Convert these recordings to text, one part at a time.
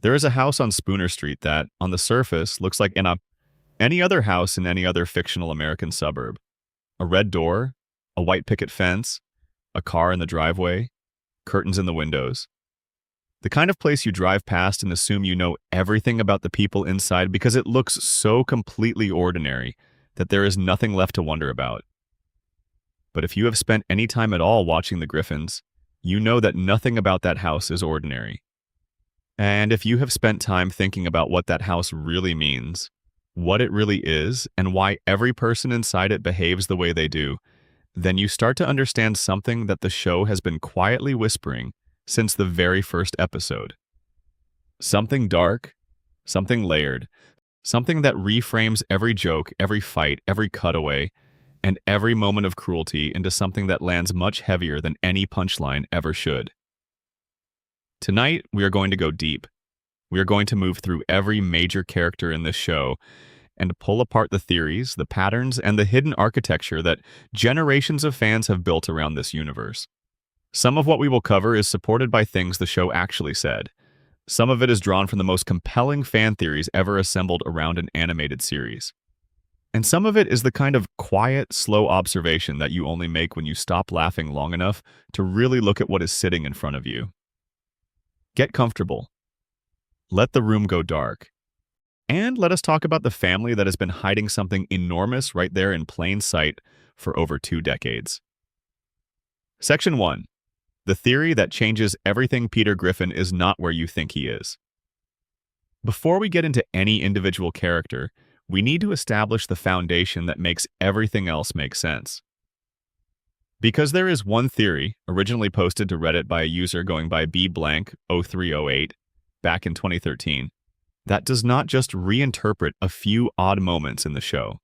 There is a house on Spooner Street that, on the surface, looks like any other house in any other fictional American suburb. A red door, a white picket fence, a car in the driveway, curtains in the windows. The kind of place you drive past and assume you know everything about the people inside because it looks so completely ordinary that there is nothing left to wonder about. But if you have spent any time at all watching the Griffins, you know that nothing about that house is ordinary. And if you have spent time thinking about what that house really means, what it really is, and why every person inside it behaves the way they do, then you start to understand something that the show has been quietly whispering since the very first episode. Something dark, something layered, something that reframes every joke, every fight, every cutaway, and every moment of cruelty into something that lands much heavier than any punchline ever should. Tonight, we are going to go deep. We are going to move through every major character in this show and pull apart the theories, the patterns, and the hidden architecture that generations of fans have built around this universe. Some of what we will cover is supported by things the show actually said. Some of it is drawn from the most compelling fan theories ever assembled around an animated series. And some of it is the kind of quiet, slow observation that you only make when you stop laughing long enough to really look at what is sitting in front of you. Get comfortable. Let the room go dark. And let us talk about the family that has been hiding something enormous right there in plain sight for over 2 decades. Section 1. The theory that changes everything. Peter Griffin is not where you think he is. Before we get into any individual character, we need to establish the foundation that makes everything else make sense. Because there is one theory, originally posted to Reddit by a user going by bblank0308 back in 2013, that does not just reinterpret a few odd moments in the show.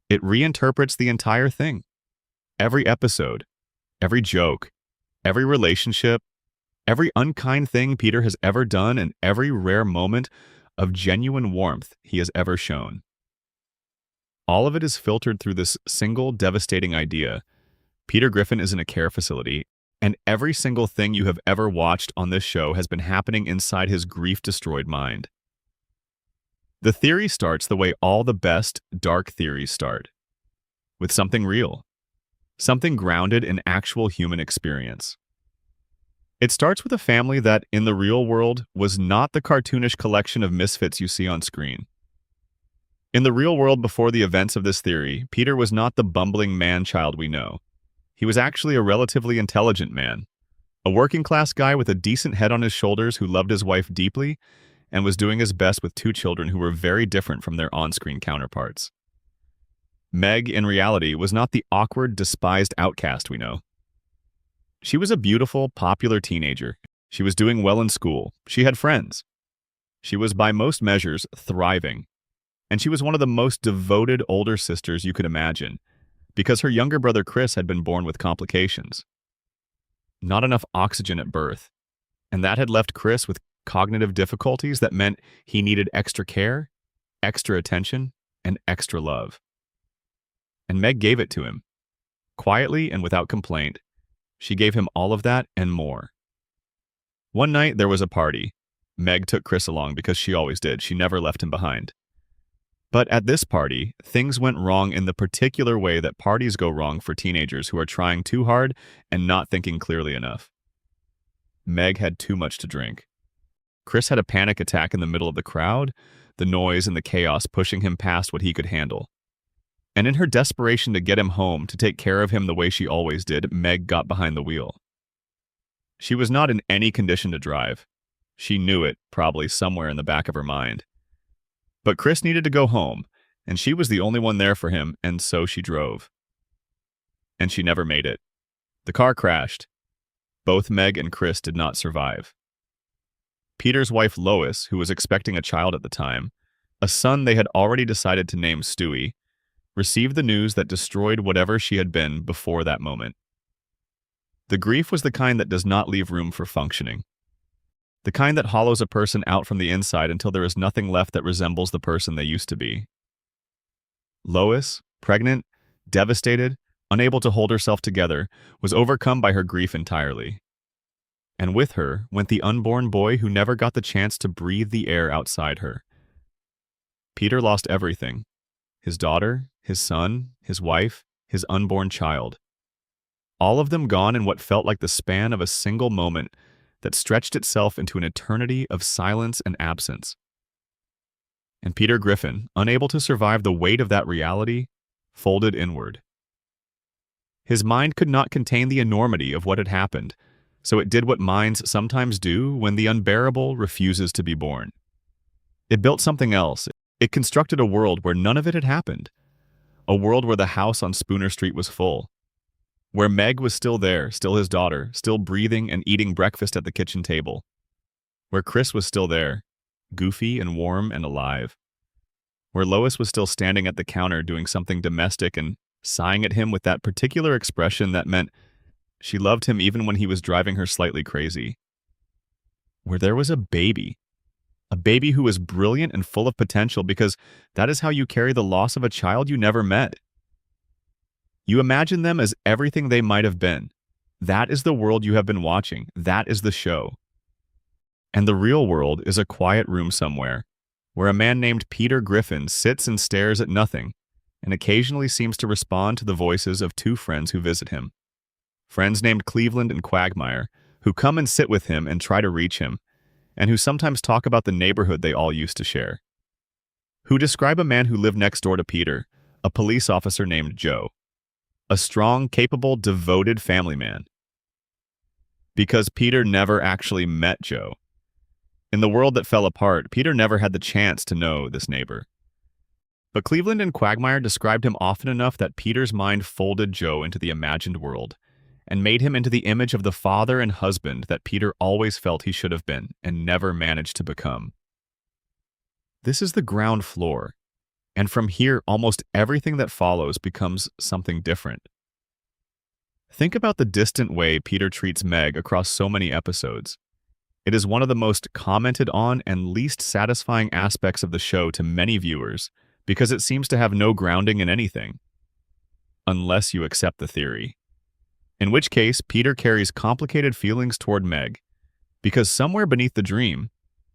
It reinterprets the entire thing. Every episode, every joke, every relationship, every unkind thing Peter has ever done, and every rare moment of genuine warmth he has ever shown. All of it is filtered through this single devastating idea. Peter Griffin is in a care facility, and every single thing you have ever watched on this show has been happening inside his grief-destroyed mind. The theory starts the way all the best, dark theories start, with something real, something grounded in actual human experience. It starts with a family that, in the real world, was not the cartoonish collection of misfits you see on screen. In the real world before the events of this theory, Peter was not the bumbling man-child we know. He was actually a relatively intelligent man, a working-class guy with a decent head on his shoulders who loved his wife deeply and was doing his best with 2 children who were very different from their on-screen counterparts. Meg, in reality, was not the awkward, despised outcast we know. She was a beautiful, popular teenager. She was doing well in school. She had friends. She was, by most measures, thriving. And she was one of the most devoted older sisters you could imagine, because her younger brother Chris had been born with complications. Not enough oxygen at birth, and that had left Chris with cognitive difficulties that meant he needed extra care, extra attention, and extra love. And Meg gave it to him. Quietly and without complaint, she gave him all of that and more. One night there was a party. Meg took Chris along because she always did. She never left him behind. But at this party, things went wrong in the particular way that parties go wrong for teenagers who are trying too hard and not thinking clearly enough. Meg had too much to drink. Chris had a panic attack in the middle of the crowd, the noise and the chaos pushing him past what he could handle. And in her desperation to get him home, to take care of him the way she always did, Meg got behind the wheel. She was not in any condition to drive. She knew it, probably somewhere in the back of her mind. But Chris needed to go home, and she was the only one there for him, and so she drove. And she never made it. The car crashed. Both Meg and Chris did not survive. Peter's wife Lois, who was expecting a child at the time, a son they had already decided to name Stewie, received the news that destroyed whatever she had been before that moment. The grief was the kind that does not leave room for functioning. The kind that hollows a person out from the inside until there is nothing left that resembles the person they used to be. Lois, pregnant, devastated, unable to hold herself together, was overcome by her grief entirely. And with her went the unborn boy who never got the chance to breathe the air outside her. Peter lost everything: his daughter, his son, his wife, his unborn child. All of them gone in what felt like the span of a single moment that stretched itself into an eternity of silence and absence. And Peter Griffin, unable to survive the weight of that reality, folded inward. His mind could not contain the enormity of what had happened, so it did what minds sometimes do when the unbearable refuses to be born. It built something else. It constructed a world where none of it had happened. A world where the house on Spooner Street was full. Where Meg was still there, still his daughter, still breathing and eating breakfast at the kitchen table. Where Chris was still there, goofy and warm and alive. Where Lois was still standing at the counter doing something domestic and sighing at him with that particular expression that meant she loved him even when he was driving her slightly crazy. Where there was a baby who was brilliant and full of potential, because that is how you carry the loss of a child you never met. You imagine them as everything they might have been. That is the world you have been watching. That is the show. And the real world is a quiet room somewhere, where a man named Peter Griffin sits and stares at nothing, and occasionally seems to respond to the voices of two friends who visit him. Friends named Cleveland and Quagmire, who come and sit with him and try to reach him, and who sometimes talk about the neighborhood they all used to share. Who describe a man who lived next door to Peter, a police officer named Joe. A strong, capable, devoted family man. Because Peter never actually met Joe. In the world that fell apart, Peter never had the chance to know this neighbor. But Cleveland and Quagmire described him often enough that Peter's mind folded Joe into the imagined world, and made him into the image of the father and husband that Peter always felt he should have been and never managed to become. This is the ground floor, and from here almost everything that follows becomes something different. Think about the distant way Peter treats Meg across so many episodes. It is one of the most commented on and least satisfying aspects of the show to many viewers, because it seems to have no grounding in anything. Unless you accept the theory. In which case, Peter carries complicated feelings toward Meg, because somewhere beneath the dream,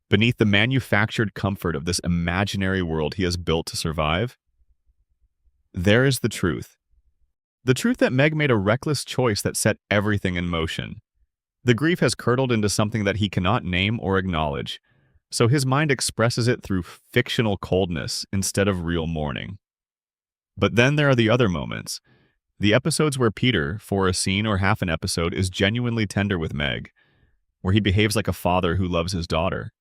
beneath the manufactured comfort of this imaginary world he has built to survive, there is the truth. The truth that Meg made a reckless choice that set everything in motion. The grief has curdled into something that he cannot name or acknowledge, so his mind expresses it through fictional coldness instead of real mourning. But then there are the other moments, the episodes where Peter, for a scene or half an episode, is genuinely tender with Meg, where he behaves like a father who loves his daughter.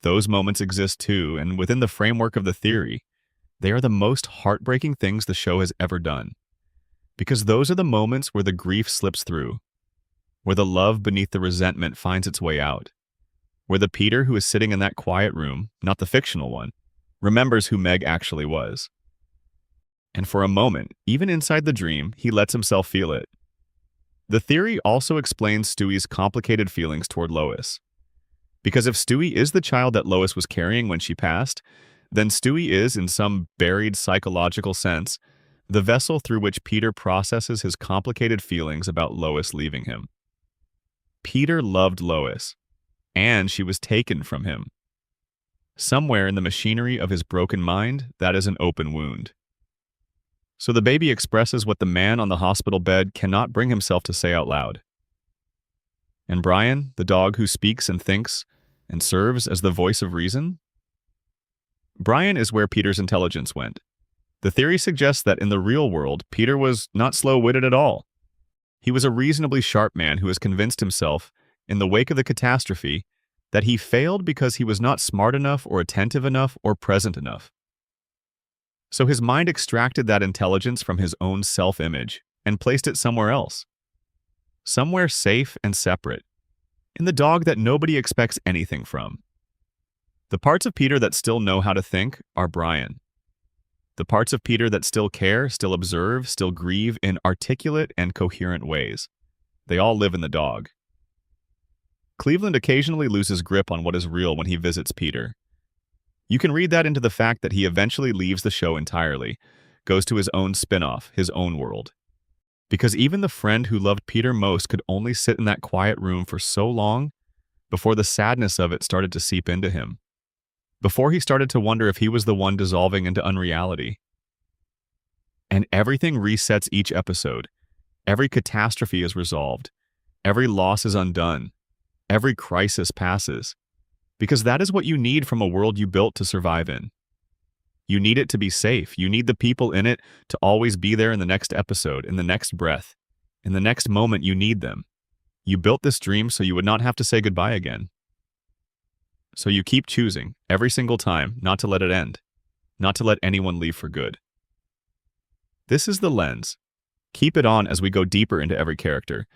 Those moments exist too, and within the framework of the theory, they are the most heartbreaking things the show has ever done. Because those are the moments where the grief slips through, where the love beneath the resentment finds its way out, where the Peter who is sitting in that quiet room, not the fictional one, remembers who Meg actually was. And for a moment, even inside the dream, he lets himself feel it. The theory also explains Stewie's complicated feelings toward Lois. Because if Stewie is the child that Lois was carrying when she passed, then Stewie is, in some buried psychological sense, the vessel through which Peter processes his complicated feelings about Lois leaving him. Peter loved Lois, and she was taken from him. Somewhere in the machinery of his broken mind, that is an open wound. So the baby expresses what the man on the hospital bed cannot bring himself to say out loud. And Brian, the dog who speaks and thinks and serves as the voice of reason? Brian is where Peter's intelligence went. The theory suggests that in the real world, Peter was not slow-witted at all. He was a reasonably sharp man who has convinced himself, in the wake of the catastrophe, that he failed because he was not smart enough or attentive enough or present enough. So his mind extracted that intelligence from his own self-image and placed it somewhere else. Somewhere safe and separate, in the dog that nobody expects anything from. The parts of Peter that still know how to think are Brian. The parts of Peter that still care, still observe, still grieve in articulate and coherent ways. They all live in the dog. Cleveland occasionally loses grip on what is real when he visits Peter. You can read that into the fact that he eventually leaves the show entirely, goes to his own spin-off, his own world. Because even the friend who loved Peter most could only sit in that quiet room for so long before the sadness of it started to seep into him, before he started to wonder if he was the one dissolving into unreality. And everything resets each episode. Every catastrophe is resolved. Every loss is undone. Every crisis passes. Because that is what you need from a world you built to survive in. You need it to be safe. You need the people in it to always be there in the next episode, in the next breath, in the next moment you need them. You built this dream so you would not have to say goodbye again. So you keep choosing, every single time, not to let it end, not to let anyone leave for good. This is the lens. Keep it on as we go deeper into every character,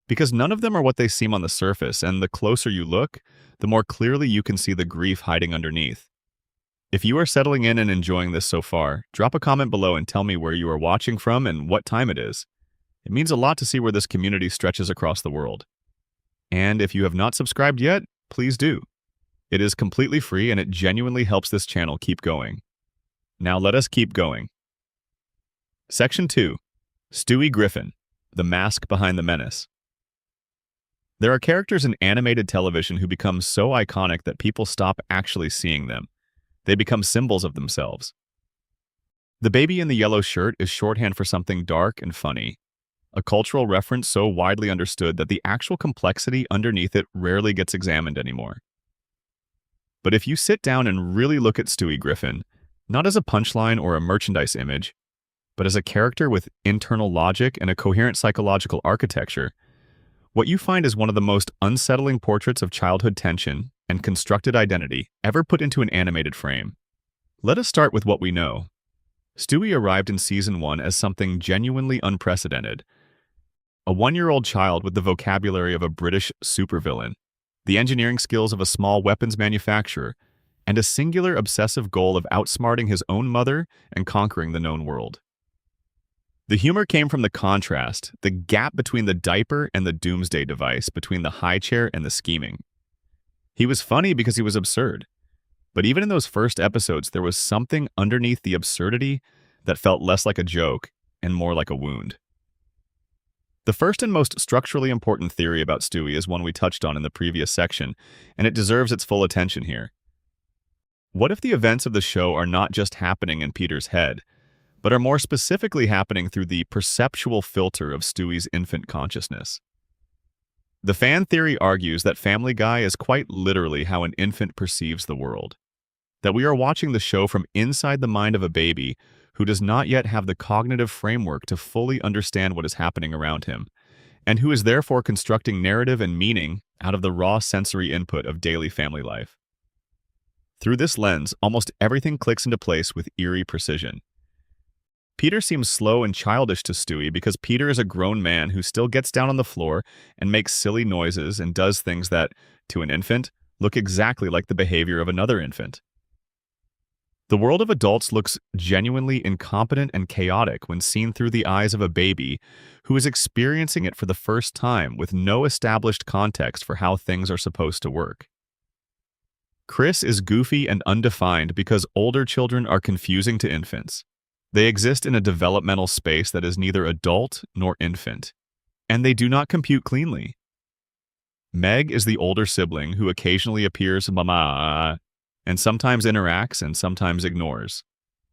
because none of them are what they seem on the surface, and the closer you look, the more clearly you can see the grief hiding underneath. If you are settling in and enjoying this so far, drop a comment below and tell me where you are watching from and what time it is. It means a lot to see where this community stretches across the world. And if you have not subscribed yet, please do. It is completely free and it genuinely helps this channel keep going. Now let us keep going. Section 2. Stewie Griffin, the mask behind the menace. There are characters in animated television who become so iconic that people stop actually seeing them. They become symbols of themselves. The baby in the yellow shirt is shorthand for something dark and funny, a cultural reference so widely understood that the actual complexity underneath it rarely gets examined anymore. But if you sit down and really look at Stewie Griffin, not as a punchline or a merchandise image, but as a character with internal logic and a coherent psychological architecture, what you find is one of the most unsettling portraits of childhood tension and constructed identity ever put into an animated frame. Let us start with what we know. Stewie arrived in Season 1 as something genuinely unprecedented. A 1-year-old child with the vocabulary of a British supervillain, the engineering skills of a small weapons manufacturer, and a singular obsessive goal of outsmarting his own mother and conquering the known world. The humor came from the contrast, the gap between the diaper and the doomsday device, between the high chair and the scheming. He was funny because he was absurd. But even in those first episodes, there was something underneath the absurdity that felt less like a joke and more like a wound. The first and most structurally important theory about Stewie is one we touched on in the previous section, and it deserves its full attention here. What if the events of the show are not just happening in Peter's head, but are more specifically happening through the perceptual filter of Stewie's infant consciousness? The fan theory argues that Family Guy is quite literally how an infant perceives the world, that we are watching the show from inside the mind of a baby who does not yet have the cognitive framework to fully understand what is happening around him, and who is therefore constructing narrative and meaning out of the raw sensory input of daily family life. Through this lens, almost everything clicks into place with eerie precision. Peter seems slow and childish to Stewie because Peter is a grown man who still gets down on the floor and makes silly noises and does things that, to an infant, look exactly like the behavior of another infant. The world of adults looks genuinely incompetent and chaotic when seen through the eyes of a baby who is experiencing it for the first time with no established context for how things are supposed to work. Chris is goofy and undefined because older children are confusing to infants. They exist in a developmental space that is neither adult nor infant, and they do not compute cleanly. Meg is the older sibling who occasionally appears mama and sometimes interacts and sometimes ignores,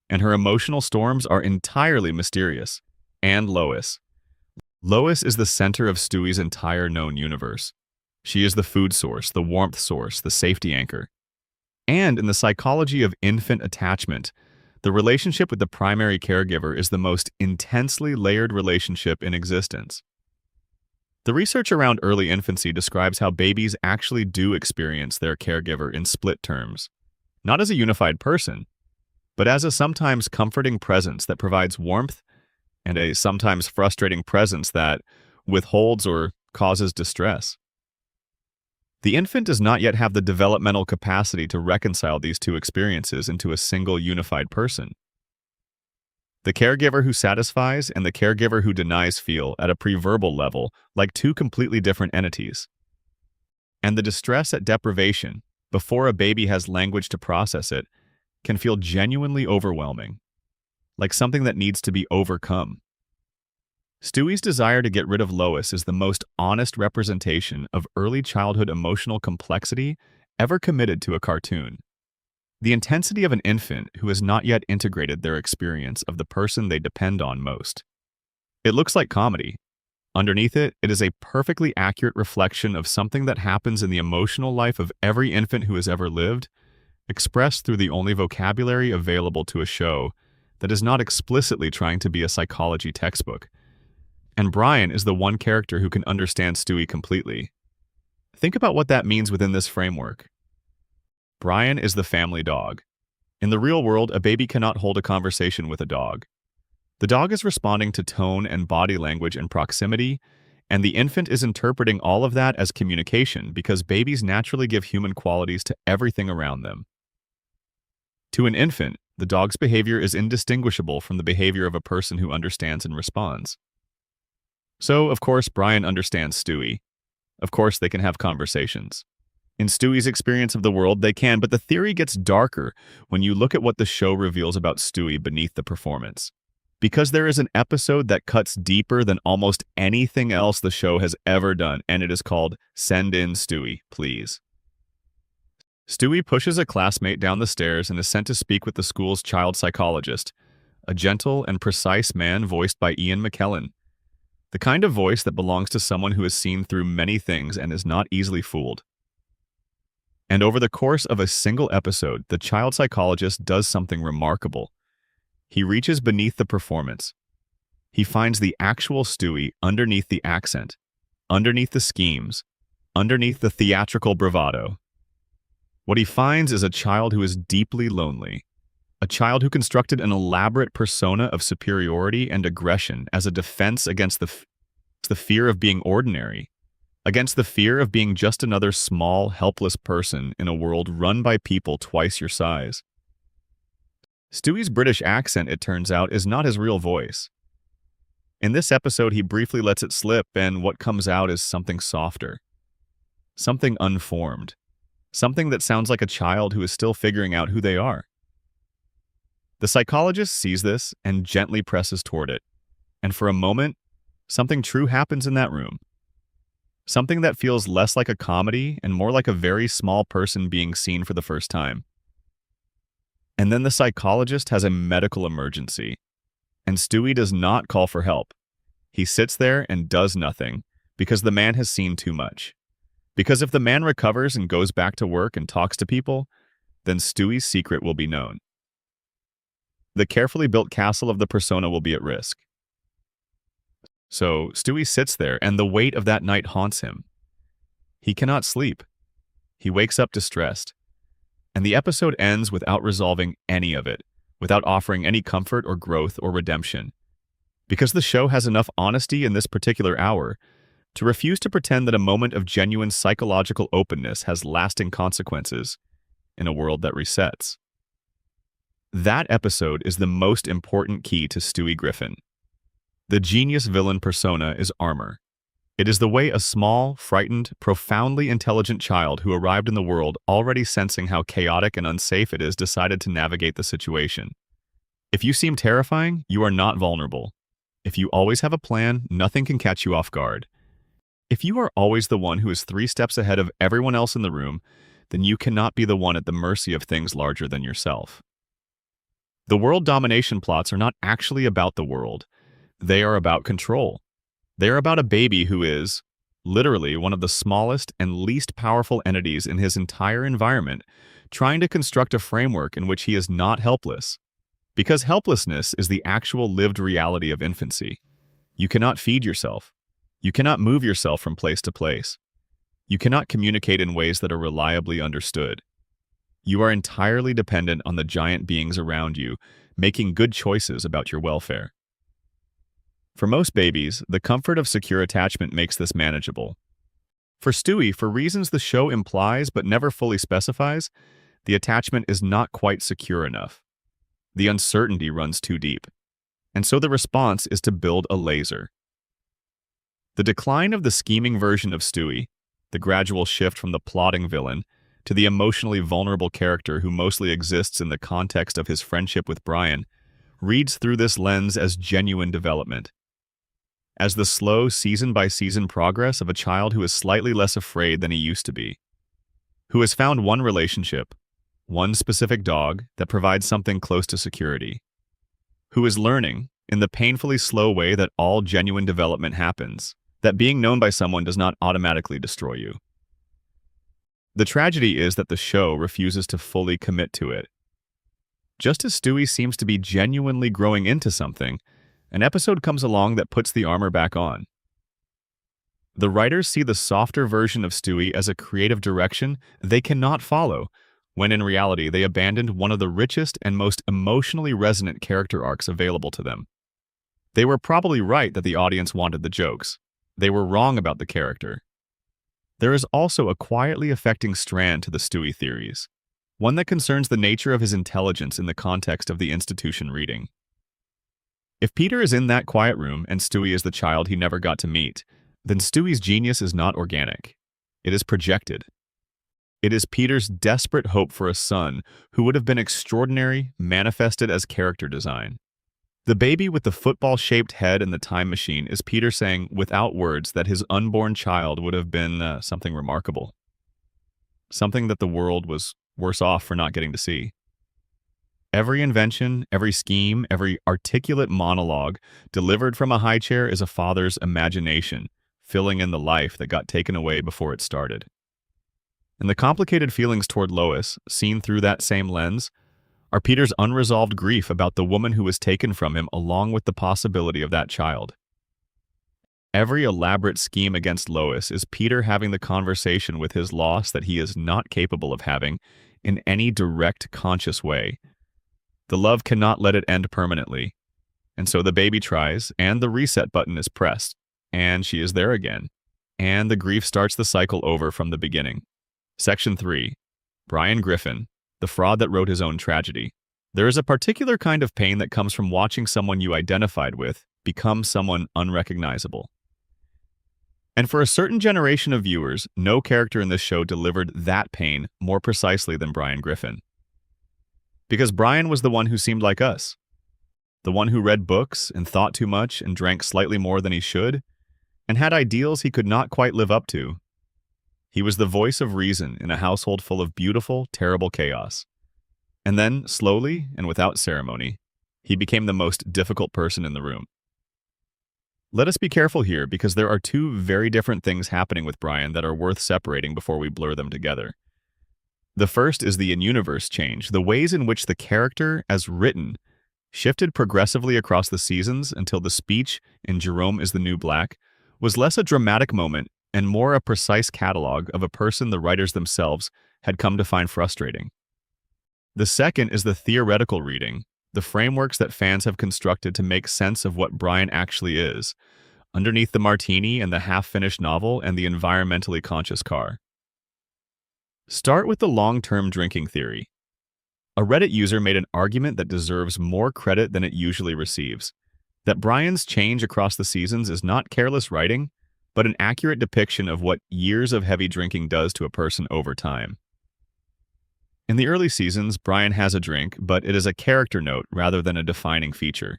and her emotional storms are entirely mysterious. And Lois. Lois is the center of Stewie's entire known universe. She is the food source, the warmth source, the safety anchor. And in the psychology of infant attachment, the relationship with the primary caregiver is the most intensely layered relationship in existence. The research around early infancy describes how babies actually do experience their caregiver in split terms, not as a unified person, but as a sometimes comforting presence that provides warmth and a sometimes frustrating presence that withholds or causes distress. The infant does not yet have the developmental capacity to reconcile these two experiences into a single unified person. The caregiver who satisfies and the caregiver who denies feel, at a pre-verbal level, like two completely different entities. And the distress at deprivation, before a baby has language to process it, can feel genuinely overwhelming, like something that needs to be overcome. Stewie's desire to get rid of Lois is the most honest representation of early childhood emotional complexity ever committed to a cartoon. The intensity of an infant who has not yet integrated their experience of the person they depend on most. It looks like comedy. Underneath it, it is a perfectly accurate reflection of something that happens in the emotional life of every infant who has ever lived, expressed through the only vocabulary available to a show that is not explicitly trying to be a psychology textbook. And Brian is the one character who can understand Stewie completely. Think about what that means within this framework. Brian is the family dog. In the real world, a baby cannot hold a conversation with a dog. The dog is responding to tone and body language and proximity, and the infant is interpreting all of that as communication because babies naturally give human qualities to everything around them. To an infant, the dog's behavior is indistinguishable from the behavior of a person who understands and responds. So, of course, Brian understands Stewie. Of course, they can have conversations. In Stewie's experience of the world, they can, but the theory gets darker when you look at what the show reveals about Stewie beneath the performance. Because there is an episode that cuts deeper than almost anything else the show has ever done, and it is called Send in Stewie, Please. Stewie pushes a classmate down the stairs and is sent to speak with the school's child psychologist, a gentle and precise man voiced by Ian McKellen. The kind of voice that belongs to someone who has seen through many things and is not easily fooled. And over the course of a single episode, the child psychologist does something remarkable. He reaches beneath the performance. He finds the actual Stewie underneath the accent, underneath the schemes, underneath the theatrical bravado. What he finds is a child who is deeply lonely, a child who constructed an elaborate persona of superiority and aggression as a defense against the fear of being ordinary, against the fear of being just another small, helpless person in a world run by people twice your size. Stewie's British accent, it turns out, is not his real voice. In this episode, he briefly lets it slip, and what comes out is something softer, something unformed, something that sounds like a child who is still figuring out who they are. The psychologist sees this and gently presses toward it, and for a moment, something true happens in that room. Something that feels less like a comedy and more like a very small person being seen for the first time. And then the psychologist has a medical emergency, and Stewie does not call for help. He sits there and does nothing, because the man has seen too much. Because if the man recovers and goes back to work and talks to people, then Stewie's secret will be known. The carefully built castle of the persona will be at risk. So Stewie sits there, and the weight of that night haunts him. He cannot sleep. He wakes up distressed. And the episode ends without resolving any of it, without offering any comfort or growth or redemption. Because the show has enough honesty in this particular hour to refuse to pretend that a moment of genuine psychological openness has lasting consequences in a world that resets. That episode is the most important key to Stewie Griffin. The genius villain persona is armor. It is the way a small, frightened, profoundly intelligent child who arrived in the world already sensing how chaotic and unsafe it is decided to navigate the situation. If you seem terrifying, you are not vulnerable. If you always have a plan, nothing can catch you off guard. If you are always the one who is 3 steps ahead of everyone else in the room, then you cannot be the one at the mercy of things larger than yourself. The world domination plots are not actually about the world. They are about control. They are about a baby who is, literally, one of the smallest and least powerful entities in his entire environment, trying to construct a framework in which he is not helpless. Because helplessness is the actual lived reality of infancy. You cannot feed yourself. You cannot move yourself from place to place. You cannot communicate in ways that are reliably understood. You are entirely dependent on the giant beings around you, making good choices about your welfare. For most babies, the comfort of secure attachment makes this manageable. For Stewie, for reasons the show implies but never fully specifies, the attachment is not quite secure enough. The uncertainty runs too deep. And so the response is to build a laser. The decline of the scheming version of Stewie, the gradual shift from the plotting villain to the emotionally vulnerable character who mostly exists in the context of his friendship with Brian, reads through this lens as genuine development. as the slow season-by-season progress of a child who is slightly less afraid than he used to be, who has found one relationship, one specific dog that provides something close to security, who is learning, in the painfully slow way that all genuine development happens, that being known by someone does not automatically destroy you. The tragedy is that the show refuses to fully commit to it. Just as Stewie seems to be genuinely growing into something, an episode comes along that puts the armor back on. The writers see the softer version of Stewie as a creative direction they cannot follow, when in reality they abandoned one of the richest and most emotionally resonant character arcs available to them. They were probably right that the audience wanted the jokes. They were wrong about the character. There is also a quietly affecting strand to the Stewie theories, one that concerns the nature of his intelligence in the context of the institution reading. If Peter is in that quiet room and Stewie is the child he never got to meet, then Stewie's genius is not organic. It is projected. It is Peter's desperate hope for a son who would have been extraordinary, manifested as character design. The baby with the football-shaped head and the time machine is Peter saying, without words, that his unborn child would have been something remarkable. Something that the world was worse off for not getting to see. Every invention, every scheme, every articulate monologue delivered from a high chair is a father's imagination, filling in the life that got taken away before it started. And the complicated feelings toward Lois, seen through that same lens, are Peter's unresolved grief about the woman who was taken from him along with the possibility of that child. Every elaborate scheme against Lois is Peter having the conversation with his loss that he is not capable of having in any direct, conscious way. The love cannot let it end permanently, and so the baby tries, and the reset button is pressed, and she is there again, and the grief starts the cycle over from the beginning. Section 3. Brian Griffin, the fraud that wrote his own tragedy. There is a particular kind of pain that comes from watching someone you identified with become someone unrecognizable. And for a certain generation of viewers, no character in this show delivered that pain more precisely than Brian Griffin. Because Brian was the one who seemed like us. The one who read books and thought too much and drank slightly more than he should, and had ideals he could not quite live up to. He was the voice of reason in a household full of beautiful, terrible chaos. And then, slowly and without ceremony, he became the most difficult person in the room. Let us be careful here because there are two very different things happening with Brian that are worth separating before we blur them together. The first is the in-universe change, the ways in which the character, as written, shifted progressively across the seasons until the speech in Jerome is the New Black was less a dramatic moment and more a precise catalog of a person the writers themselves had come to find frustrating. The second is the theoretical reading, the frameworks that fans have constructed to make sense of what Brian actually is, underneath the martini and the half-finished novel and the environmentally conscious car. Start with the long-term drinking theory. A Reddit user made an argument that deserves more credit than it usually receives, that Brian's change across the seasons is not careless writing, but an accurate depiction of what years of heavy drinking does to a person over time. In the early seasons, Brian has a drink, but it is a character note rather than a defining feature.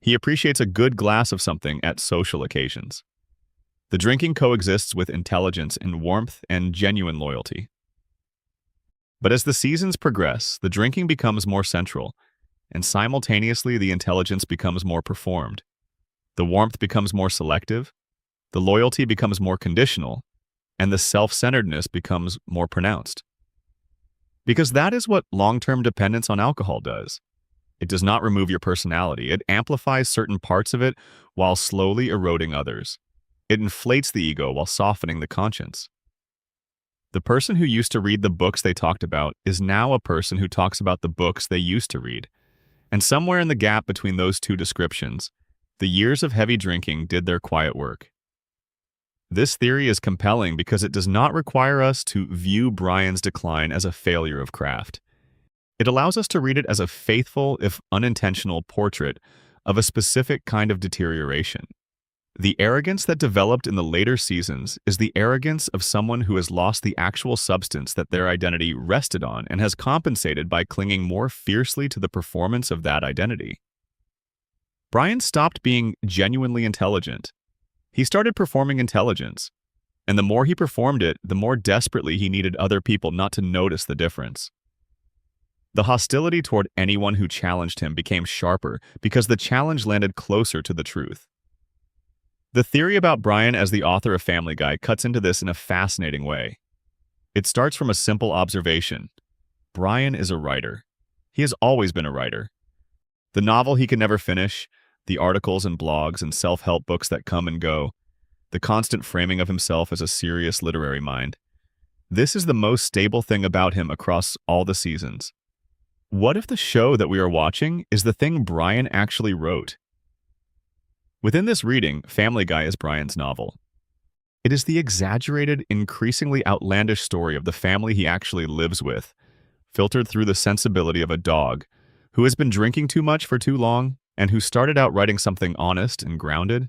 He appreciates a good glass of something at social occasions. The drinking coexists with intelligence and warmth and genuine loyalty. But as the seasons progress, the drinking becomes more central, and simultaneously the intelligence becomes more performed. The warmth becomes more selective, the loyalty becomes more conditional, and the self-centeredness becomes more pronounced. Because that is what long-term dependence on alcohol does. It does not remove your personality. It amplifies certain parts of it while slowly eroding others. It inflates the ego while softening the conscience. The person who used to read the books they talked about is now a person who talks about the books they used to read. And somewhere in the gap between those two descriptions, the years of heavy drinking did their quiet work. This theory is compelling because it does not require us to view Brian's decline as a failure of craft. It allows us to read it as a faithful, if unintentional, portrait of a specific kind of deterioration. The arrogance that developed in the later seasons is the arrogance of someone who has lost the actual substance that their identity rested on and has compensated by clinging more fiercely to the performance of that identity. Brian stopped being genuinely intelligent. He started performing intelligence, and the more he performed it, the more desperately he needed other people not to notice the difference. The hostility toward anyone who challenged him became sharper because the challenge landed closer to the truth. The theory about Brian as the author of Family Guy cuts into this in a fascinating way. It starts from a simple observation. Brian is a writer. He has always been a writer. The novel he could never finish, the articles and blogs and self-help books that come and go, the constant framing of himself as a serious literary mind. This is the most stable thing about him across all the seasons. What if the show that we are watching is the thing Brian actually wrote? Within this reading, Family Guy is Brian's novel. It is the exaggerated, increasingly outlandish story of the family he actually lives with, filtered through the sensibility of a dog who has been drinking too much for too long and who started out writing something honest and grounded,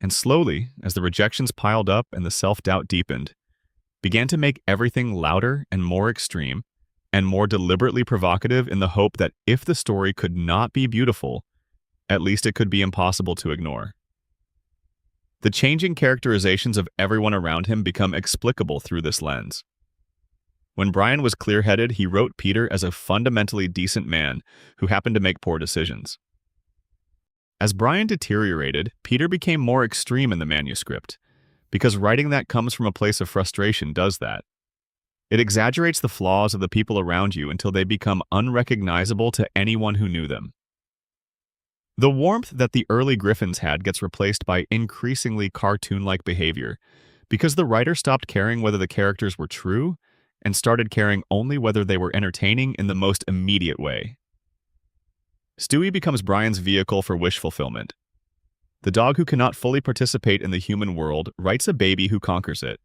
and slowly, as the rejections piled up and the self-doubt deepened, began to make everything louder and more extreme and more deliberately provocative in the hope that if the story could not be beautiful, at least it could be impossible to ignore. The changing characterizations of everyone around him become explicable through this lens. When Brian was clear-headed, he wrote Peter as a fundamentally decent man who happened to make poor decisions. As Brian deteriorated, Peter became more extreme in the manuscript, because writing that comes from a place of frustration does that. It exaggerates the flaws of the people around you until they become unrecognizable to anyone who knew them. The warmth that the early Griffins had gets replaced by increasingly cartoon-like behavior because the writer stopped caring whether the characters were true and started caring only whether they were entertaining in the most immediate way. Stewie becomes Brian's vehicle for wish fulfillment. The dog who cannot fully participate in the human world writes a baby who conquers it.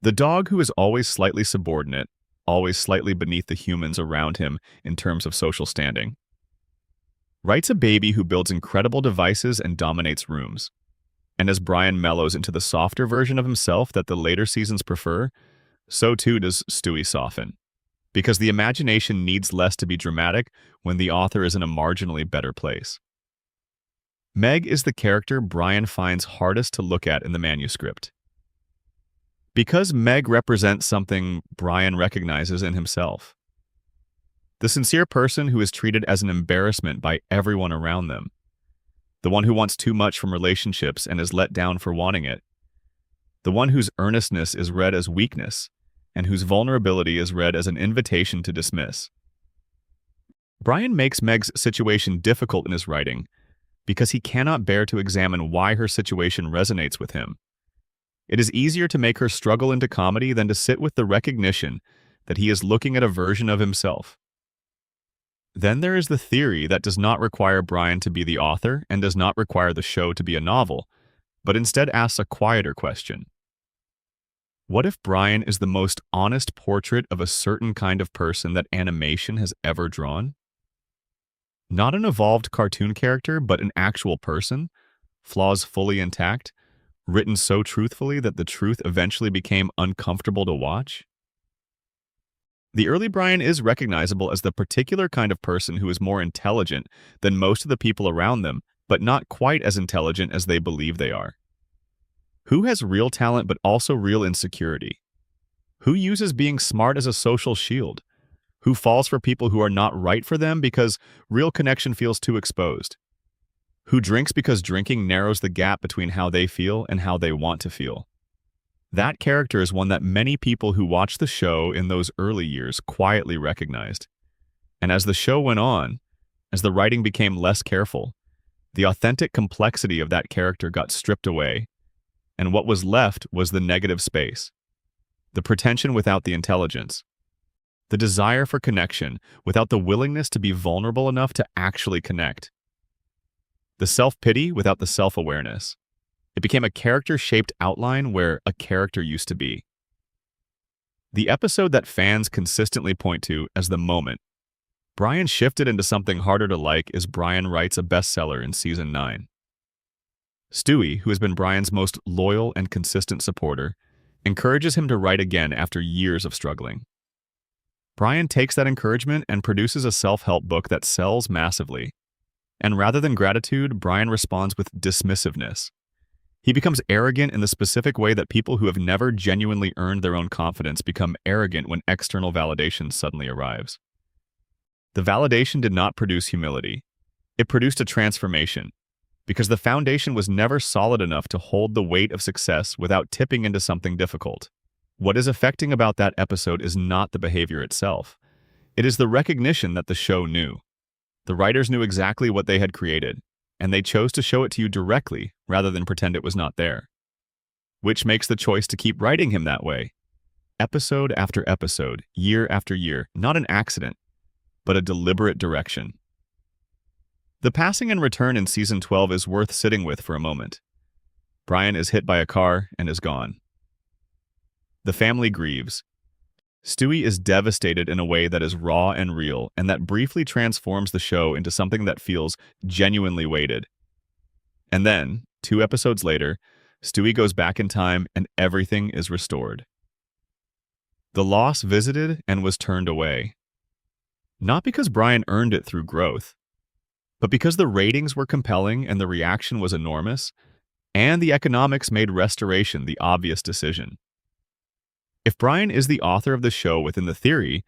The dog who is always slightly subordinate, always slightly beneath the humans around him in terms of social standing, writes a baby who builds incredible devices and dominates rooms. And as Brian mellows into the softer version of himself that the later seasons prefer, so too does Stewie soften. Because the imagination needs less to be dramatic when the author is in a marginally better place. Meg is the character Brian finds hardest to look at in the manuscript. Because Meg represents something Brian recognizes in himself. The sincere person who is treated as an embarrassment by everyone around them. The one who wants too much from relationships and is let down for wanting it. The one whose earnestness is read as weakness, and whose vulnerability is read as an invitation to dismiss. Brian makes Meg's situation difficult in his writing because he cannot bear to examine why her situation resonates with him. It is easier to make her struggle into comedy than to sit with the recognition that he is looking at a version of himself. Then there is the theory that does not require Brian to be the author and does not require the show to be a novel, but instead asks a quieter question. What if Brian is the most honest portrait of a certain kind of person that animation has ever drawn? Not an evolved cartoon character, but an actual person, flaws fully intact, written so truthfully that the truth eventually became uncomfortable to watch? The early Brian is recognizable as the particular kind of person who is more intelligent than most of the people around them, but not quite as intelligent as they believe they are. Who has real talent but also real insecurity? Who uses being smart as a social shield? Who falls for people who are not right for them because real connection feels too exposed? Who drinks because drinking narrows the gap between how they feel and how they want to feel? That character is one that many people who watched the show in those early years quietly recognized. And as the show went on, as the writing became less careful, the authentic complexity of that character got stripped away, and what was left was the negative space, the pretension without the intelligence, the desire for connection without the willingness to be vulnerable enough to actually connect, the self-pity without the self-awareness. It became a character-shaped outline where a character used to be. The episode that fans consistently point to as the moment Brian shifted into something harder to like is Brian writes a bestseller in Season 9. Stewie, who has been Brian's most loyal and consistent supporter, encourages him to write again after years of struggling. Brian takes that encouragement and produces a self-help book that sells massively. And rather than gratitude, Brian responds with dismissiveness. He becomes arrogant in the specific way that people who have never genuinely earned their own confidence become arrogant when external validation suddenly arrives. The validation did not produce humility. It produced a transformation, because the foundation was never solid enough to hold the weight of success without tipping into something difficult. What is affecting about that episode is not the behavior itself. It is the recognition that the show knew. The writers knew exactly what they had created, and they chose to show it to you directly rather than pretend it was not there. Which makes the choice to keep writing him that way. Episode after episode, year after year, not an accident, but a deliberate direction. The passing and return in Season 12 is worth sitting with for a moment. Brian is hit by a car and is gone. The family grieves. Stewie is devastated in a way that is raw and real, and that briefly transforms the show into something that feels genuinely weighted. And then, 2 episodes later, Stewie goes back in time and everything is restored. The loss visited and was turned away. Not because Brian earned it through growth, but because the ratings were compelling and the reaction was enormous, and the economics made restoration the obvious decision. If Brian is the author of the show within the theory,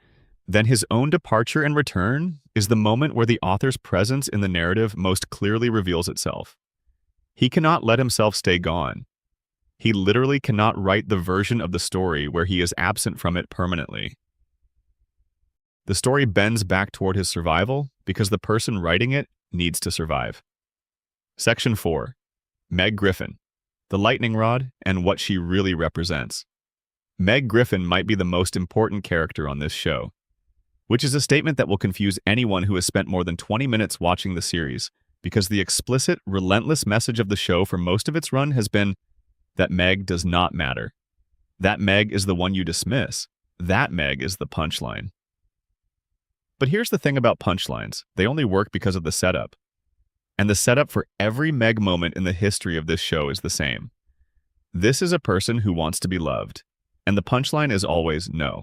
then his own departure and return is the moment where the author's presence in the narrative most clearly reveals itself. He cannot let himself stay gone. He literally cannot write the version of the story where he is absent from it permanently. The story bends back toward his survival because the person writing it needs to survive. Section 4. Meg Griffin, the lightning rod and what she really represents. Meg Griffin might be the most important character on this show, which is a statement that will confuse anyone who has spent more than 20 minutes watching the series, because the explicit, relentless message of the show for most of its run has been that Meg does not matter. That Meg is the one you dismiss. That Meg is the punchline. But here's the thing about punchlines. They only work because of the setup. And the setup for every Meg moment in the history of this show is the same. This is a person who wants to be loved. And the punchline is always no.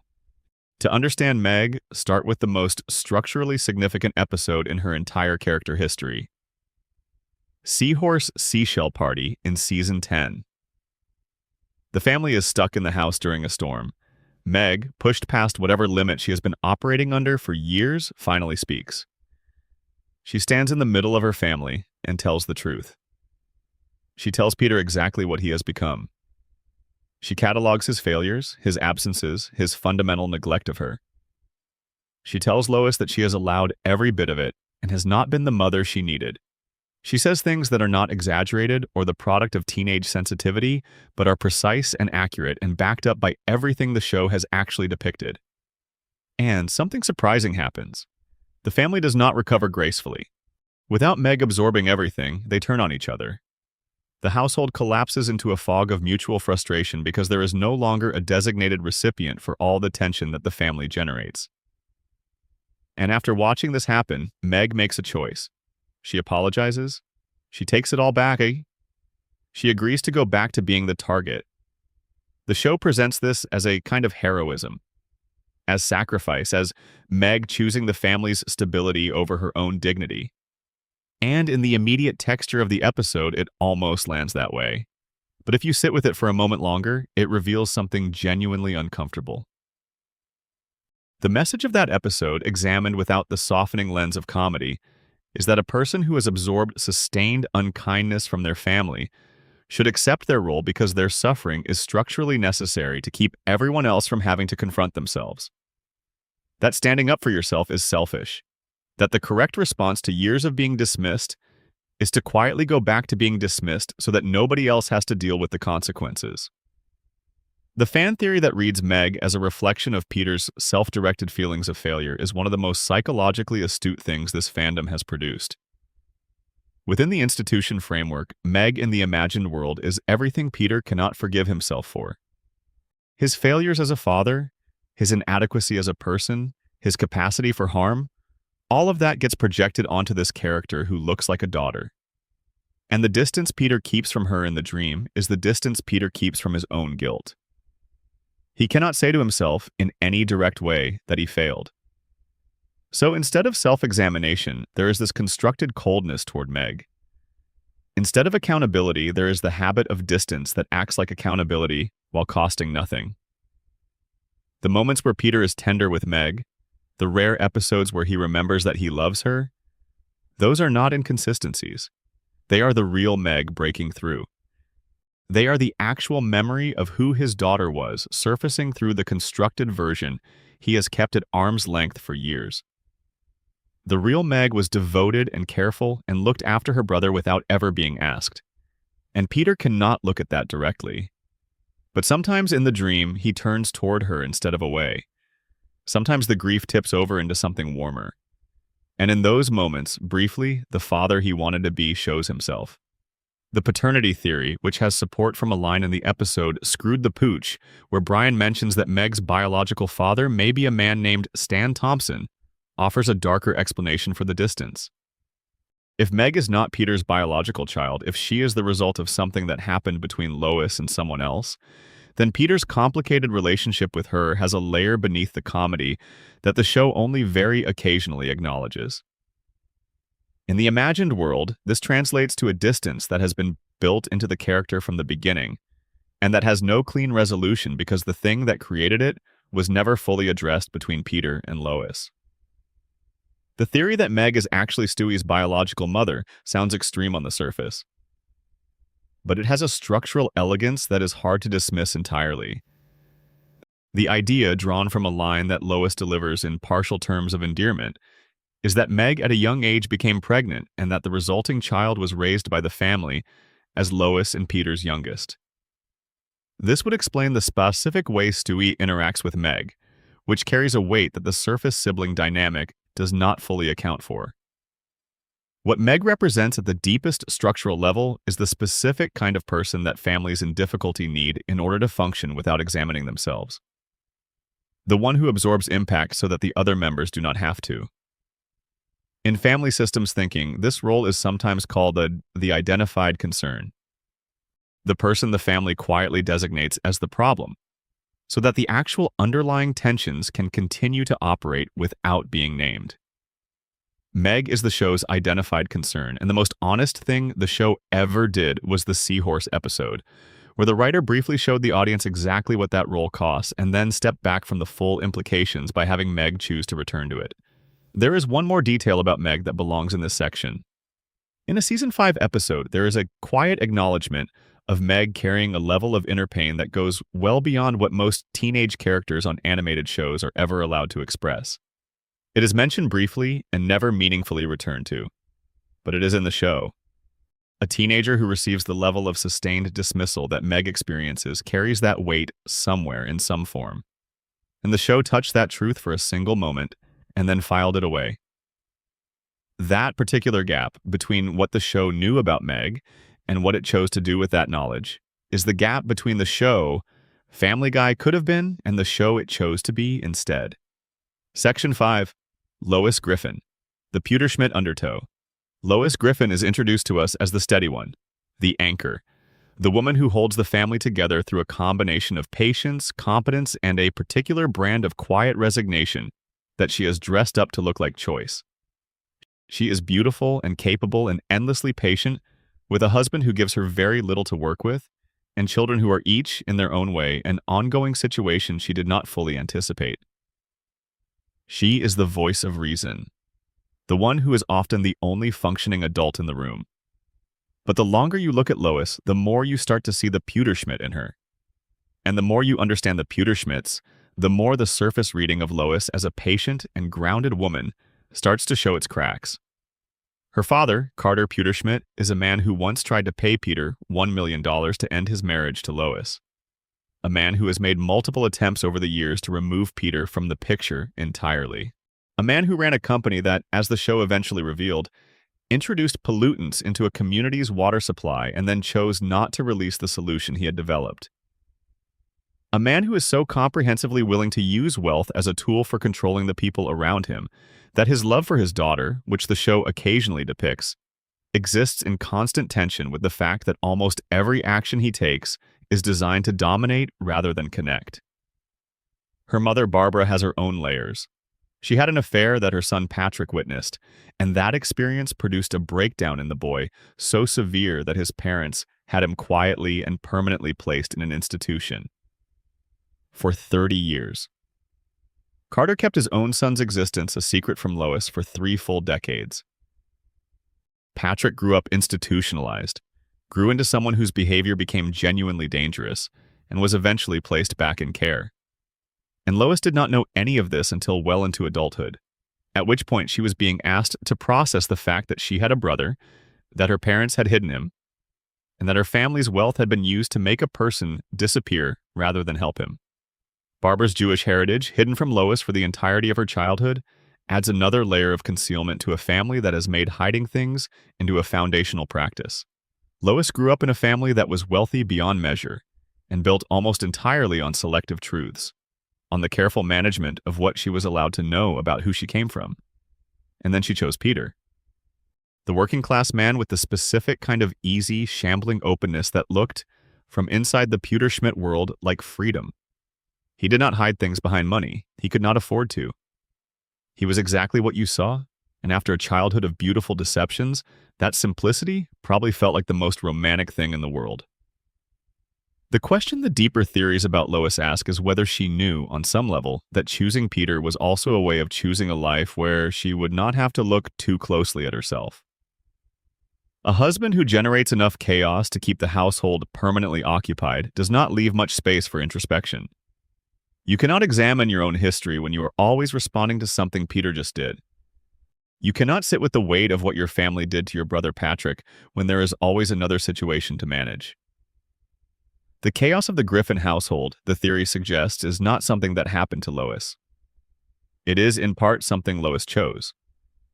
To understand Meg, start with the most structurally significant episode in her entire character history. Seahorse Seashell Party in Season 10. The family is stuck in the house during a storm. Meg, pushed past whatever limit she has been operating under for years, finally speaks. She stands in the middle of her family and tells the truth. She tells Peter exactly what he has become. She catalogs his failures, his absences, his fundamental neglect of her. She tells Lois that she has allowed every bit of it and has not been the mother she needed. She says things that are not exaggerated or the product of teenage sensitivity, but are precise and accurate and backed up by everything the show has actually depicted. And something surprising happens. The family does not recover gracefully. Without Meg absorbing everything, they turn on each other. The household collapses into a fog of mutual frustration because there is no longer a designated recipient for all the tension that the family generates. And after watching this happen, Meg makes a choice. She apologizes. She takes it all back. She agrees to go back to being the target. The show presents this as a kind of heroism, as sacrifice, as Meg choosing the family's stability over her own dignity. And in the immediate texture of the episode, it almost lands that way. But if you sit with it for a moment longer, it reveals something genuinely uncomfortable. The message of that episode, examined without the softening lens of comedy, is that a person who has absorbed sustained unkindness from their family should accept their role because their suffering is structurally necessary to keep everyone else from having to confront themselves. That standing up for yourself is selfish. That the correct response to years of being dismissed is to quietly go back to being dismissed so that nobody else has to deal with the consequences. The fan theory that reads Meg as a reflection of Peter's self-directed feelings of failure is one of the most psychologically astute things this fandom has produced. Within the institution framework, Meg in the imagined world is everything Peter cannot forgive himself for. His failures as a father, his inadequacy as a person, his capacity for harm, all of that gets projected onto this character who looks like a daughter. And the distance Peter keeps from her in the dream is the distance Peter keeps from his own guilt. He cannot say to himself in any direct way that he failed. So instead of self-examination, there is this constructed coldness toward Meg. Instead of accountability, there is the habit of distance that acts like accountability while costing nothing. The moments where Peter is tender with Meg, the rare episodes where he remembers that he loves her, those are not inconsistencies. They are the real Meg breaking through. They are the actual memory of who his daughter was, surfacing through the constructed version he has kept at arm's length for years. The real Meg was devoted and careful and looked after her brother without ever being asked. And Peter cannot look at that directly. But sometimes in the dream, he turns toward her instead of away. Sometimes the grief tips over into something warmer. And in those moments, briefly, the father he wanted to be shows himself. The paternity theory, which has support from a line in the episode Screwed the Pooch, where Brian mentions that Meg's biological father may be a man named Stan Thompson, offers a darker explanation for the distance. If Meg is not Peter's biological child, if she is the result of something that happened between Lois and someone else, then Peter's complicated relationship with her has a layer beneath the comedy that the show only very occasionally acknowledges. In the imagined world, this translates to a distance that has been built into the character from the beginning, and that has no clean resolution because the thing that created it was never fully addressed between Peter and Lois. The theory that Meg is actually Stewie's biological mother sounds extreme on the surface, but it has a structural elegance that is hard to dismiss entirely. The idea, drawn from a line that Lois delivers in partial terms of endearment, is that Meg at a young age became pregnant and that the resulting child was raised by the family as Lois and Peter's youngest. This would explain the specific way Stewie interacts with Meg, which carries a weight that the surface sibling dynamic does not fully account for. What Meg represents at the deepest structural level is the specific kind of person that families in difficulty need in order to function without examining themselves. The one who absorbs impact so that the other members do not have to. In family systems thinking, this role is sometimes called the identified concern. The person the family quietly designates as the problem, so that the actual underlying tensions can continue to operate without being named. Meg is the show's identified concern, and the most honest thing the show ever did was the seahorse episode, where the writer briefly showed the audience exactly what that role costs and then stepped back from the full implications by having Meg choose to return to it. There is one more detail about Meg that belongs in this section. In a Season 5 episode, there is a quiet acknowledgement of Meg carrying a level of inner pain that goes well beyond what most teenage characters on animated shows are ever allowed to express. It is mentioned briefly and never meaningfully returned to, but it is in the show. A teenager who receives the level of sustained dismissal that Meg experiences carries that weight somewhere in some form. And the show touched that truth for a single moment and then filed it away. That particular gap between what the show knew about Meg and what it chose to do with that knowledge is the gap between the show Family Guy could have been and the show it chose to be instead. Section 5. Lois Griffin. The Pewterschmidt Undertow. Lois Griffin is introduced to us as the steady one, the anchor, the woman who holds the family together through a combination of patience, competence, and a particular brand of quiet resignation that she has dressed up to look like choice. She is beautiful and capable and endlessly patient, with a husband who gives her very little to work with, and children who are each, in their own way, an ongoing situation she did not fully anticipate. She is the voice of reason, the one who is often the only functioning adult in the room. But the longer you look at Lois, the more you start to see the Pewterschmidt in her. And the more you understand the Pewterschmidts, the more the surface reading of Lois as a patient and grounded woman starts to show its cracks. Her father, Carter Pewterschmidt, is a man who once tried to pay Peter $1 million to end his marriage to Lois. A man who has made multiple attempts over the years to remove Peter from the picture entirely. A man who ran a company that, as the show eventually revealed, introduced pollutants into a community's water supply and then chose not to release the solution he had developed. A man who is so comprehensively willing to use wealth as a tool for controlling the people around him that his love for his daughter, which the show occasionally depicts, exists in constant tension with the fact that almost every action he takes is designed to dominate rather than connect. Her mother, Barbara, has her own layers. She had an affair that her son Patrick witnessed, and that experience produced a breakdown in the boy so severe that his parents had him quietly and permanently placed in an institution for 30 years. Carter kept his own son's existence a secret from Lois for 3 full decades. Patrick grew up institutionalized, grew into someone whose behavior became genuinely dangerous, and was eventually placed back in care. And Lois did not know any of this until well into adulthood, at which point she was being asked to process the fact that she had a brother, that her parents had hidden him, and that her family's wealth had been used to make a person disappear rather than help him. Barbara's Jewish heritage, hidden from Lois for the entirety of her childhood, adds another layer of concealment to a family that has made hiding things into a foundational practice. Lois grew up in a family that was wealthy beyond measure and built almost entirely on selective truths, on the careful management of what she was allowed to know about who she came from. And then she chose Peter, the working-class man with the specific kind of easy, shambling openness that looked, from inside the Peter Schmidt world, like freedom. He did not hide things behind money. He could not afford to. He was exactly what you saw, and after a childhood of beautiful deceptions, that simplicity probably felt like the most romantic thing in the world. The question the deeper theories about Lois ask is whether she knew, on some level, that choosing Peter was also a way of choosing a life where she would not have to look too closely at herself. A husband who generates enough chaos to keep the household permanently occupied does not leave much space for introspection. You cannot examine your own history when you are always responding to something Peter just did. You cannot sit with the weight of what your family did to your brother Patrick when there is always another situation to manage. The chaos of the Griffin household, the theory suggests, is not something that happened to Lois. It is, in part, something Lois chose,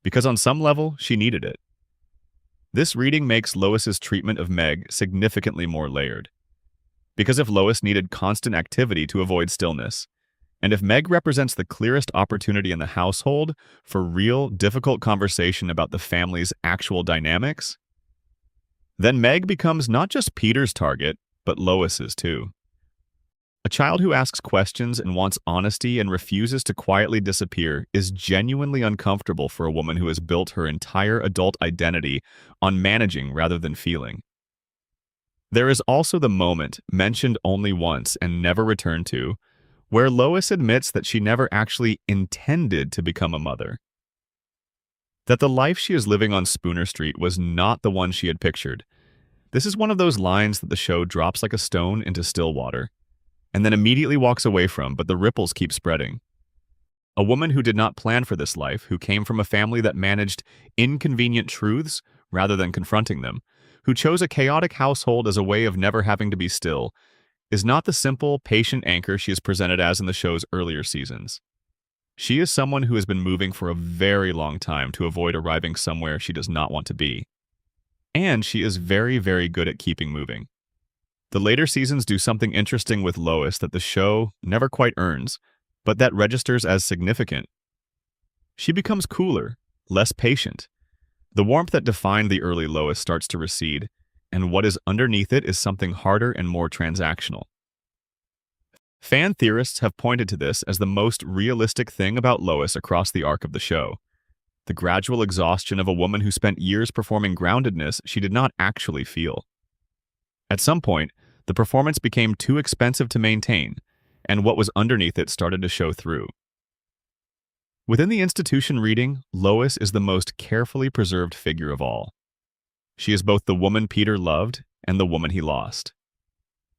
because on some level, she needed it. This reading makes Lois's treatment of Meg significantly more layered. Because if Lois needed constant activity to avoid stillness, and if Meg represents the clearest opportunity in the household for real, difficult conversation about the family's actual dynamics, then Meg becomes not just Peter's target, but Lois's too. A child who asks questions and wants honesty and refuses to quietly disappear is genuinely uncomfortable for a woman who has built her entire adult identity on managing rather than feeling. There is also the moment, mentioned only once and never returned to, where Lois admits that she never actually intended to become a mother. That the life she is living on Spooner Street was not the one she had pictured. This is one of those lines that the show drops like a stone into still water, and then immediately walks away from, but the ripples keep spreading. A woman who did not plan for this life, who came from a family that managed inconvenient truths rather than confronting them, who chose a chaotic household as a way of never having to be still, is not the simple, patient anchor she is presented as in the show's earlier seasons. She is someone who has been moving for a very long time to avoid arriving somewhere she does not want to be. And she is very, very good at keeping moving. The later seasons do something interesting with Lois that the show never quite earns, but that registers as significant. She becomes cooler, less patient. The warmth that defined the early Lois starts to recede, and what is underneath it is something harder and more transactional. Fan theorists have pointed to this as the most realistic thing about Lois across the arc of the show. The gradual exhaustion of a woman who spent years performing groundedness she did not actually feel. At some point, the performance became too expensive to maintain, and what was underneath it started to show through. Within the institution reading, Lois is the most carefully preserved figure of all. She is both the woman Peter loved and the woman he lost.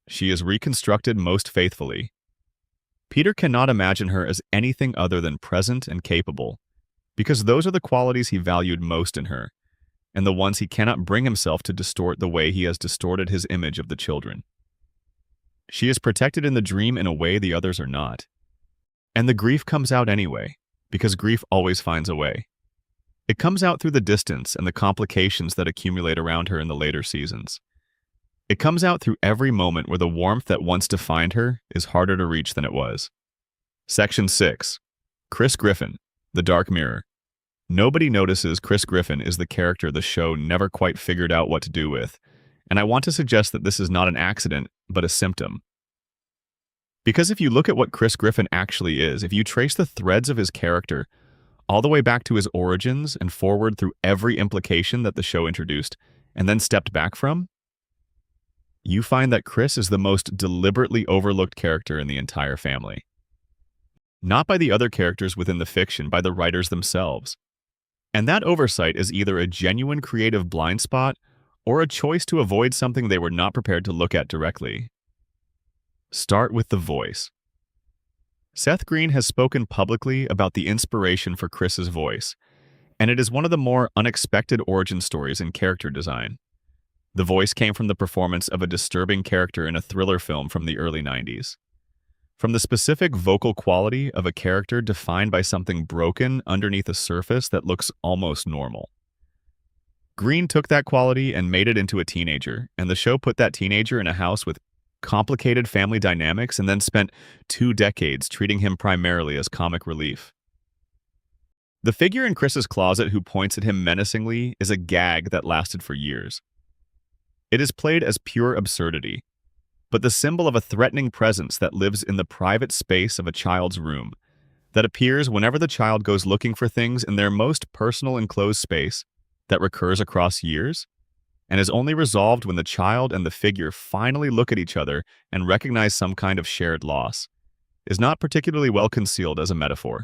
She is reconstructed most faithfully. Peter cannot imagine her as anything other than present and capable, because those are the qualities he valued most in her, and the ones he cannot bring himself to distort the way he has distorted his image of the children. She is protected in the dream in a way the others are not. And the grief comes out anyway, because grief always finds a way. It comes out through the distance and the complications that accumulate around her in the later seasons. It comes out through every moment where the warmth that once defined her is harder to reach than it was. Section 6. Chris Griffin, The Dark Mirror. Nobody notices Chris Griffin is the character the show never quite figured out what to do with, and I want to suggest that this is not an accident, but a symptom. Because if you look at what Chris Griffin actually is, if you trace the threads of his character all the way back to his origins and forward through every implication that the show introduced and then stepped back from, you find that Chris is the most deliberately overlooked character in the entire family. Not by the other characters within the fiction, by the writers themselves. And that oversight is either a genuine creative blind spot or a choice to avoid something they were not prepared to look at directly. Start with the voice. Seth Green has spoken publicly about the inspiration for Chris's voice, and it is one of the more unexpected origin stories in character design. The voice came from the performance of a disturbing character in a thriller film from the early 90s. From the specific vocal quality of a character defined by something broken underneath a surface that looks almost normal. Green took that quality and made it into a teenager, and the show put that teenager in a house with complicated family dynamics and then spent 2 decades treating him primarily as comic relief. The figure in Chris's closet who points at him menacingly is a gag that lasted for years. It is played as pure absurdity, but the symbol of a threatening presence that lives in the private space of a child's room, that appears whenever the child goes looking for things in their most personal enclosed space, that recurs across years, and is only resolved when the child and the figure finally look at each other and recognize some kind of shared loss, is not particularly well concealed as a metaphor.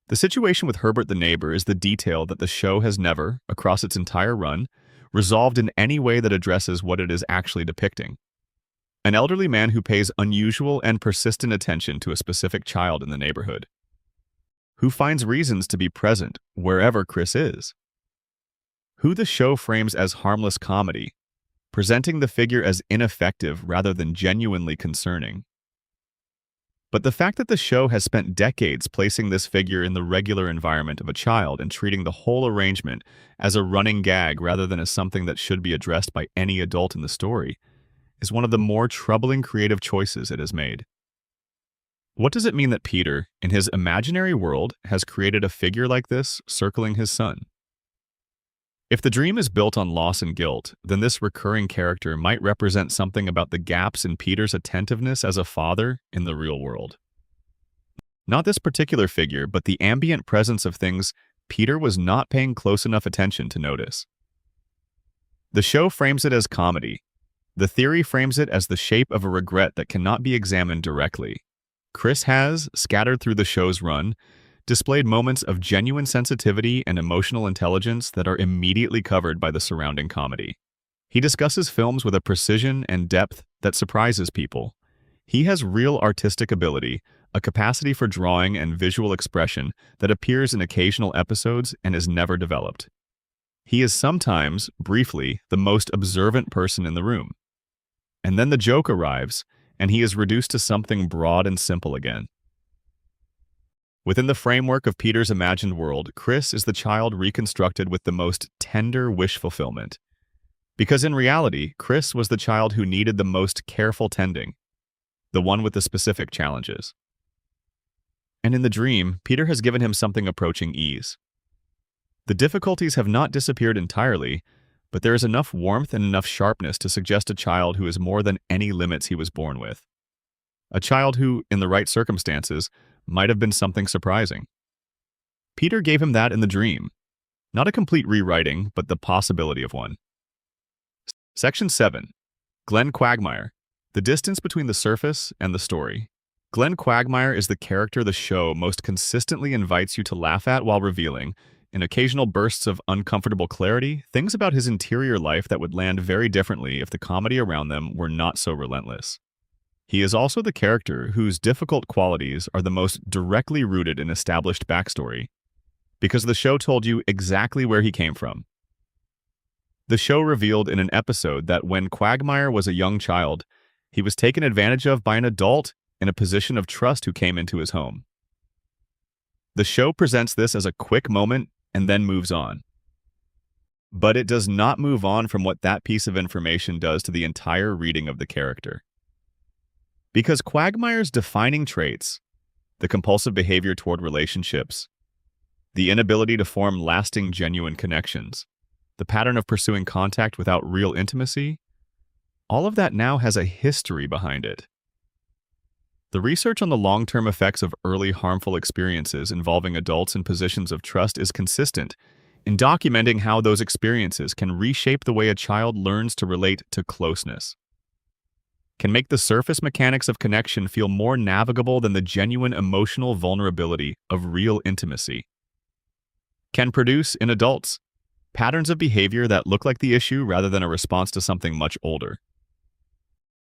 The situation with Herbert the neighbor is the detail that the show has never, across its entire run, resolved in any way that addresses what it is actually depicting. An elderly man who pays unusual and persistent attention to a specific child in the neighborhood, who finds reasons to be present wherever Chris is, who the show frames as harmless comedy, presenting the figure as ineffective rather than genuinely concerning. But the fact that the show has spent decades placing this figure in the regular environment of a child and treating the whole arrangement as a running gag rather than as something that should be addressed by any adult in the story is one of the more troubling creative choices it has made. What does it mean that Peter, in his imaginary world, has created a figure like this circling his son? If the dream is built on loss and guilt, then this recurring character might represent something about the gaps in Peter's attentiveness as a father in the real world. Not this particular figure, but the ambient presence of things Peter was not paying close enough attention to notice. The show frames it as comedy. The theory frames it as the shape of a regret that cannot be examined directly. Chris has, scattered through the show's run, displayed moments of genuine sensitivity and emotional intelligence that are immediately covered by the surrounding comedy. He discusses films with a precision and depth that surprises people. He has real artistic ability, a capacity for drawing and visual expression that appears in occasional episodes and is never developed. He is sometimes, briefly, the most observant person in the room. And then the joke arrives, and he is reduced to something broad and simple again. Within the framework of Peter's imagined world, Chris is the child reconstructed with the most tender wish fulfillment. Because in reality, Chris was the child who needed the most careful tending, the one with the specific challenges. And in the dream, Peter has given him something approaching ease. The difficulties have not disappeared entirely, but there is enough warmth and enough sharpness to suggest a child who is more than any limits he was born with. A child who, in the right circumstances, might have been something surprising. Peter gave him that in the dream. Not a complete rewriting, but the possibility of one. Section 7. Glenn Quagmire. The distance between the surface and the story. Glenn Quagmire is the character the show most consistently invites you to laugh at while revealing, in occasional bursts of uncomfortable clarity, things about his interior life that would land very differently if the comedy around them were not so relentless. He is also the character whose difficult qualities are the most directly rooted in established backstory, because the show told you exactly where he came from. The show revealed in an episode that when Quagmire was a young child, he was taken advantage of by an adult in a position of trust who came into his home. The show presents this as a quick moment and then moves on. But it does not move on from what that piece of information does to the entire reading of the character. Because Quagmire's defining traits, the compulsive behavior toward relationships, the inability to form lasting, genuine connections, the pattern of pursuing contact without real intimacy, all of that now has a history behind it. The research on the long-term effects of early harmful experiences involving adults in positions of trust is consistent in documenting how those experiences can reshape the way a child learns to relate to closeness, can make the surface mechanics of connection feel more navigable than the genuine emotional vulnerability of real intimacy, can produce, in adults, patterns of behavior that look like the issue rather than a response to something much older.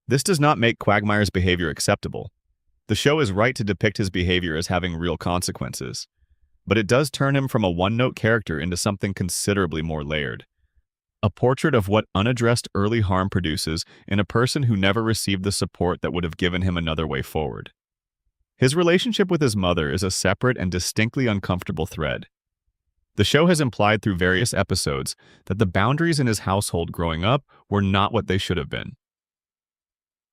This does not make Quagmire's behavior acceptable. The show is right to depict his behavior as having real consequences, but it does turn him from a one-note character into something considerably more layered. A portrait of what unaddressed early harm produces in a person who never received the support that would have given him another way forward. His relationship with his mother is a separate and distinctly uncomfortable thread. The show has implied through various episodes that the boundaries in his household growing up were not what they should have been.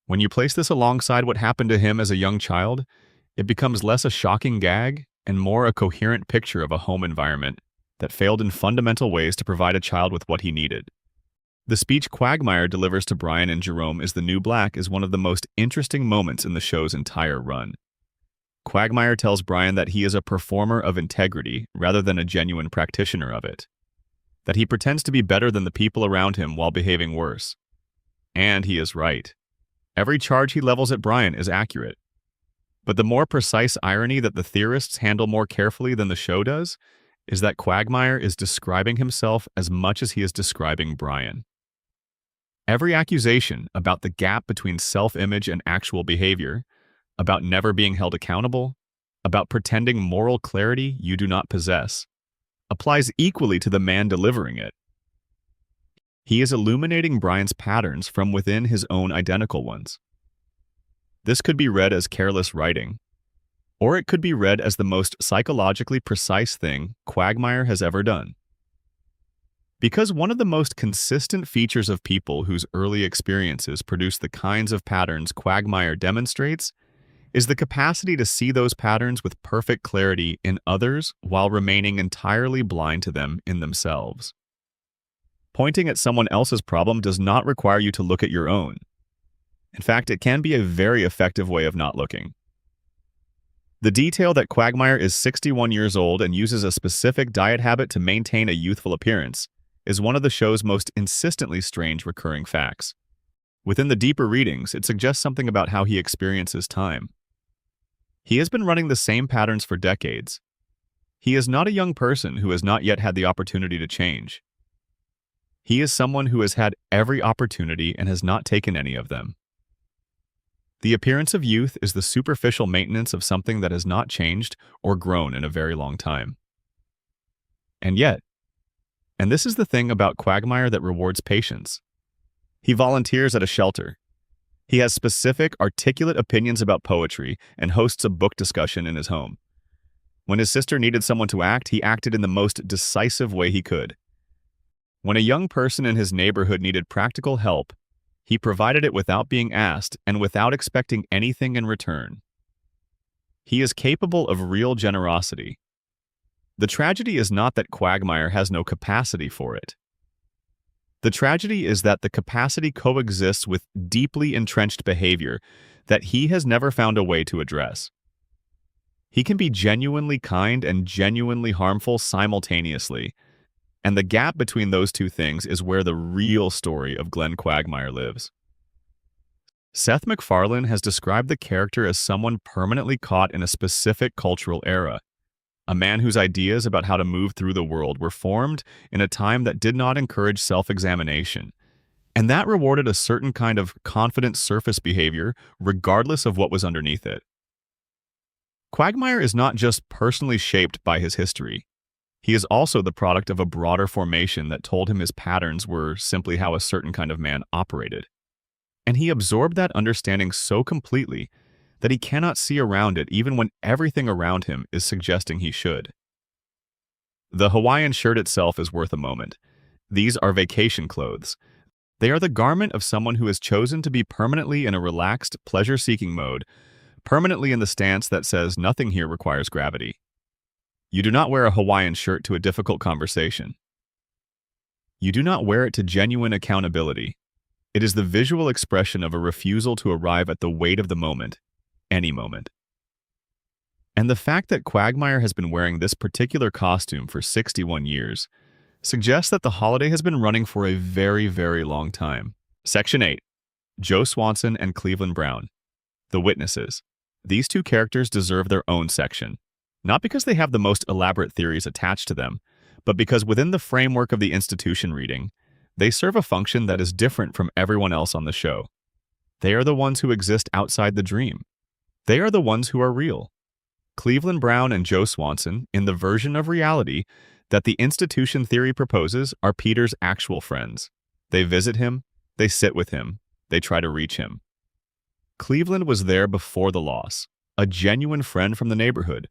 When you place this alongside what happened to him as a young child, it becomes less a shocking gag and more a coherent picture of a home environment that failed in fundamental ways to provide a child with what he needed. The speech Quagmire delivers to Brian and Jerome is the new black is one of the most interesting moments in the show's entire run. Quagmire tells Brian that he is a performer of integrity rather than a genuine practitioner of it, that he pretends to be better than the people around him while behaving worse. And he is right. Every charge he levels at Brian is accurate. But the more precise irony that the theorists handle more carefully than the show does is that Quagmire is describing himself as much as he is describing Brian. Every accusation about the gap between self-image and actual behavior, about never being held accountable, about pretending moral clarity you do not possess, applies equally to the man delivering it. He is illuminating Brian's patterns from within his own identical ones. This could be read as careless writing, or it could be read as the most psychologically precise thing Quagmire has ever done. Because one of the most consistent features of people whose early experiences produce the kinds of patterns Quagmire demonstrates is the capacity to see those patterns with perfect clarity in others while remaining entirely blind to them in themselves. Pointing at someone else's problem does not require you to look at your own. In fact, it can be a very effective way of not looking. The detail that Quagmire is 61 years old and uses a specific diet habit to maintain a youthful appearance is one of the show's most insistently strange recurring facts. Within the deeper readings, it suggests something about how he experiences time. He has been running the same patterns for decades. He is not a young person who has not yet had the opportunity to change. He is someone who has had every opportunity and has not taken any of them. The appearance of youth is the superficial maintenance of something that has not changed or grown in a very long time. And yet, and this is the thing about Quagmire that rewards patience, he volunteers at a shelter. He has specific, articulate opinions about poetry and hosts a book discussion in his home. When his sister needed someone to act, he acted in the most decisive way he could. When a young person in his neighborhood needed practical help, he provided it without being asked and without expecting anything in return. He is capable of real generosity. The tragedy is not that Quagmire has no capacity for it. The tragedy is that the capacity coexists with deeply entrenched behavior that he has never found a way to address. He can be genuinely kind and genuinely harmful simultaneously, and the gap between those two things is where the real story of Glenn Quagmire lives. Seth MacFarlane has described the character as someone permanently caught in a specific cultural era, a man whose ideas about how to move through the world were formed in a time that did not encourage self-examination, and that rewarded a certain kind of confident surface behavior regardless of what was underneath it. Quagmire is not just personally shaped by his history. He is also the product of a broader formation that told him his patterns were simply how a certain kind of man operated. And he absorbed that understanding so completely that he cannot see around it even when everything around him is suggesting he should. The Hawaiian shirt itself is worth a moment. These are vacation clothes. They are the garment of someone who has chosen to be permanently in a relaxed, pleasure-seeking mode, permanently in the stance that says nothing here requires gravity. You do not wear a Hawaiian shirt to a difficult conversation. You do not wear it to genuine accountability. It is the visual expression of a refusal to arrive at the weight of the moment. any moment. And the fact that Quagmire has been wearing this particular costume for 61 years suggests that the holiday has been running for a very, very long time. Section 8. Joe Swanson and Cleveland Brown. The Witnesses. These two characters deserve their own section, not because they have the most elaborate theories attached to them, but because within the framework of the institution reading, they serve a function that is different from everyone else on the show. They are the ones who exist outside the dream. They are the ones who are real. Cleveland Brown and Joe Swanson, in the version of reality that the institution theory proposes, are Peter's actual friends. They visit him, they sit with him, they try to reach him. Cleveland was there before the loss, a genuine friend from the neighborhood,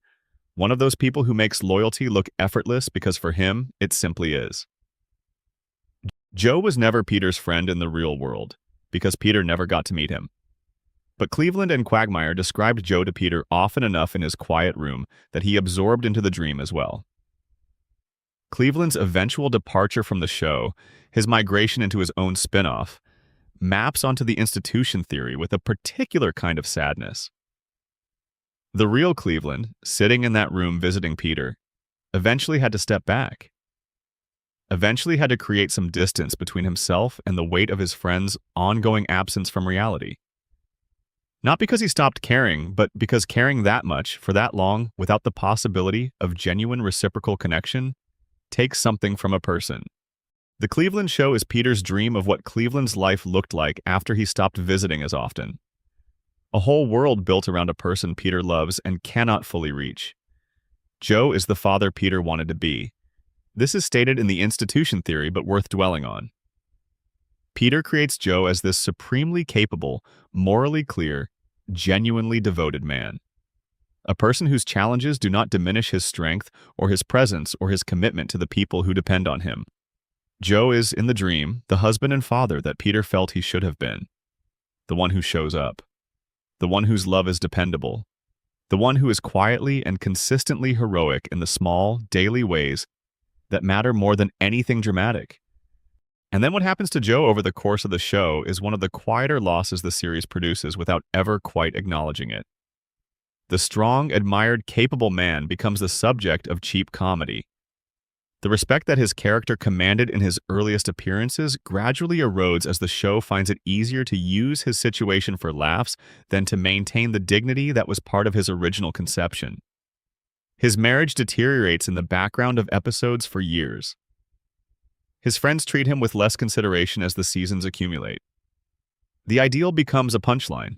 one of those people who makes loyalty look effortless because for him, it simply is. Joe was never Peter's friend in the real world, because Peter never got to meet him. But Cleveland and Quagmire described Joe to Peter often enough in his quiet room that he absorbed into the dream as well. Cleveland's eventual departure from the show, his migration into his own spin-off, maps onto the institution theory with a particular kind of sadness. The real Cleveland, sitting in that room visiting Peter, eventually had to step back. Eventually had to create some distance between himself and the weight of his friend's ongoing absence from reality. Not because he stopped caring, but because caring that much for that long without the possibility of genuine reciprocal connection takes something from a person. The Cleveland show is Peter's dream of what Cleveland's life looked like after he stopped visiting as often. A whole world built around a person Peter loves and cannot fully reach. Joe is the father Peter wanted to be. This is stated in the institution theory, but worth dwelling on. Peter creates Joe as this supremely capable, morally clear, genuinely devoted man. A person whose challenges do not diminish his strength or his presence or his commitment to the people who depend on him. Joe is, in the dream, the husband and father that Peter felt he should have been. The one who shows up. The one whose love is dependable. The one who is quietly and consistently heroic in the small, daily ways that matter more than anything dramatic. And then what happens to Joe over the course of the show is one of the quieter losses the series produces without ever quite acknowledging it. The strong, admired, capable man becomes the subject of cheap comedy. The respect that his character commanded in his earliest appearances gradually erodes as the show finds it easier to use his situation for laughs than to maintain the dignity that was part of his original conception. His marriage deteriorates in the background of episodes for years. His friends treat him with less consideration as the seasons accumulate. The ideal becomes a punchline.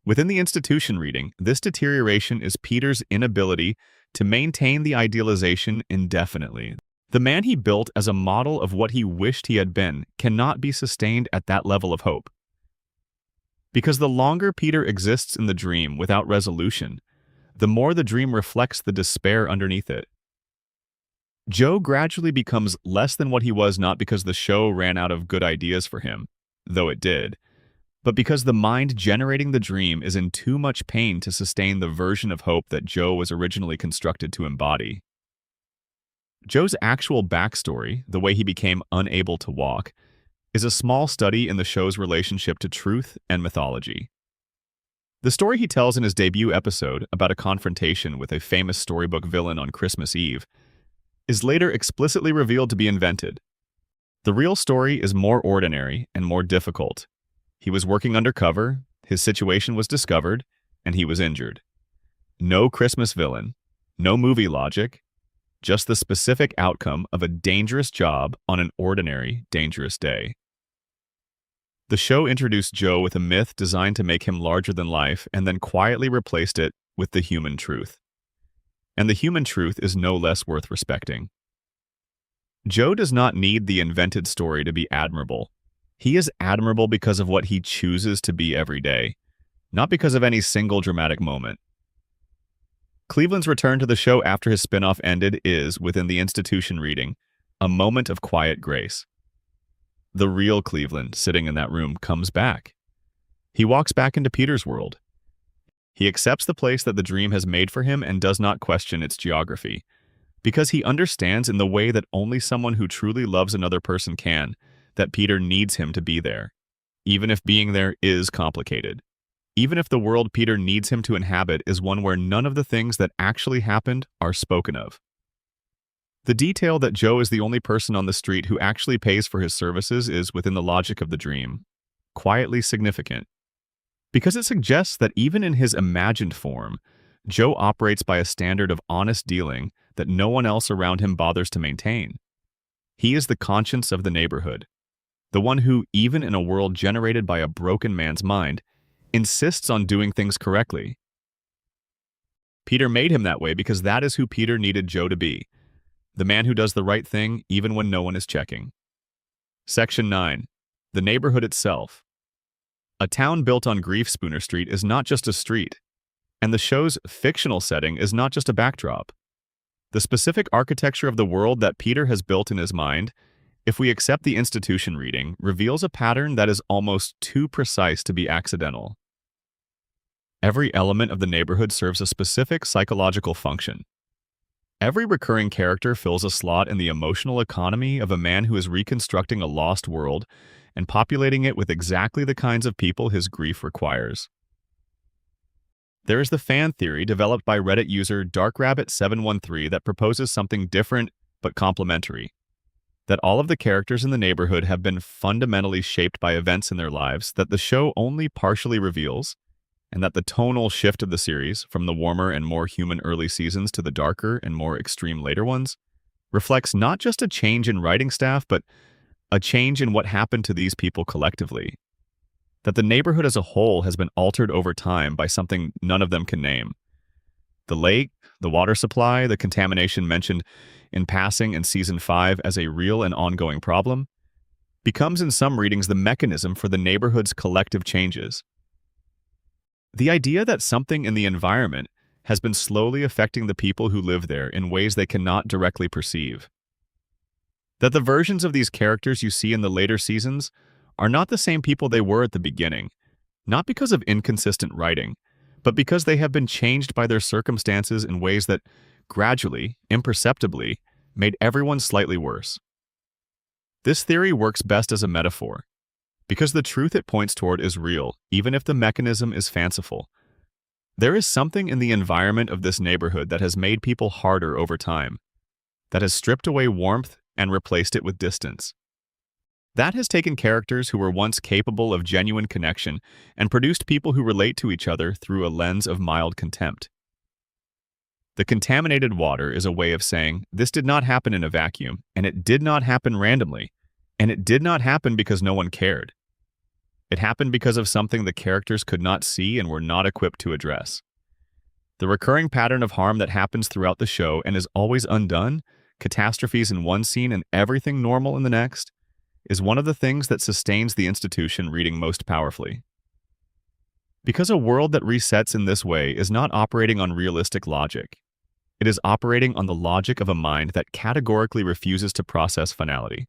Within the institution reading, this deterioration is Peter's inability to maintain the idealization indefinitely. The man he built as a model of what he wished he had been cannot be sustained at that level of hope. Because the longer Peter exists in the dream without resolution, the more the dream reflects the despair underneath it. Joe gradually becomes less than what he was not because the show ran out of good ideas for him, though it did, but because the mind generating the dream is in too much pain to sustain the version of hope that Joe was originally constructed to embody. Joe's actual backstory, the way he became unable to walk, is a small study in the show's relationship to truth and mythology. The story he tells in his debut episode about a confrontation with a famous storybook villain on Christmas Eve is later explicitly revealed to be invented. The real story is more ordinary and more difficult. He was working undercover, his situation was discovered, and he was injured. No Christmas villain, no movie logic, just the specific outcome of a dangerous job on an ordinary, dangerous day. The show introduced Joe with a myth designed to make him larger than life and then quietly replaced it with the human truth. And the human truth is no less worth respecting. Joe does not need the invented story to be admirable. He is admirable because of what he chooses to be every day, not because of any single dramatic moment. Cleveland's return to the show after his spin-off ended is, within the institution reading, a moment of quiet grace. The real Cleveland, sitting in that room, comes back. He walks back into Peter's world. He accepts the place that the dream has made for him and does not question its geography, because he understands in the way that only someone who truly loves another person can, that Peter needs him to be there, even if being there is complicated. even if the world Peter needs him to inhabit is one where none of the things that actually happened are spoken of. The detail that Joe is the only person on the street who actually pays for his services is, within the logic of the dream, quietly significant, because it suggests that even in his imagined form, Joe operates by a standard of honest dealing that no one else around him bothers to maintain. He is the conscience of the neighborhood, the one who, even in a world generated by a broken man's mind, insists on doing things correctly. Peter made him that way because that is who Peter needed Joe to be, the man who does the right thing even when no one is checking. Section 9. The neighborhood itself. A town built on Grief Spooner Street is not just a street, and the show's fictional setting is not just a backdrop. The specific architecture of the world that Peter has built in his mind, if we accept the institution reading, reveals a pattern that is almost too precise to be accidental. Every element of the neighborhood serves a specific psychological function. Every recurring character fills a slot in the emotional economy of a man who is reconstructing a lost world and populating it with exactly the kinds of people his grief requires. There is the fan theory developed by Reddit user DarkRabbit713 that proposes something different but complementary, that all of the characters in the neighborhood have been fundamentally shaped by events in their lives that the show only partially reveals, and that the tonal shift of the series, from the warmer and more human early seasons to the darker and more extreme later ones, reflects not just a change in writing staff, but a change in what happened to these people collectively. That the neighborhood as a whole has been altered over time by something none of them can name. The lake, the water supply, the contamination mentioned in passing in Season 5 as a real and ongoing problem, becomes in some readings the mechanism for the neighborhood's collective changes. The idea that something in the environment has been slowly affecting the people who live there in ways they cannot directly perceive. That the versions of these characters you see in the later seasons are not the same people they were at the beginning, not because of inconsistent writing, but because they have been changed by their circumstances in ways that gradually, imperceptibly, made everyone slightly worse. This theory works best as a metaphor, because the truth it points toward is real, even if the mechanism is fanciful. There is something in the environment of this neighborhood that has made people harder over time, that has stripped away warmth and replaced it with distance. That has taken characters who were once capable of genuine connection and produced people who relate to each other through a lens of mild contempt. The contaminated water is a way of saying, this did not happen in a vacuum, and it did not happen randomly, and it did not happen because no one cared. It happened because of something the characters could not see and were not equipped to address. The recurring pattern of harm that happens throughout the show and is always undone, catastrophes in one scene and everything normal in the next, is one of the things that sustains the institution reading most powerfully. Because a world that resets in this way is not operating on realistic logic. It is operating on the logic of a mind that categorically refuses to process finality.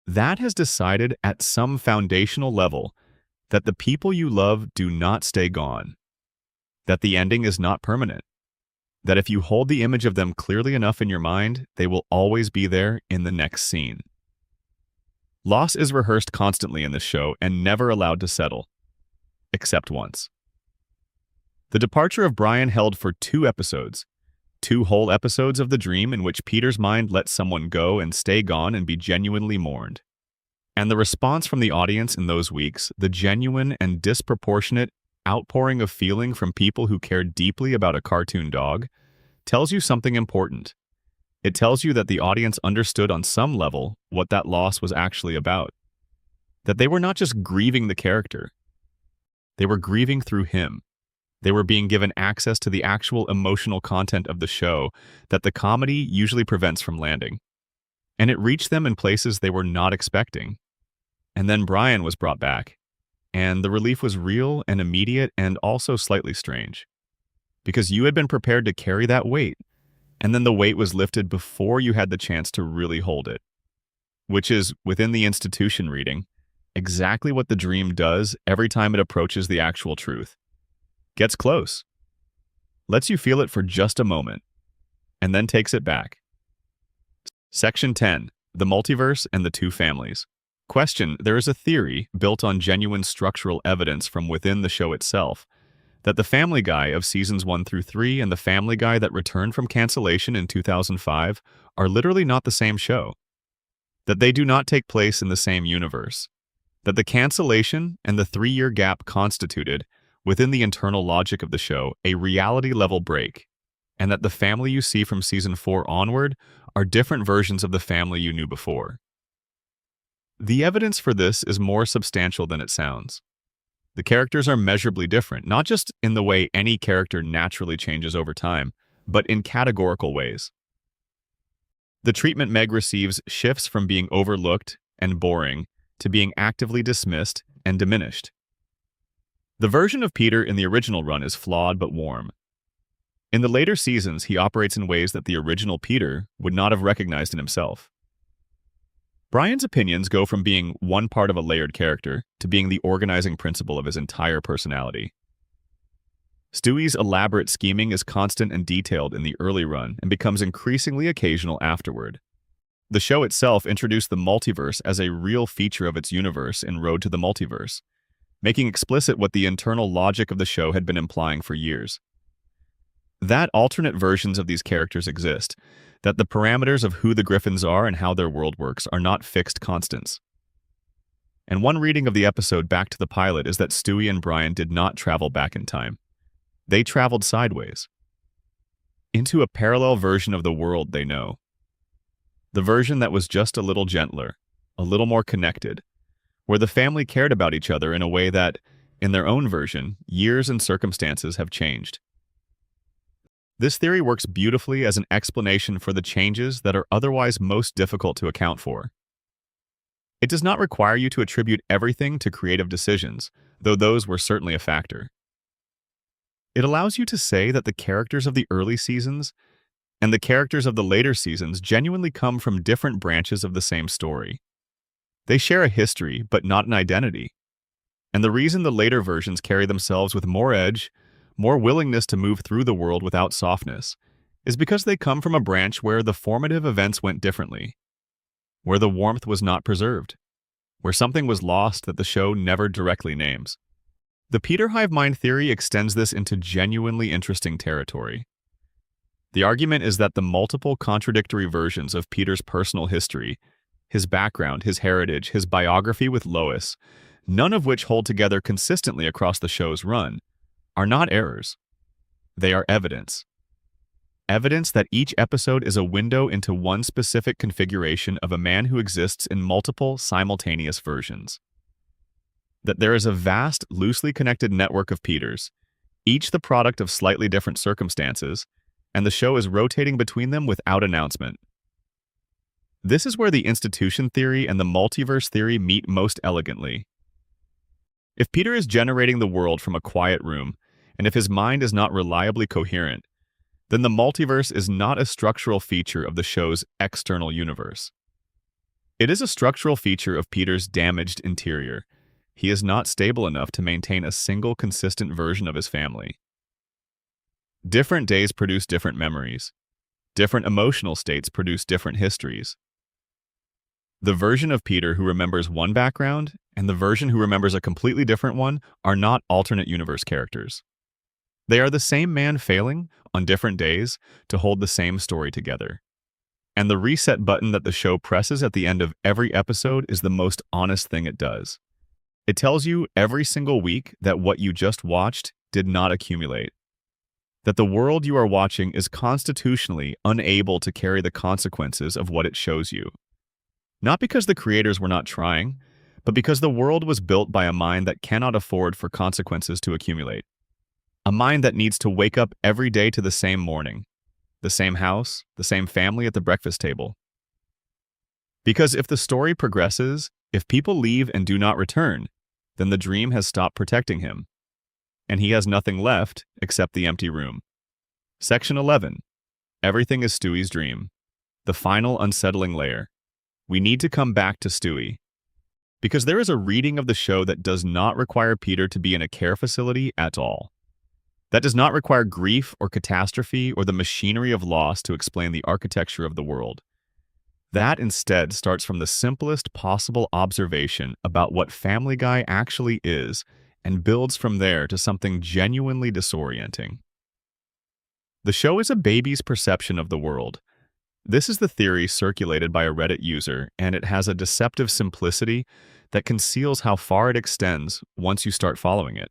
That has decided at some foundational level that the people you love do not stay gone, that the ending is not permanent, that if you hold the image of them clearly enough in your mind, they will always be there in the next scene. Loss is rehearsed constantly in this show and never allowed to settle, except once. The departure of Brian held for 2 episodes, 2 whole episodes of the dream in which Peter's mind lets someone go and stay gone and be genuinely mourned. And the response from the audience in those weeks, the genuine and disproportionate outpouring of feeling from people who cared deeply about a cartoon dog, tells you something important. It tells you that the audience understood on some level what that loss was actually about. That they were not just grieving the character. They were grieving through him. They were being given access to the actual emotional content of the show that the comedy usually prevents from landing. And it reached them in places they were not expecting. And then Brian was brought back. And the relief was real and immediate and also slightly strange. Because you had been prepared to carry that weight, and then the weight was lifted before you had the chance to really hold it. Which is, within the institution reading, exactly what the dream does every time it approaches the actual truth. Gets close, lets you feel it for just a moment, and then takes it back. Section 10. The Multiverse and the Two Families. Question: there is a theory, built on genuine structural evidence from within the show itself, that the Family Guy of seasons 1 through 3 and the Family Guy that returned from cancellation in 2005 are literally not the same show. That they do not take place in the same universe. That the cancellation and the 3-year gap constituted, within the internal logic of the show, a reality-level break, and that the family you see from season 4 onward are different versions of the family you knew before. The evidence for this is more substantial than it sounds. The characters are measurably different, not just in the way any character naturally changes over time, but in categorical ways. The treatment Meg receives shifts from being overlooked and boring to being actively dismissed and diminished. The version of Peter in the original run is flawed but warm. In the later seasons, he operates in ways that the original Peter would not have recognized in himself. Brian's opinions go from being one part of a layered character to being the organizing principle of his entire personality. Stewie's elaborate scheming is constant and detailed in the early run and becomes increasingly occasional afterward. The show itself introduced the multiverse as a real feature of its universe in Road to the Multiverse, making explicit what the internal logic of the show had been implying for years. That alternate versions of these characters exist, that the parameters of who the Griffins are and how their world works are not fixed constants. And one reading of the episode back to the pilot is that Stewie and Brian did not travel back in time. They traveled sideways, into a parallel version of the world they know. The version that was just a little gentler, a little more connected, where the family cared about each other in a way that, in their own version, years and circumstances have changed. This theory works beautifully as an explanation for the changes that are otherwise most difficult to account for. It does not require you to attribute everything to creative decisions, though those were certainly a factor. It allows you to say that the characters of the early seasons and the characters of the later seasons genuinely come from different branches of the same story. They share a history, but not an identity. And the reason the later versions carry themselves with more edge, more willingness to move through the world without softness, is because they come from a branch where the formative events went differently, where the warmth was not preserved, where something was lost that the show never directly names. The Peter hive mind theory extends this into genuinely interesting territory. The argument is that the multiple contradictory versions of Peter's personal history, his background, his heritage, his biography with Lois, none of which hold together consistently across the show's run, are not errors. They are evidence. Evidence that each episode is a window into one specific configuration of a man who exists in multiple simultaneous versions. That there is a vast, loosely connected network of Peters, each the product of slightly different circumstances, and the show is rotating between them without announcement. This is where the institution theory and the multiverse theory meet most elegantly. If Peter is generating the world from a quiet room, and if his mind is not reliably coherent, then the multiverse is not a structural feature of the show's external universe. It is a structural feature of Peter's damaged interior. He is not stable enough to maintain a single consistent version of his family. Different days produce different memories. Different emotional states produce different histories. The version of Peter who remembers one background and the version who remembers a completely different one are not alternate universe characters. They are the same man failing, on different days, to hold the same story together. And the reset button that the show presses at the end of every episode is the most honest thing it does. It tells you every single week that what you just watched did not accumulate. That the world you are watching is constitutionally unable to carry the consequences of what it shows you. Not because the creators were not trying, but because the world was built by a mind that cannot afford for consequences to accumulate. A mind that needs to wake up every day to the same morning, the same house, the same family at the breakfast table. Because if the story progresses, if people leave and do not return, then the dream has stopped protecting him, and he has nothing left except the empty room. Section 11. Everything is Stewie's dream. The final unsettling layer. We need to come back to Stewie. Because there is a reading of the show that does not require Peter to be in a care facility at all. That does not require grief or catastrophe or the machinery of loss to explain the architecture of the world. That instead starts from the simplest possible observation about what Family Guy actually is and builds from there to something genuinely disorienting. The show is a baby's perception of the world. This is the theory circulated by a Reddit user, and it has a deceptive simplicity that conceals how far it extends once you start following it.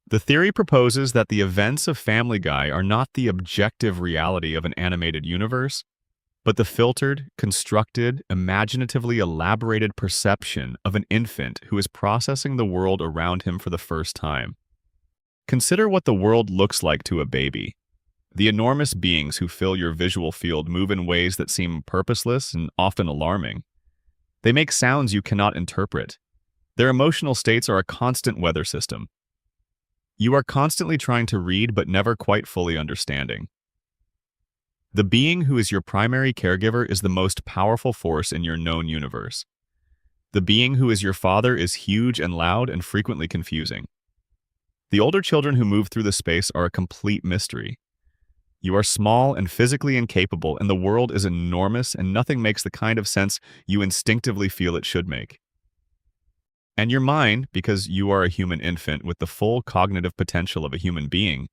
The theory proposes that the events of Family Guy are not the objective reality of an animated universe, but the filtered, constructed, imaginatively elaborated perception of an infant who is processing the world around him for the first time. Consider what the world looks like to a baby. The enormous beings who fill your visual field move in ways that seem purposeless and often alarming. They make sounds you cannot interpret. Their emotional states are a constant weather system. You are constantly trying to read but never quite fully understanding. The being who is your primary caregiver is the most powerful force in your known universe. The being who is your father is huge and loud and frequently confusing. The older children who move through the space are a complete mystery. You are small and physically incapable, and the world is enormous, and nothing makes the kind of sense you instinctively feel it should make. And your mind, because you are a human infant with the full cognitive potential of a human being,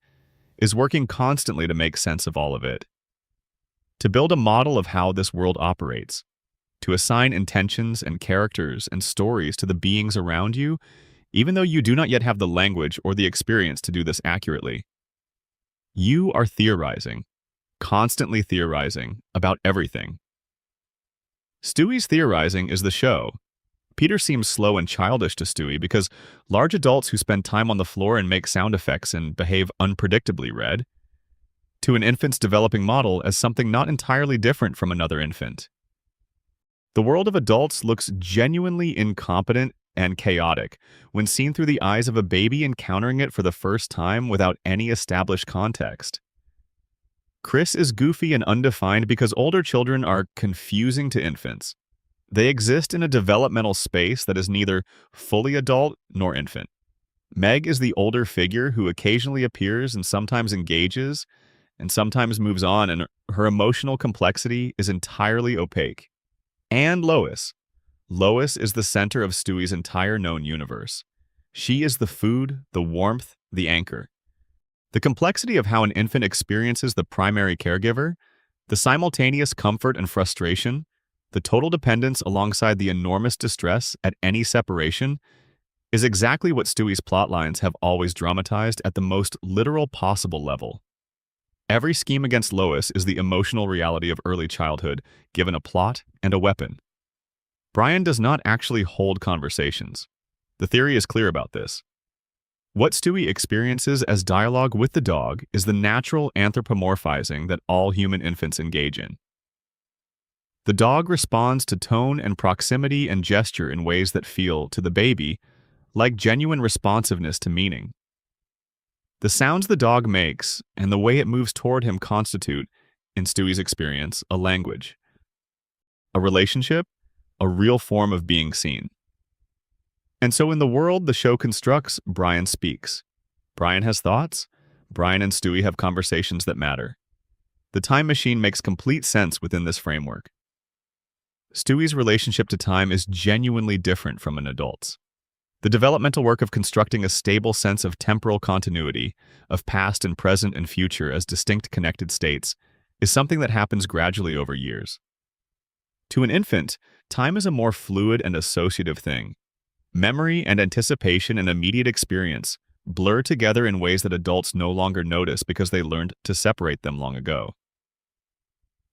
is working constantly to make sense of all of it. To build a model of how this world operates, to assign intentions and characters and stories to the beings around you, even though you do not yet have the language or the experience to do this accurately. You are theorizing, constantly theorizing, about everything. Stewie's theorizing is the show. Peter seems slow and childish to Stewie because large adults who spend time on the floor and make sound effects and behave unpredictably read to an infant's developing model as something not entirely different from another infant. The world of adults looks genuinely incompetent and chaotic when seen through the eyes of a baby encountering it for the first time without any established context. Chris is goofy and undefined because older children are confusing to infants. They exist in a developmental space that is neither fully adult nor infant. Meg is the older figure who occasionally appears and sometimes engages and sometimes moves on, and her emotional complexity is entirely opaque. And Lois. Lois is the center of Stewie's entire known universe. She is the food, the warmth, the anchor. The complexity of how an infant experiences the primary caregiver, the simultaneous comfort and frustration, the total dependence alongside the enormous distress at any separation, is exactly what Stewie's plotlines have always dramatized at the most literal possible level. Every scheme against Lois is the emotional reality of early childhood, given a plot and a weapon. Brian does not actually hold conversations. The theory is clear about this. What Stewie experiences as dialogue with the dog is the natural anthropomorphizing that all human infants engage in. The dog responds to tone and proximity and gesture in ways that feel, to the baby, like genuine responsiveness to meaning. The sounds the dog makes and the way it moves toward him constitute, in Stewie's experience, a language, a relationship, a real form of being seen. And so in the world the show constructs, Brian speaks. Brian has thoughts. Brian and Stewie have conversations that matter. The time machine makes complete sense within this framework. Stewie's relationship to time is genuinely different from an adult's. The developmental work of constructing a stable sense of temporal continuity, of past and present and future as distinct connected states, is something that happens gradually over years. To an infant, time is a more fluid and associative thing. Memory and anticipation and immediate experience blur together in ways that adults no longer notice because they learned to separate them long ago.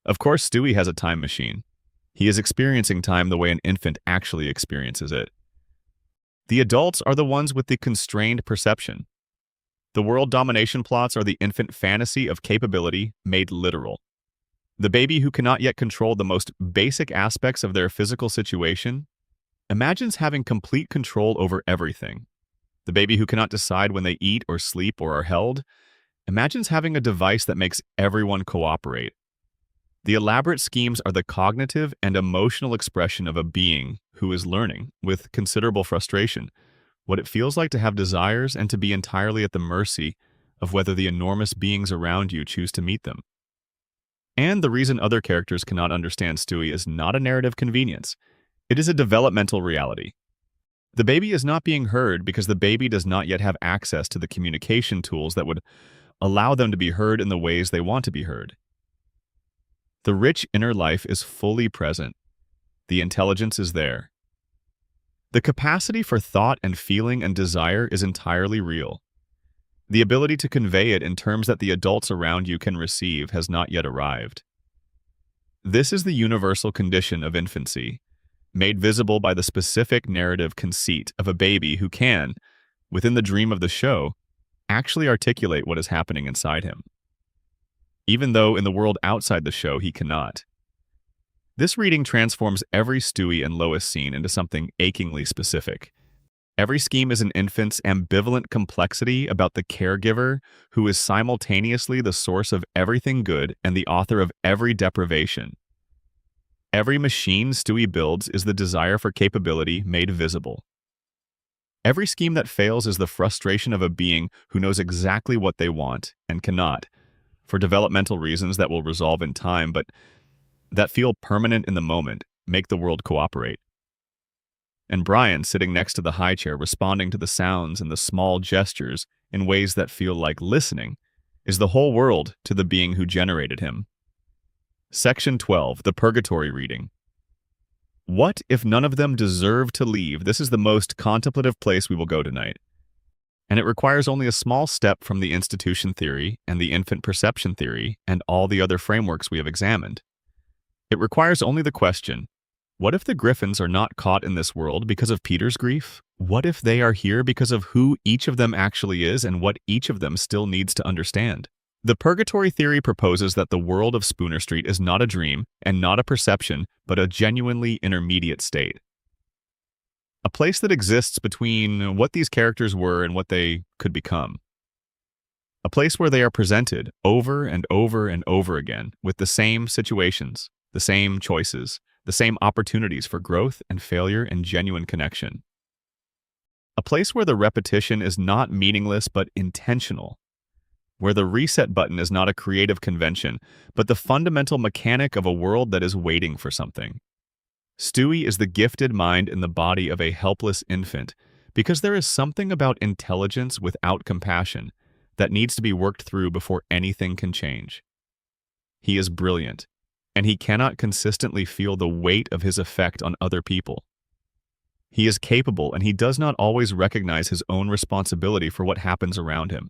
Of course, Stewie has a time machine. He is experiencing time the way an infant actually experiences it. The adults are the ones with the constrained perception. The world domination plots are the infant fantasy of capability made literal. The baby who cannot yet control the most basic aspects of their physical situation imagines having complete control over everything. The baby who cannot decide when they eat or sleep or are held imagines having a device that makes everyone cooperate. The elaborate schemes are the cognitive and emotional expression of a being who is learning, with considerable frustration, what it feels like to have desires and to be entirely at the mercy of whether the enormous beings around you choose to meet them. And the reason other characters cannot understand Stewie is not a narrative convenience. It is a developmental reality. The baby is not being heard because the baby does not yet have access to the communication tools that would allow them to be heard in the ways they want to be heard. The rich inner life is fully present. The intelligence is there. The capacity for thought and feeling and desire is entirely real. The ability to convey it in terms that the adults around you can receive has not yet arrived. This is the universal condition of infancy, made visible by the specific narrative conceit of a baby who can, within the dream of the show, actually articulate what is happening inside him, even though in the world outside the show he cannot. This reading transforms every Stewie and Lois scene into something achingly specific. Every scheme is an infant's ambivalent complexity about the caregiver who is simultaneously the source of everything good and the author of every deprivation. Every machine Stewie builds is the desire for capability made visible. Every scheme that fails is the frustration of a being who knows exactly what they want and cannot, for developmental reasons that will resolve in time but that feel permanent in the moment, make the world cooperate. And Brian, sitting next to the high chair, responding to the sounds and the small gestures in ways that feel like listening, is the whole world to the being who generated him. Section 12, the Purgatory reading. What if none of them deserve to leave? This is the most contemplative place we will go tonight. And it requires only a small step from the institution theory and the infant perception theory and all the other frameworks we have examined. It requires only the question, what if the Griffins are not caught in this world because of Peter's grief? What if they are here because of who each of them actually is and what each of them still needs to understand? The Purgatory theory proposes that the world of Spooner Street is not a dream and not a perception, but a genuinely intermediate state. A place that exists between what these characters were and what they could become. A place where they are presented over and over and over again with the same situations, the same choices, the same opportunities for growth and failure and genuine connection. A place where the repetition is not meaningless but intentional, where the reset button is not a creative convention, but the fundamental mechanic of a world that is waiting for something. Stewie is the gifted mind in the body of a helpless infant, because there is something about intelligence without compassion that needs to be worked through before anything can change. He is brilliant, and he cannot consistently feel the weight of his effect on other people. He is capable, and he does not always recognize his own responsibility for what happens around him.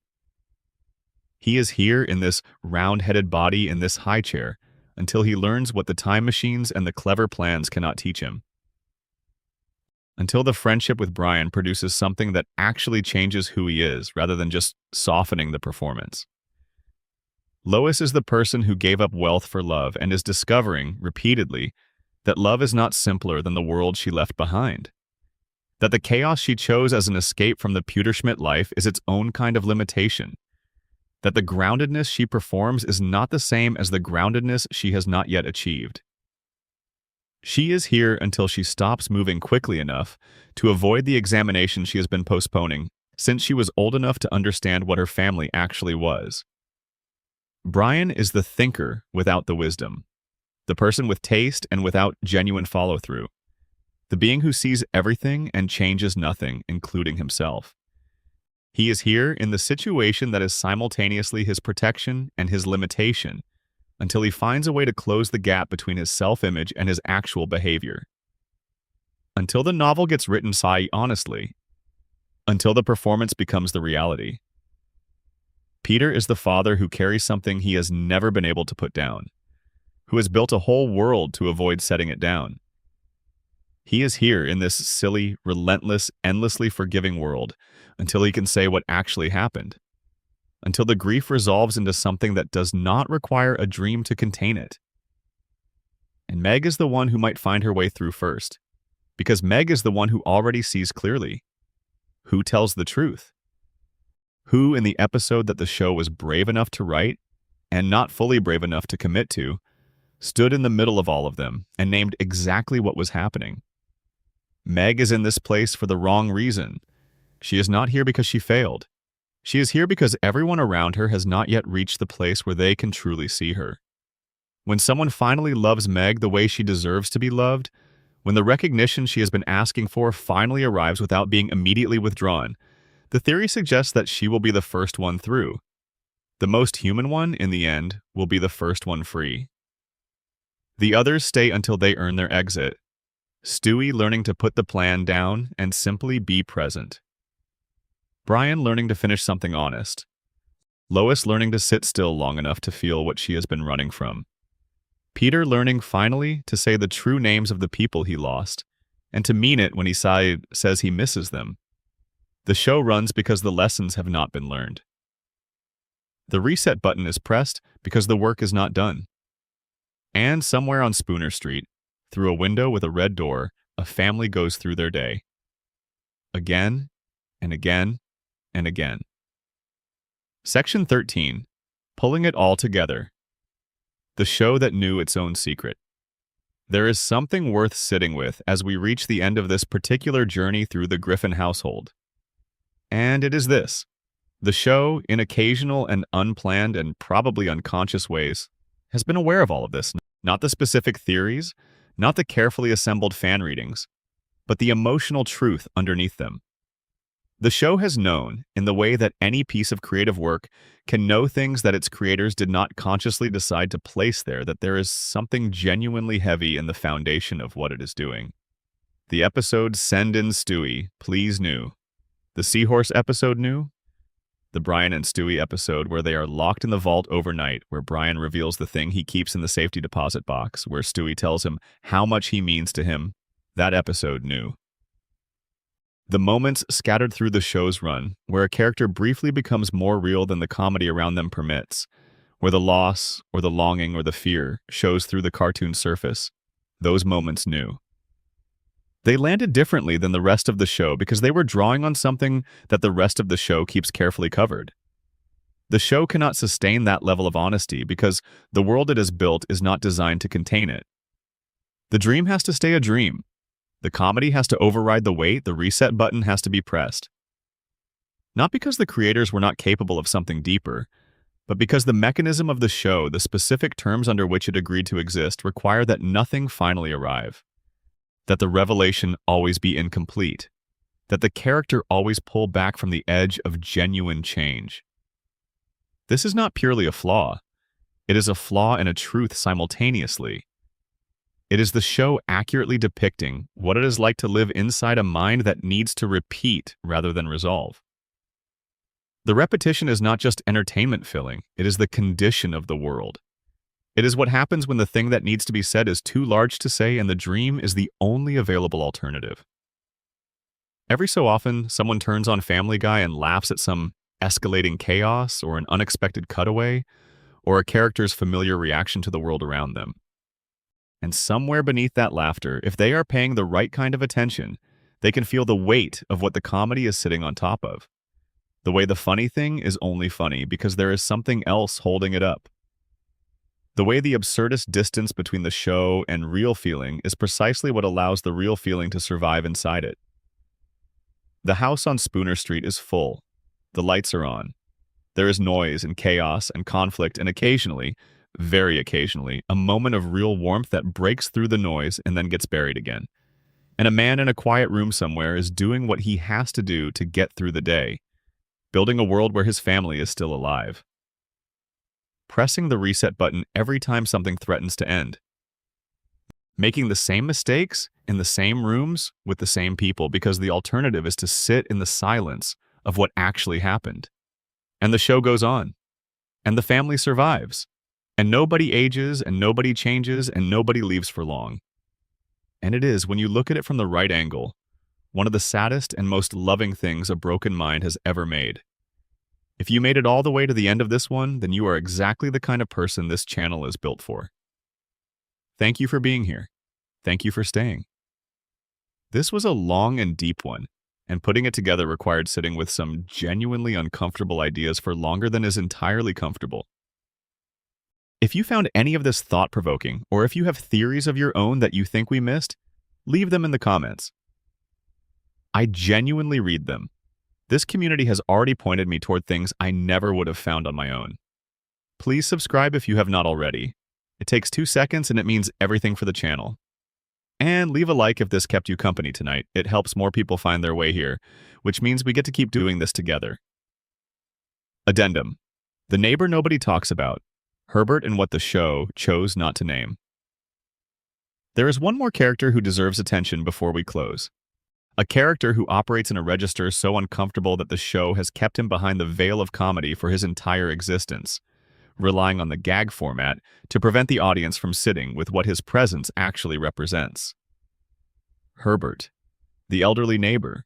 He is here in this round-headed body in this high chair until he learns what the time machines and the clever plans cannot teach him. Until the friendship with Brian produces something that actually changes who he is rather than just softening the performance. Lois is the person who gave up wealth for love and is discovering, repeatedly, that love is not simpler than the world she left behind. That the chaos she chose as an escape from the Pewterschmidt life is its own kind of limitation. That the groundedness she performs is not the same as the groundedness she has not yet achieved. She is here until she stops moving quickly enough to avoid the examination she has been postponing since she was old enough to understand what her family actually was. Brian is the thinker without the wisdom, the person with taste and without genuine follow-through, the being who sees everything and changes nothing, including himself. He is here in the situation that is simultaneously his protection and his limitation, until he finds a way to close the gap between his self-image and his actual behavior. Until the novel gets written honestly. Until the performance becomes the reality. Peter is the father who carries something he has never been able to put down, who has built a whole world to avoid setting it down. He is here in this silly, relentless, endlessly forgiving world until he can say what actually happened, until the grief resolves into something that does not require a dream to contain it. And Meg is the one who might find her way through first, because Meg is the one who already sees clearly. Who tells the truth? Who, in the episode that the show was brave enough to write, and not fully brave enough to commit to, stood in the middle of all of them and named exactly what was happening. Meg is in this place for the wrong reason. She is not here because she failed. She is here because everyone around her has not yet reached the place where they can truly see her. When someone finally loves Meg the way she deserves to be loved, when the recognition she has been asking for finally arrives without being immediately withdrawn, the theory suggests that she will be the first one through. The most human one, in the end, will be the first one free. The others stay until they earn their exit. Stewie learning to put the plan down and simply be present. Brian learning to finish something honest. Lois learning to sit still long enough to feel what she has been running from. Peter learning finally to say the true names of the people he lost, and to mean it when he says he misses them. The show runs because the lessons have not been learned. The reset button is pressed because the work is not done. And somewhere on Spooner Street, through a window with a red door, a family goes through their day. Again, and again, and again. Section 13. Pulling it all together. The show that knew its own secret. There is something worth sitting with as we reach the end of this particular journey through the Griffin household. And it is this. The show, in occasional and unplanned and probably unconscious ways, has been aware of all of this. Not the specific theories, not the carefully assembled fan readings, but the emotional truth underneath them. The show has known, in the way that any piece of creative work can know things that its creators did not consciously decide to place there, that there is something genuinely heavy in the foundation of what it is doing. The episode Send in Stewie, Please knew. The Seahorse episode knew. The Brian and Stewie episode where they are locked in the vault overnight, where Brian reveals the thing he keeps in the safety deposit box, where Stewie tells him how much he means to him, that episode knew. The moments scattered through the show's run, where a character briefly becomes more real than the comedy around them permits, where the loss, or the longing, or the fear shows through the cartoon surface, those moments knew. They landed differently than the rest of the show because they were drawing on something that the rest of the show keeps carefully covered. The show cannot sustain that level of honesty because the world it has built is not designed to contain it. The dream has to stay a dream. The comedy has to override the weight, the reset button has to be pressed. Not because the creators were not capable of something deeper, but because the mechanism of the show, the specific terms under which it agreed to exist, require that nothing finally arrive. That the revelation always be incomplete, that the character always pull back from the edge of genuine change. This is not purely a flaw. It is a flaw and a truth simultaneously. It is the show accurately depicting what it is like to live inside a mind that needs to repeat rather than resolve. The repetition is not just entertainment filling, it is the condition of the world. It is what happens when the thing that needs to be said is too large to say and the dream is the only available alternative. Every so often, someone turns on Family Guy and laughs at some escalating chaos or an unexpected cutaway or a character's familiar reaction to the world around them. And somewhere beneath that laughter, if they are paying the right kind of attention, they can feel the weight of what the comedy is sitting on top of. The way the funny thing is only funny because there is something else holding it up. The way the absurdist distance between the show and real feeling is precisely what allows the real feeling to survive inside it. The house on Spooner Street is full. The lights are on. There is noise and chaos and conflict and occasionally, very occasionally, a moment of real warmth that breaks through the noise and then gets buried again. And a man in a quiet room somewhere is doing what he has to do to get through the day, building a world where his family is still alive. Pressing the reset button every time something threatens to end. Making the same mistakes in the same rooms with the same people because the alternative is to sit in the silence of what actually happened. And the show goes on. And the family survives. And nobody ages and nobody changes and nobody leaves for long. And it is, when you look at it from the right angle, one of the saddest and most loving things a broken mind has ever made. If you made it all the way to the end of this one, then you are exactly the kind of person this channel is built for. Thank you for being here. Thank you for staying. This was a long and deep one, and putting it together required sitting with some genuinely uncomfortable ideas for longer than is entirely comfortable. If you found any of this thought-provoking, or if you have theories of your own that you think we missed, leave them in the comments. I genuinely read them. This community has already pointed me toward things I never would have found on my own. Please subscribe if you have not already, It takes 2 seconds and it means everything for the channel. And leave a like if this kept you company tonight. It helps more people find their way here, which means we get to keep doing this together. Addendum. The neighbor nobody talks about. Herbert and what the show chose not to name. There is one more character who deserves attention before we close. A character who operates in a register so uncomfortable that the show has kept him behind the veil of comedy for his entire existence, relying on the gag format to prevent the audience from sitting with what his presence actually represents. Herbert, the elderly neighbor,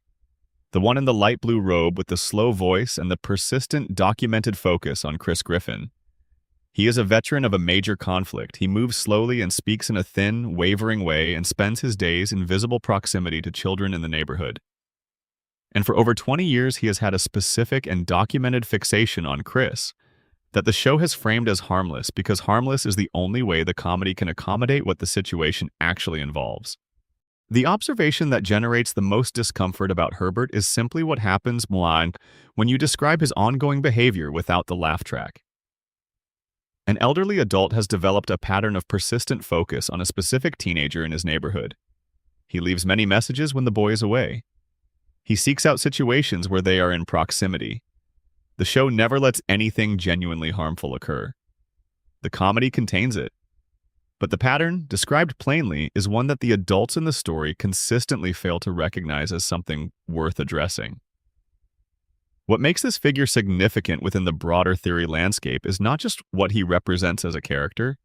the one in the light blue robe with the slow voice and the persistent documented focus on Griffin. He is a veteran of a major conflict. He moves slowly and speaks in a thin, wavering way and spends his days in visible proximity to children in the neighborhood. And for over 20 years, he has had a specific and documented fixation on Chris that the show has framed as harmless because harmless is the only way the comedy can accommodate what the situation actually involves. The observation that generates the most discomfort about Herbert is simply what happens when you describe his ongoing behavior without the laugh track. An elderly adult has developed a pattern of persistent focus on a specific teenager in his neighborhood. He leaves many messages when the boy is away. He seeks out situations where they are in proximity. The show never lets anything genuinely harmful occur. The comedy contains it. But the pattern, described plainly, is one that the adults in the story consistently fail to recognize as something worth addressing. What makes this figure significant within the broader theory landscape is not just what he represents as a character,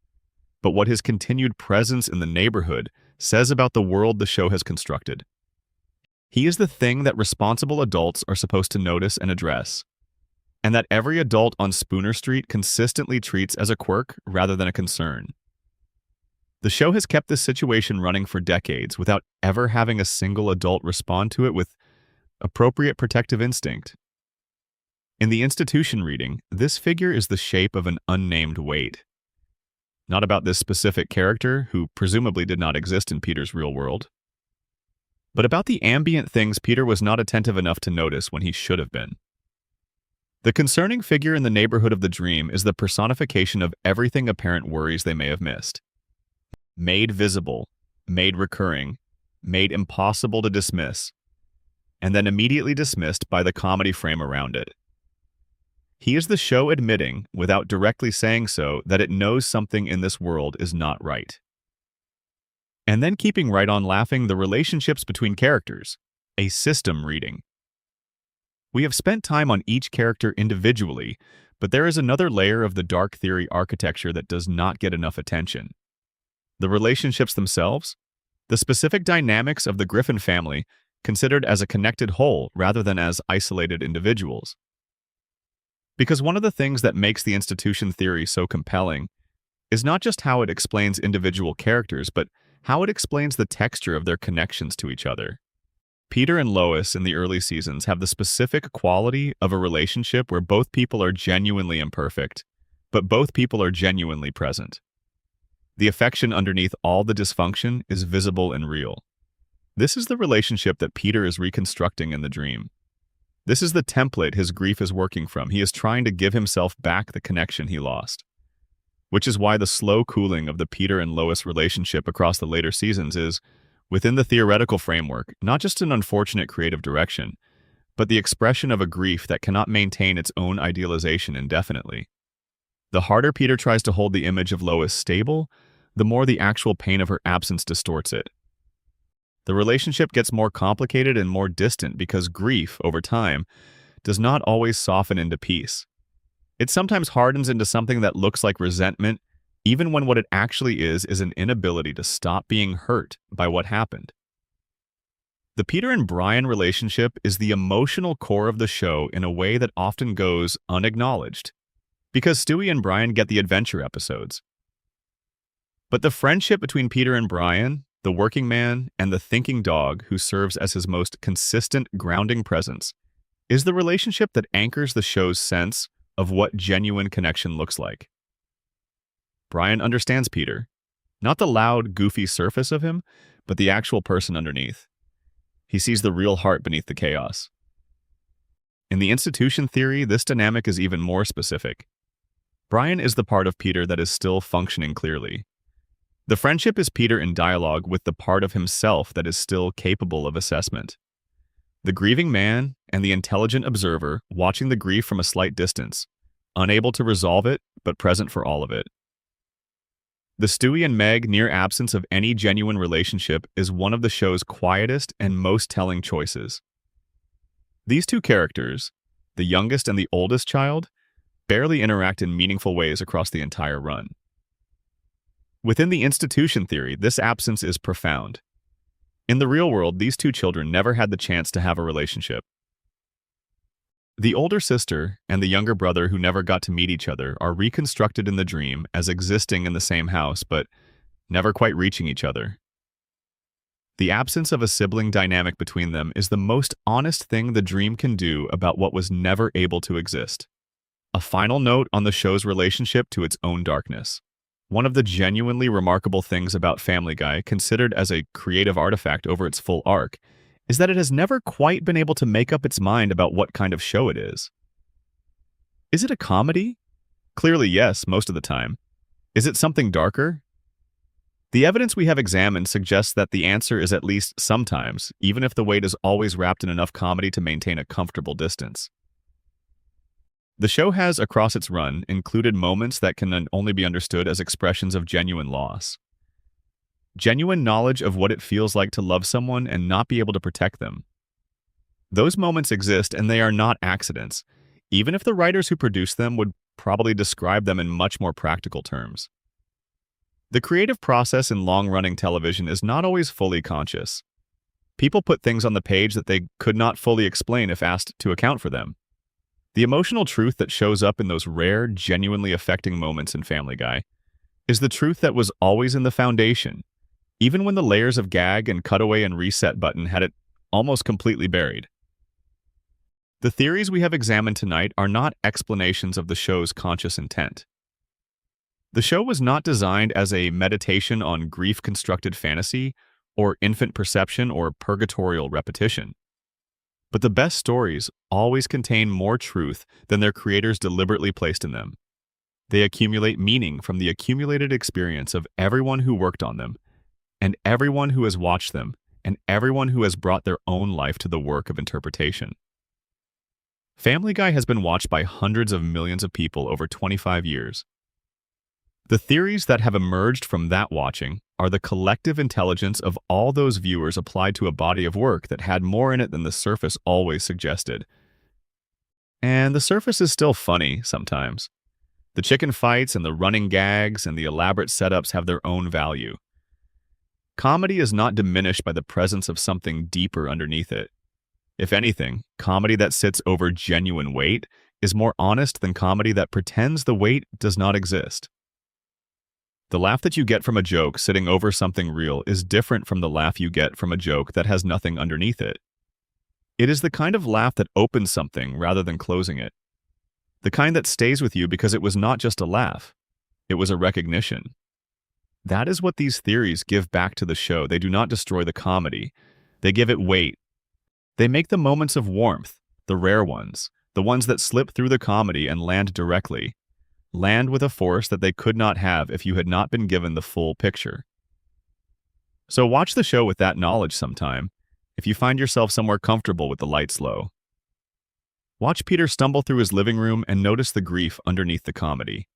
but what his continued presence in the neighborhood says about the world the show has constructed. He is the thing that responsible adults are supposed to notice and address, and that every adult on Spooner Street consistently treats as a quirk rather than a concern. The show has kept this situation running for decades without ever having a single adult respond to it with appropriate protective instinct. In the institution reading, this figure is the shape of an unnamed weight. Not about this specific character, who presumably did not exist in Peter's real world, but about the ambient things Peter was not attentive enough to notice when he should have been. The concerning figure in the neighborhood of the dream is the personification of everything a parent worries they may have missed. Made visible, made recurring, made impossible to dismiss, and then immediately dismissed by the comedy frame around it. He is the show admitting, without directly saying so, that it knows something in this world is not right. And then keeping right on laughing the relationships between characters, a system reading. We have spent time on each character individually, but there is another layer of the dark theory architecture that does not get enough attention. The relationships themselves, the specific dynamics of the Griffin family, considered as a connected whole rather than as isolated individuals. Because one of the things that makes the institution theory so compelling is not just how it explains individual characters, but how it explains the texture of their connections to each other. Peter and Lois in the early seasons have the specific quality of a relationship where both people are genuinely imperfect, but both people are genuinely present. The affection underneath all the dysfunction is visible and real. This is the relationship that Peter is reconstructing in the dream. This is the template his grief is working from. He is trying to give himself back the connection he lost. Which is why the slow cooling of the Peter and Lois relationship across the later seasons is, within the theoretical framework, not just an unfortunate creative direction, but the expression of a grief that cannot maintain its own idealization indefinitely. The harder Peter tries to hold the image of Lois stable, the more the actual pain of her absence distorts it. The relationship gets more complicated and more distant because grief, over time, does not always soften into peace. It sometimes hardens into something that looks like resentment, even when what it actually is an inability to stop being hurt by what happened. The Peter and Brian relationship is the emotional core of the show in a way that often goes unacknowledged, because Stewie and Brian get the adventure episodes. But the friendship between Peter and Brian, the working man, and the thinking dog who serves as his most consistent grounding presence, is the relationship that anchors the show's sense of what genuine connection looks like. Brian understands Peter, not the loud, goofy surface of him, but the actual person underneath. He sees the real heart beneath the chaos. In the institution theory, this dynamic is even more specific. Brian is the part of Peter that is still functioning clearly. The friendship is Peter in dialogue with the part of himself that is still capable of assessment. The grieving man and the intelligent observer watching the grief from a slight distance, unable to resolve it, but present for all of it. The Stewie and Meg near absence of any genuine relationship is one of the show's quietest and most telling choices. These two characters, the youngest and the oldest child, barely interact in meaningful ways across the entire run. Within the institution theory, this absence is profound. In the real world, these two children never had the chance to have a relationship. The older sister and the younger brother who never got to meet each other are reconstructed in the dream as existing in the same house but never quite reaching each other. The absence of a sibling dynamic between them is the most honest thing the dream can do about what was never able to exist. A final note on the show's relationship to its own darkness. One of the genuinely remarkable things about Family Guy, considered as a creative artifact over its full arc, is that it has never quite been able to make up its mind about what kind of show it is. Is it a comedy? Clearly yes, most of the time. Is it something darker? The evidence we have examined suggests that the answer is at least sometimes, even if the weight is always wrapped in enough comedy to maintain a comfortable distance. The show has, across its run, included moments that can only be understood as expressions of genuine loss. Genuine knowledge of what it feels like to love someone and not be able to protect them. Those moments exist and they are not accidents, even if the writers who produced them would probably describe them in much more practical terms. The creative process in long-running television is not always fully conscious. People put things on the page that they could not fully explain if asked to account for them. The emotional truth that shows up in those rare, genuinely affecting moments in Family Guy is the truth that was always in the foundation, even when the layers of gag and cutaway and reset button had it almost completely buried. The theories we have examined tonight are not explanations of the show's conscious intent. The show was not designed as a meditation on grief-constructed fantasy or infant perception or purgatorial repetition. But the best stories always contain more truth than their creators deliberately placed in them. They accumulate meaning from the accumulated experience of everyone who worked on them, and everyone who has watched them, and everyone who has brought their own life to the work of interpretation. Family Guy has been watched by hundreds of millions of people over 25 years. The theories that have emerged from that watching are the collective intelligence of all those viewers applied to a body of work that had more in it than the surface always suggested. And the surface is still funny sometimes. The chicken fights and the running gags and the elaborate setups have their own value. Comedy is not diminished by the presence of something deeper underneath it. If anything, comedy that sits over genuine weight is more honest than comedy that pretends the weight does not exist. The laugh that you get from a joke sitting over something real is different from the laugh you get from a joke that has nothing underneath it. It is the kind of laugh that opens something rather than closing it. The kind that stays with you because it was not just a laugh, it was a recognition. That is what these theories give back to the show. They do not destroy the comedy. They give it weight. They make the moments of warmth, the rare ones, the ones that slip through the comedy and land directly, land with a force that they could not have if you had not been given the full picture. So watch the show with that knowledge sometime, if you find yourself somewhere comfortable with the lights low. Watch Peter stumble through his living room and notice the grief underneath the comedy.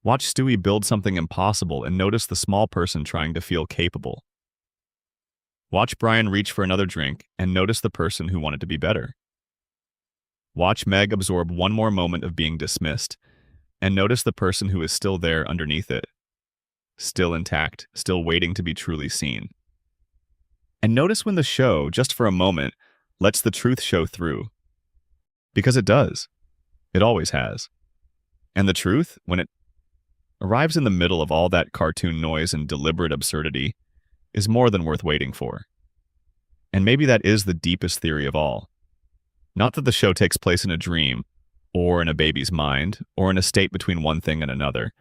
Watch Stewie build something impossible and notice the small person trying to feel capable. Watch Brian reach for another drink and notice the person who wanted to be better. Watch Meg absorb one more moment of being dismissed and notice the person who is still there underneath it, still intact, still waiting to be truly seen. And notice when the show, just for a moment, lets the truth show through. Because it does. It always has. And the truth, when it arrives in the middle of all that cartoon noise and deliberate absurdity, is more than worth waiting for. And maybe that is the deepest theory of all. Not that the show takes place in a dream, or in a baby's mind, or in a state between one thing and another,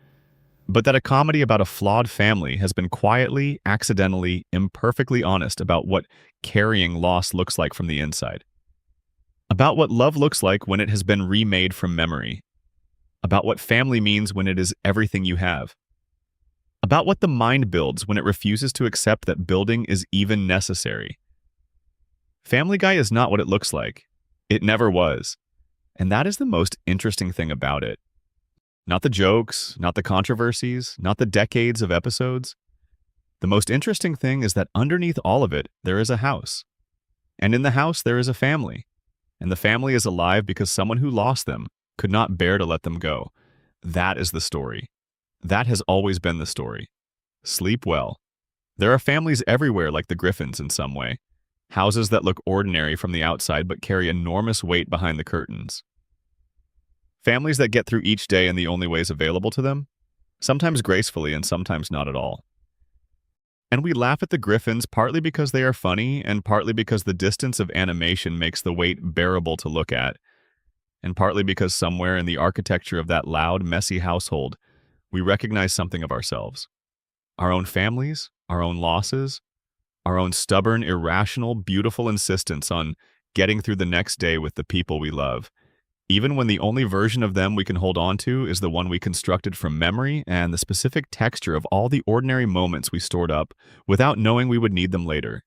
but that a comedy about a flawed family has been quietly, accidentally, imperfectly honest about what carrying loss looks like from the inside. About what love looks like when it has been remade from memory. about what family means when it is everything you have, about what the mind builds when it refuses to accept that building is even necessary. Family Guy is not what it looks like. It never was. And that is the most interesting thing about it. Not the jokes, not the controversies, not the decades of episodes. The most interesting thing is that underneath all of it, there is a house. And in the house, there is a family. And the family is alive because someone who lost them could not bear to let them go. That is the story. That has always been the story. Sleep well. There are families everywhere like the Griffins in some way. Houses that look ordinary from the outside but carry enormous weight behind the curtains. Families that get through each day in the only ways available to them, sometimes gracefully and sometimes not at all. And we laugh at the Griffins partly because they are funny and partly because the distance of animation makes the weight bearable to look at, and partly because somewhere in the architecture of that loud, messy household, we recognize something of ourselves. Our own families, our own losses, our own stubborn, irrational, beautiful insistence on getting through the next day with the people we love, even when the only version of them we can hold on to is the one we constructed from memory and the specific texture of all the ordinary moments we stored up without knowing we would need them later.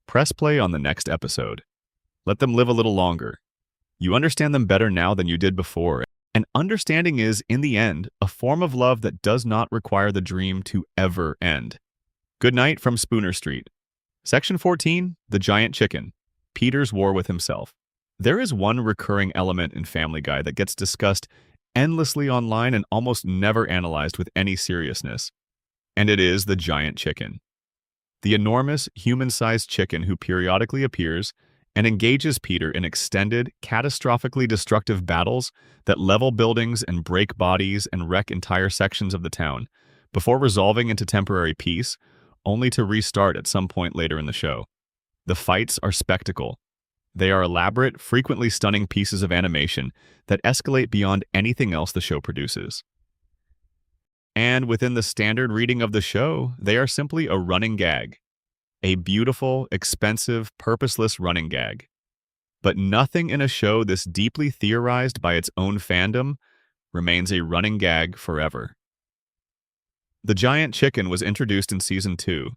Press play on the next episode. Let them live a little longer. You understand them better now than you did before, and understanding is, in the end, a form of love that does not require the dream to ever end. Good night from Spooner Street. Section 14, The Giant Chicken, Peter's War with Himself. There is one recurring element in Family Guy that gets discussed endlessly online and almost never analyzed with any seriousness, and it is the giant chicken. The enormous, human-sized chicken who periodically appears and engages Peter in extended, catastrophically destructive battles that level buildings and break bodies and wreck entire sections of the town, before resolving into temporary peace, only to restart at some point later in the show. The fights are spectacle. They are elaborate, frequently stunning pieces of animation that escalate beyond anything else the show produces. And within the standard reading of the show, they are simply a running gag. A beautiful, expensive, purposeless running gag. But nothing in a show this deeply theorized by its own fandom remains a running gag forever. The giant chicken was introduced in Season 2.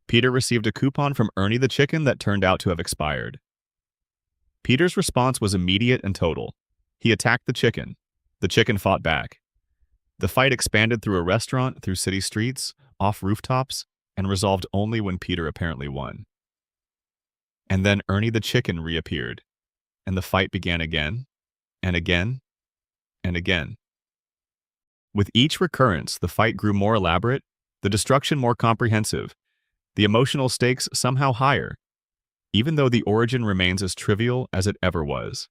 Peter received a coupon from Ernie the Chicken that turned out to have expired. Peter's response was immediate and total. He attacked the chicken. The chicken fought back. The fight expanded through a restaurant, through city streets, off rooftops, and resolved only when Peter apparently won. And then Ernie the Chicken reappeared, and the fight began again, and again, and again. With each recurrence, the fight grew more elaborate, the destruction more comprehensive, the emotional stakes somehow higher, even though the origin remains as trivial as it ever was.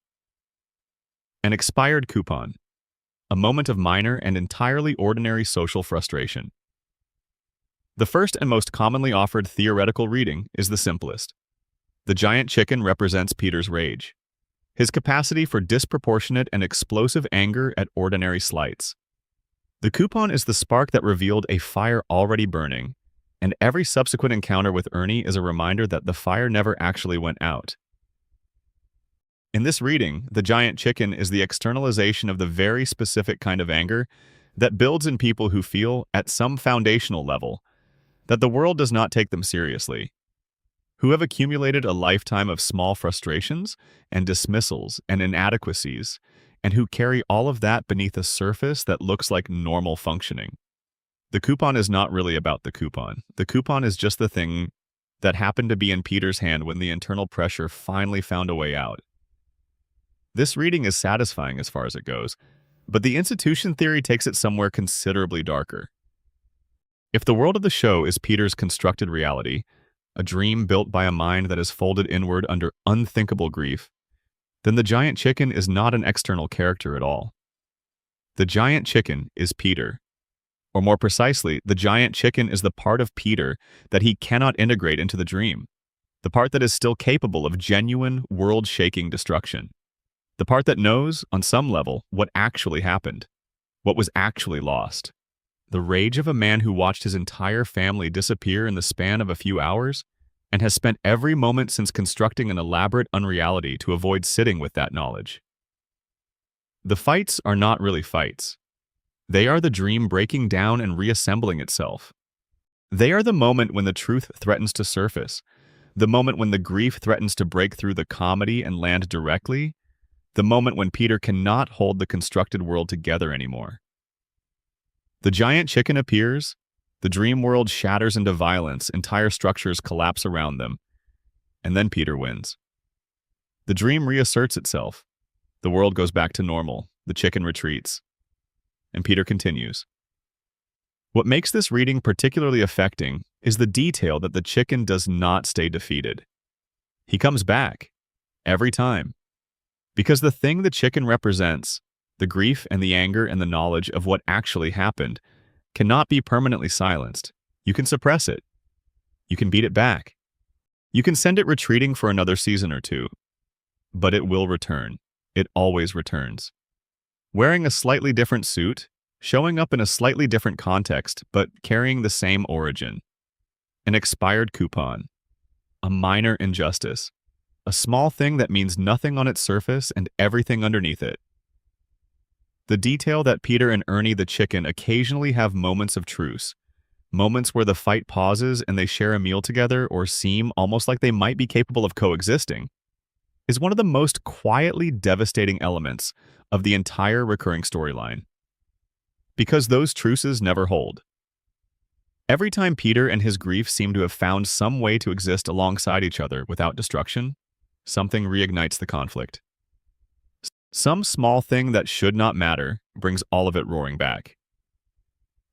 An expired coupon. A moment of minor and entirely ordinary social frustration. The first and most commonly offered theoretical reading is the simplest. The giant chicken represents Peter's rage, his capacity for disproportionate and explosive anger at ordinary slights. The coupon is the spark that revealed a fire already burning, and every subsequent encounter with Ernie is a reminder that the fire never actually went out. In this reading, the giant chicken is the externalization of the very specific kind of anger that builds in people who feel, at some foundational level, that the world does not take them seriously, who have accumulated a lifetime of small frustrations and dismissals and inadequacies, and who carry all of that beneath a surface that looks like normal functioning. The coupon is not really about the coupon. The coupon is just the thing that happened to be in Peter's hand when the internal pressure finally found a way out. This reading is satisfying as far as it goes, but the institution theory takes it somewhere considerably darker. If the world of the show is Peter's constructed reality, a dream built by a mind that is folded inward under unthinkable grief, then the giant chicken is not an external character at all. The giant chicken is Peter. Or more precisely, the giant chicken is the part of Peter that he cannot integrate into the dream, the part that is still capable of genuine, world-shaking destruction, the part that knows, on some level, what actually happened, what was actually lost. The rage of a man who watched his entire family disappear in the span of a few hours and has spent every moment since constructing an elaborate unreality to avoid sitting with that knowledge. The fights are not really fights. They are the dream breaking down and reassembling itself. They are the moment when the truth threatens to surface, the moment when the grief threatens to break through the comedy and land directly, the moment when Peter cannot hold the constructed world together anymore. The giant chicken appears, the dream world shatters into violence, entire structures collapse around them, and then Peter wins. The dream reasserts itself. The world goes back to normal, the chicken retreats, and Peter continues. What makes this reading particularly affecting is the detail that the chicken does not stay defeated. He comes back, every time. Because the thing the chicken represents, the grief and the anger and the knowledge of what actually happened, cannot be permanently silenced. You can suppress it. You can beat it back. You can send it retreating for another season or two. But it will return. It always returns. Wearing a slightly different suit, showing up in a slightly different context, but carrying the same origin. An expired coupon. A minor injustice. A small thing that means nothing on its surface and everything underneath it. The detail that Peter and Ernie the chicken occasionally have moments of truce, moments where the fight pauses and they share a meal together or seem almost like they might be capable of coexisting, is one of the most quietly devastating elements of the entire recurring storyline. Because those truces never hold. Every time Peter and his grief seem to have found some way to exist alongside each other without destruction, something reignites the conflict. Some small thing that should not matter brings all of it roaring back.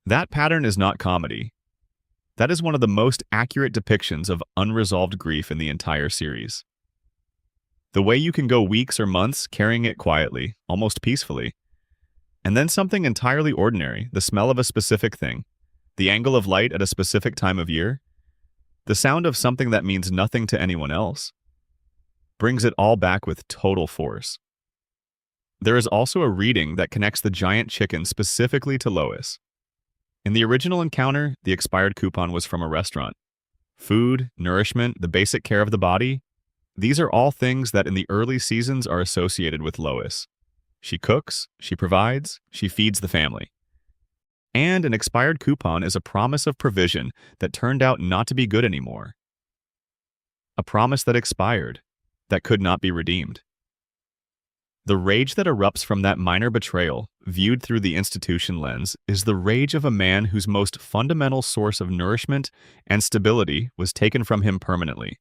That pattern is not comedy. That is one of the most accurate depictions of unresolved grief in the entire series. The way you can go weeks or months carrying it quietly, almost peacefully, and then something entirely ordinary, the smell of a specific thing, the angle of light at a specific time of year, the sound of something that means nothing to anyone else, brings it all back with total force. There is also a reading that connects the giant chicken specifically to Lois. In the original encounter, the expired coupon was from a restaurant. Food, nourishment, the basic care of the body, these are all things that in the early seasons are associated with Lois. She cooks, she provides, she feeds the family. And an expired coupon is a promise of provision that turned out not to be good anymore. A promise that expired, that could not be redeemed. The rage that erupts from that minor betrayal, viewed through the institution lens, is the rage of a man whose most fundamental source of nourishment and stability was taken from him permanently.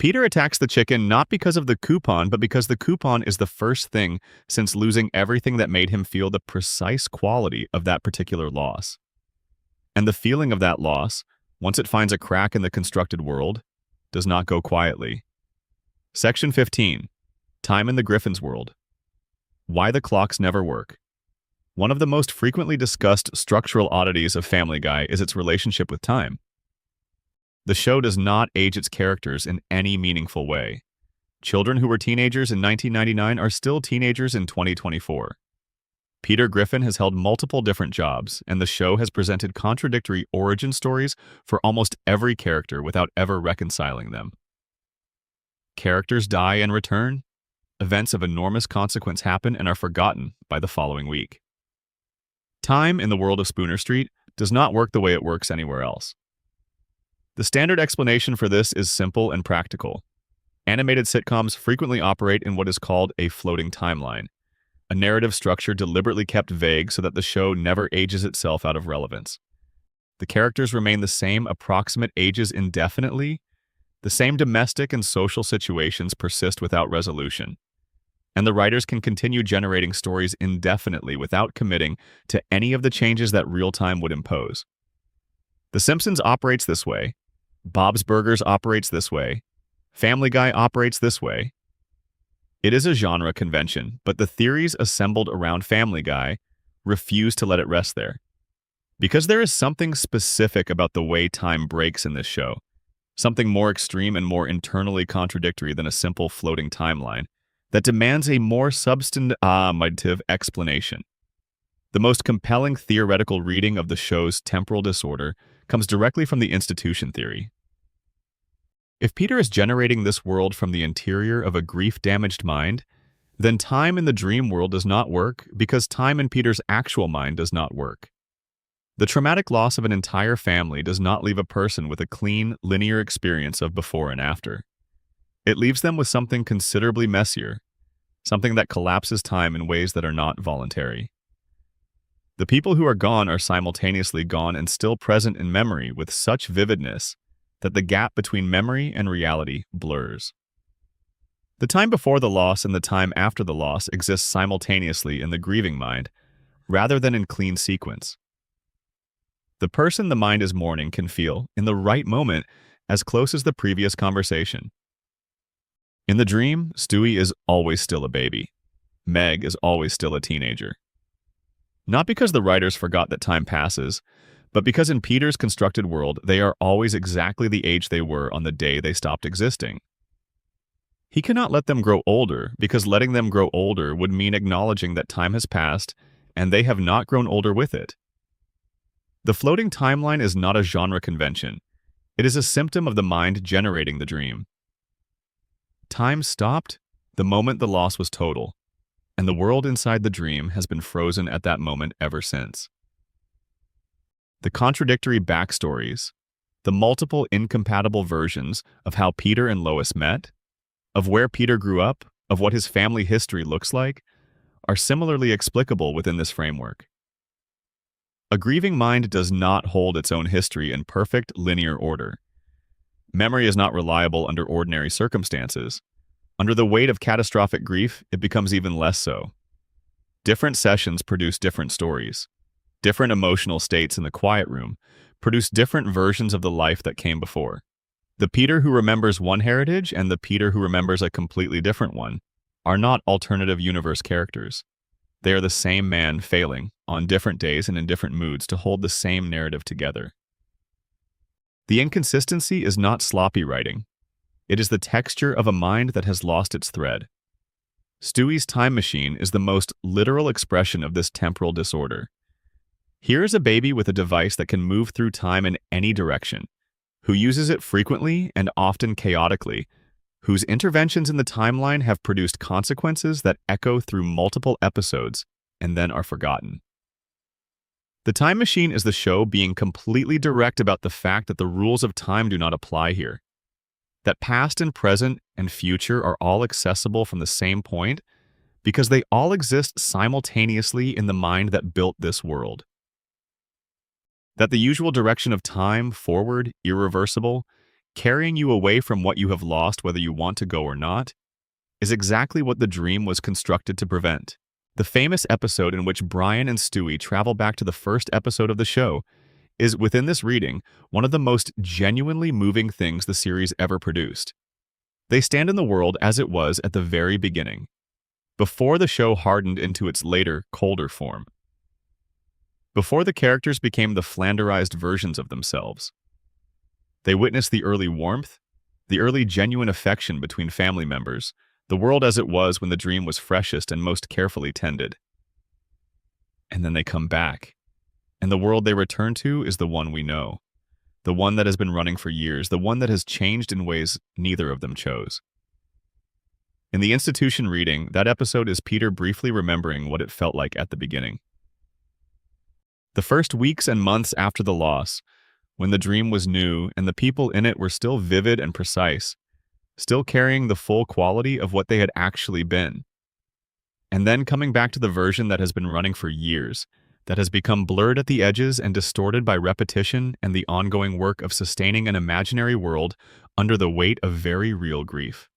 Peter attacks the chicken not because of the coupon, but because the coupon is the first thing since losing everything that made him feel the precise quality of that particular loss. And the feeling of that loss, once it finds a crack in the constructed world, does not go quietly. Section 15. Time in the Griffin's world. Why the clocks never work. One of the most frequently discussed structural oddities of Family Guy is its relationship with time. The show does not age its characters in any meaningful way. Children who were teenagers in 1999 are still teenagers in 2024. Peter Griffin has held multiple different jobs, and the show has presented contradictory origin stories for almost every character without ever reconciling them. Characters die and return. Events of enormous consequence happen and are forgotten by the following week. Time in the world of Spooner Street does not work the way it works anywhere else. The standard explanation for this is simple and practical. Animated sitcoms frequently operate in what is called a floating timeline, a narrative structure deliberately kept vague so that the show never ages itself out of relevance. The characters remain the same approximate ages indefinitely, the same domestic and social situations persist without resolution, and the writers can continue generating stories indefinitely without committing to any of the changes that real time would impose. The Simpsons operates this way. Bob's Burgers operates this way. Family Guy operates this way. It is a genre convention, but the theories assembled around Family Guy refuse to let it rest there. Because there is something specific about the way time breaks in this show, something more extreme and more internally contradictory than a simple floating timeline, that demands a more substantive explanation. The most compelling theoretical reading of the show's temporal disorder comes directly from the institution theory. If Peter is generating this world from the interior of a grief-damaged mind, then time in the dream world does not work because time in Peter's actual mind does not work. The traumatic loss of an entire family does not leave a person with a clean, linear experience of before and after. It leaves them with something considerably messier, something that collapses time in ways that are not voluntary. The people who are gone are simultaneously gone and still present in memory with such vividness that the gap between memory and reality blurs. The time before the loss and the time after the loss exists simultaneously in the grieving mind, rather than in clean sequence. The person the mind is mourning can feel, in the right moment, as close as the previous conversation. In the dream, Stewie is always still a baby. Meg is always still a teenager. Not because the writers forgot that time passes, but because in Peter's constructed world, they are always exactly the age they were on the day they stopped existing. He cannot let them grow older, because letting them grow older would mean acknowledging that time has passed, and they have not grown older with it. The floating timeline is not a genre convention. It is a symptom of the mind generating the dream. Time stopped the moment the loss was total, and the world inside the dream has been frozen at that moment ever since. The contradictory backstories, the multiple incompatible versions of how Peter and Lois met, of where Peter grew up, of what his family history looks like, are similarly explicable within this framework. A grieving mind does not hold its own history in perfect, linear order. Memory is not reliable under ordinary circumstances. Under the weight of catastrophic grief, it becomes even less so. Different sessions produce different stories. Different emotional states in the quiet room produce different versions of the life that came before. The Peter who remembers one heritage and the Peter who remembers a completely different one are not alternative universe characters. They are the same man failing, on different days and in different moods, to hold the same narrative together. The inconsistency is not sloppy writing. It is the texture of a mind that has lost its thread. Stewie's time machine is the most literal expression of this temporal disorder. Here is a baby with a device that can move through time in any direction, who uses it frequently and often chaotically, whose interventions in the timeline have produced consequences that echo through multiple episodes and then are forgotten. The Time Machine is the show being completely direct about the fact that the rules of time do not apply here, that past and present and future are all accessible from the same point because they all exist simultaneously in the mind that built this world. That the usual direction of time, forward, irreversible, carrying you away from what you have lost whether you want to go or not, is exactly what the dream was constructed to prevent. The famous episode in which Brian and Stewie travel back to the first episode of the show is, within this reading, one of the most genuinely moving things the series ever produced. They stand in the world as it was at the very beginning, before the show hardened into its later, colder form. Before the characters became the flanderized versions of themselves. They witnessed the early warmth, the early genuine affection between family members, the world as it was when the dream was freshest and most carefully tended. And then they come back, and the world they return to is the one we know, the one that has been running for years, the one that has changed in ways neither of them chose. In the institution reading, that episode is Peter briefly remembering what it felt like at the beginning. The first weeks and months after the loss, when the dream was new and the people in it were still vivid and precise, still carrying the full quality of what they had actually been. And then coming back to the version that has been running for years, that has become blurred at the edges and distorted by repetition and the ongoing work of sustaining an imaginary world under the weight of very real grief.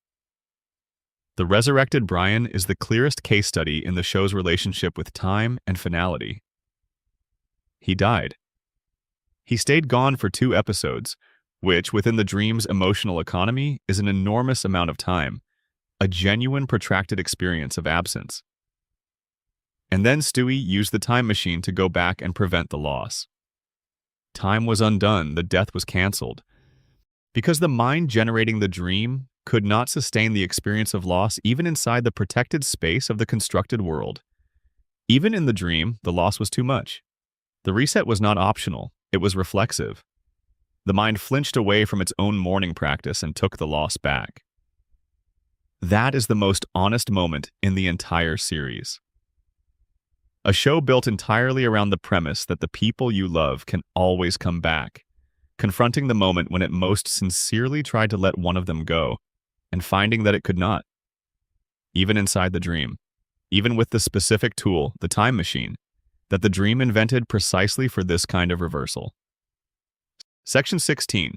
The resurrected Brian is the clearest case study in the show's relationship with time and finality. He died. He stayed gone for 2 episodes, which, within the dream's emotional economy, is an enormous amount of time, a genuine protracted experience of absence. And then Stewie used the time machine to go back and prevent the loss. Time was undone, the death was canceled. Because the mind generating the dream could not sustain the experience of loss even inside the protected space of the constructed world. Even in the dream, the loss was too much. The reset was not optional, it was reflexive. The mind flinched away from its own mourning practice and took the loss back. That is the most honest moment in the entire series. A show built entirely around the premise that the people you love can always come back, confronting the moment when it most sincerely tried to let one of them go, and finding that it could not. Even inside the dream, even with the specific tool, the time machine, that the dream invented precisely for this kind of reversal. Section 16.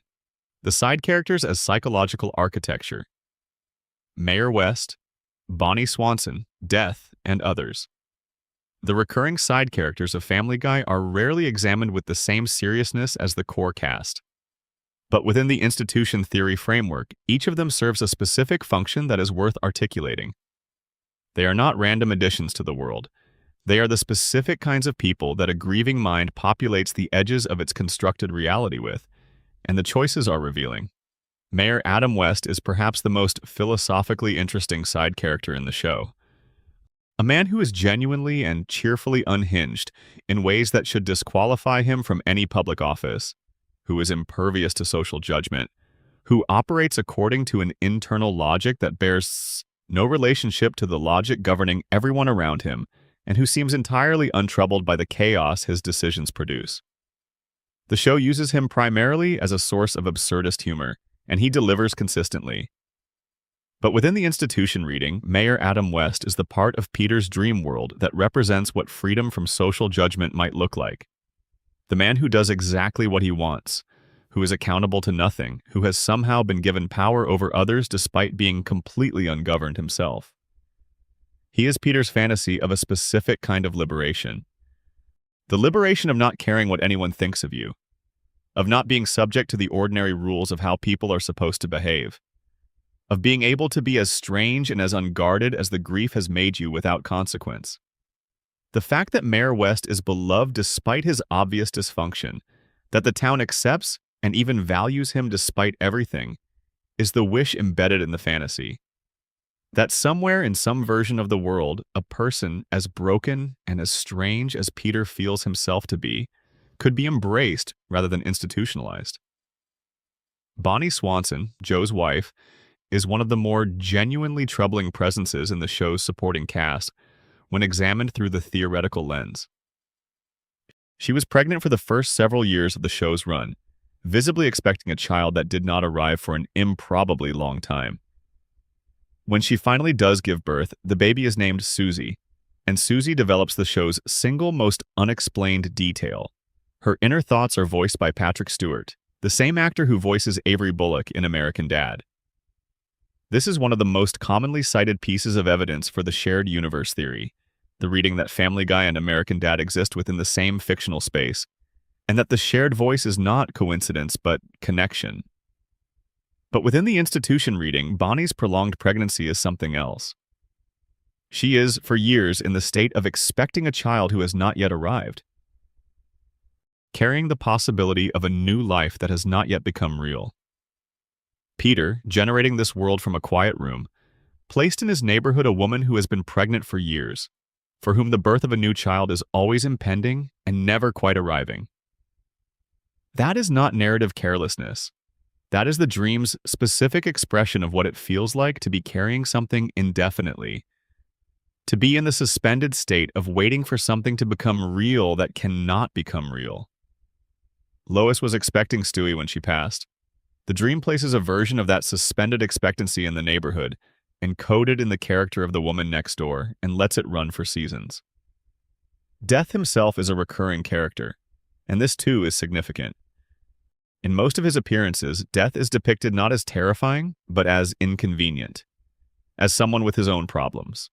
The side characters as psychological architecture. Mayor West, Bonnie Swanson, Death, and others. The recurring side characters of Family Guy are rarely examined with the same seriousness as the core cast. But within the institution theory framework, each of them serves a specific function that is worth articulating. They are not random additions to the world. They are the specific kinds of people that a grieving mind populates the edges of its constructed reality with, and the choices are revealing. Mayor Adam West is perhaps the most philosophically interesting side character in the show. A man who is genuinely and cheerfully unhinged in ways that should disqualify him from any public office, who is impervious to social judgment, who operates according to an internal logic that bears no relationship to the logic governing everyone around him, and who seems entirely untroubled by the chaos his decisions produce. The show uses him primarily as a source of absurdist humor, and he delivers consistently. But within the institution reading, Mayor Adam West is the part of Peter's dream world that represents what freedom from social judgment might look like. The man who does exactly what he wants, who is accountable to nothing, who has somehow been given power over others despite being completely ungoverned himself. He is Peter's fantasy of a specific kind of liberation. The liberation of not caring what anyone thinks of you, of not being subject to the ordinary rules of how people are supposed to behave, of being able to be as strange and as unguarded as the grief has made you without consequence. The fact that Mayor West is beloved despite his obvious dysfunction, that the town accepts and even values him despite everything, is the wish embedded in the fantasy. That somewhere in some version of the world, a person as broken and as strange as Peter feels himself to be, could be embraced rather than institutionalized. Bonnie Swanson, Joe's wife, is one of the more genuinely troubling presences in the show's supporting cast when examined through the theoretical lens. She was pregnant for the first several years of the show's run, visibly expecting a child that did not arrive for an improbably long time. When she finally does give birth, the baby is named Susie, and Susie develops the show's single most unexplained detail. Her inner thoughts are voiced by Patrick Stewart, the same actor who voices Avery Bullock in American Dad. This is one of the most commonly cited pieces of evidence for the shared universe theory, the reading that Family Guy and American Dad exist within the same fictional space, and that the shared voice is not coincidence but connection. But within the institution reading, Bonnie's prolonged pregnancy is something else. She is, for years, in the state of expecting a child who has not yet arrived, carrying the possibility of a new life that has not yet become real. Peter, generating this world from a quiet room, placed in his neighborhood a woman who has been pregnant for years, for whom the birth of a new child is always impending and never quite arriving. That is not narrative carelessness. That is the dream's specific expression of what it feels like to be carrying something indefinitely, to be in the suspended state of waiting for something to become real that cannot become real. Lois was expecting Stewie when she passed. The dream places a version of that suspended expectancy in the neighborhood, encoded in the character of the woman next door, and lets it run for seasons. Death himself is a recurring character, and this too is significant. In most of his appearances, Death is depicted not as terrifying, but as inconvenient, as someone with his own problems,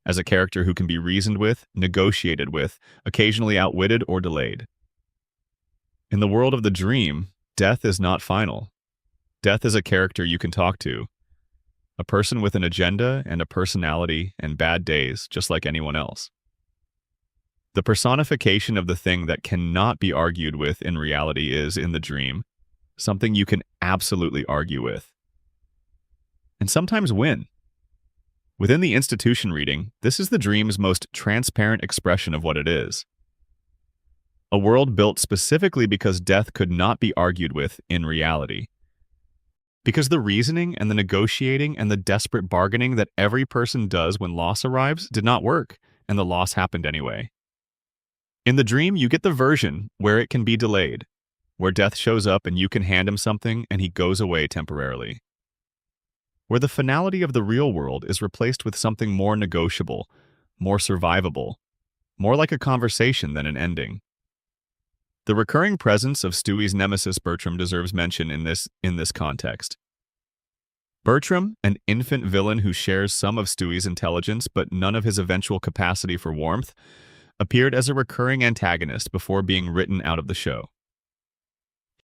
as a character who can be reasoned with, negotiated with, occasionally outwitted or delayed. In the world of the dream, Death is not final. Death is a character you can talk to, a person with an agenda and a personality and bad days, just like anyone else. The personification of the thing that cannot be argued with in reality is, in the dream, something you can absolutely argue with, and sometimes win. Within the institution reading, this is the dream's most transparent expression of what it is. A world built specifically because death could not be argued with in reality. Because the reasoning and the negotiating and the desperate bargaining that every person does when loss arrives did not work, and the loss happened anyway. In the dream, you get the version where it can be delayed, where death shows up and you can hand him something and he goes away temporarily. Where the finality of the real world is replaced with something more negotiable, more survivable, more like a conversation than an ending. The recurring presence of Stewie's nemesis Bertram deserves mention in this context. Bertram, an infant villain who shares some of Stewie's intelligence but none of his eventual capacity for warmth, appeared as a recurring antagonist before being written out of the show.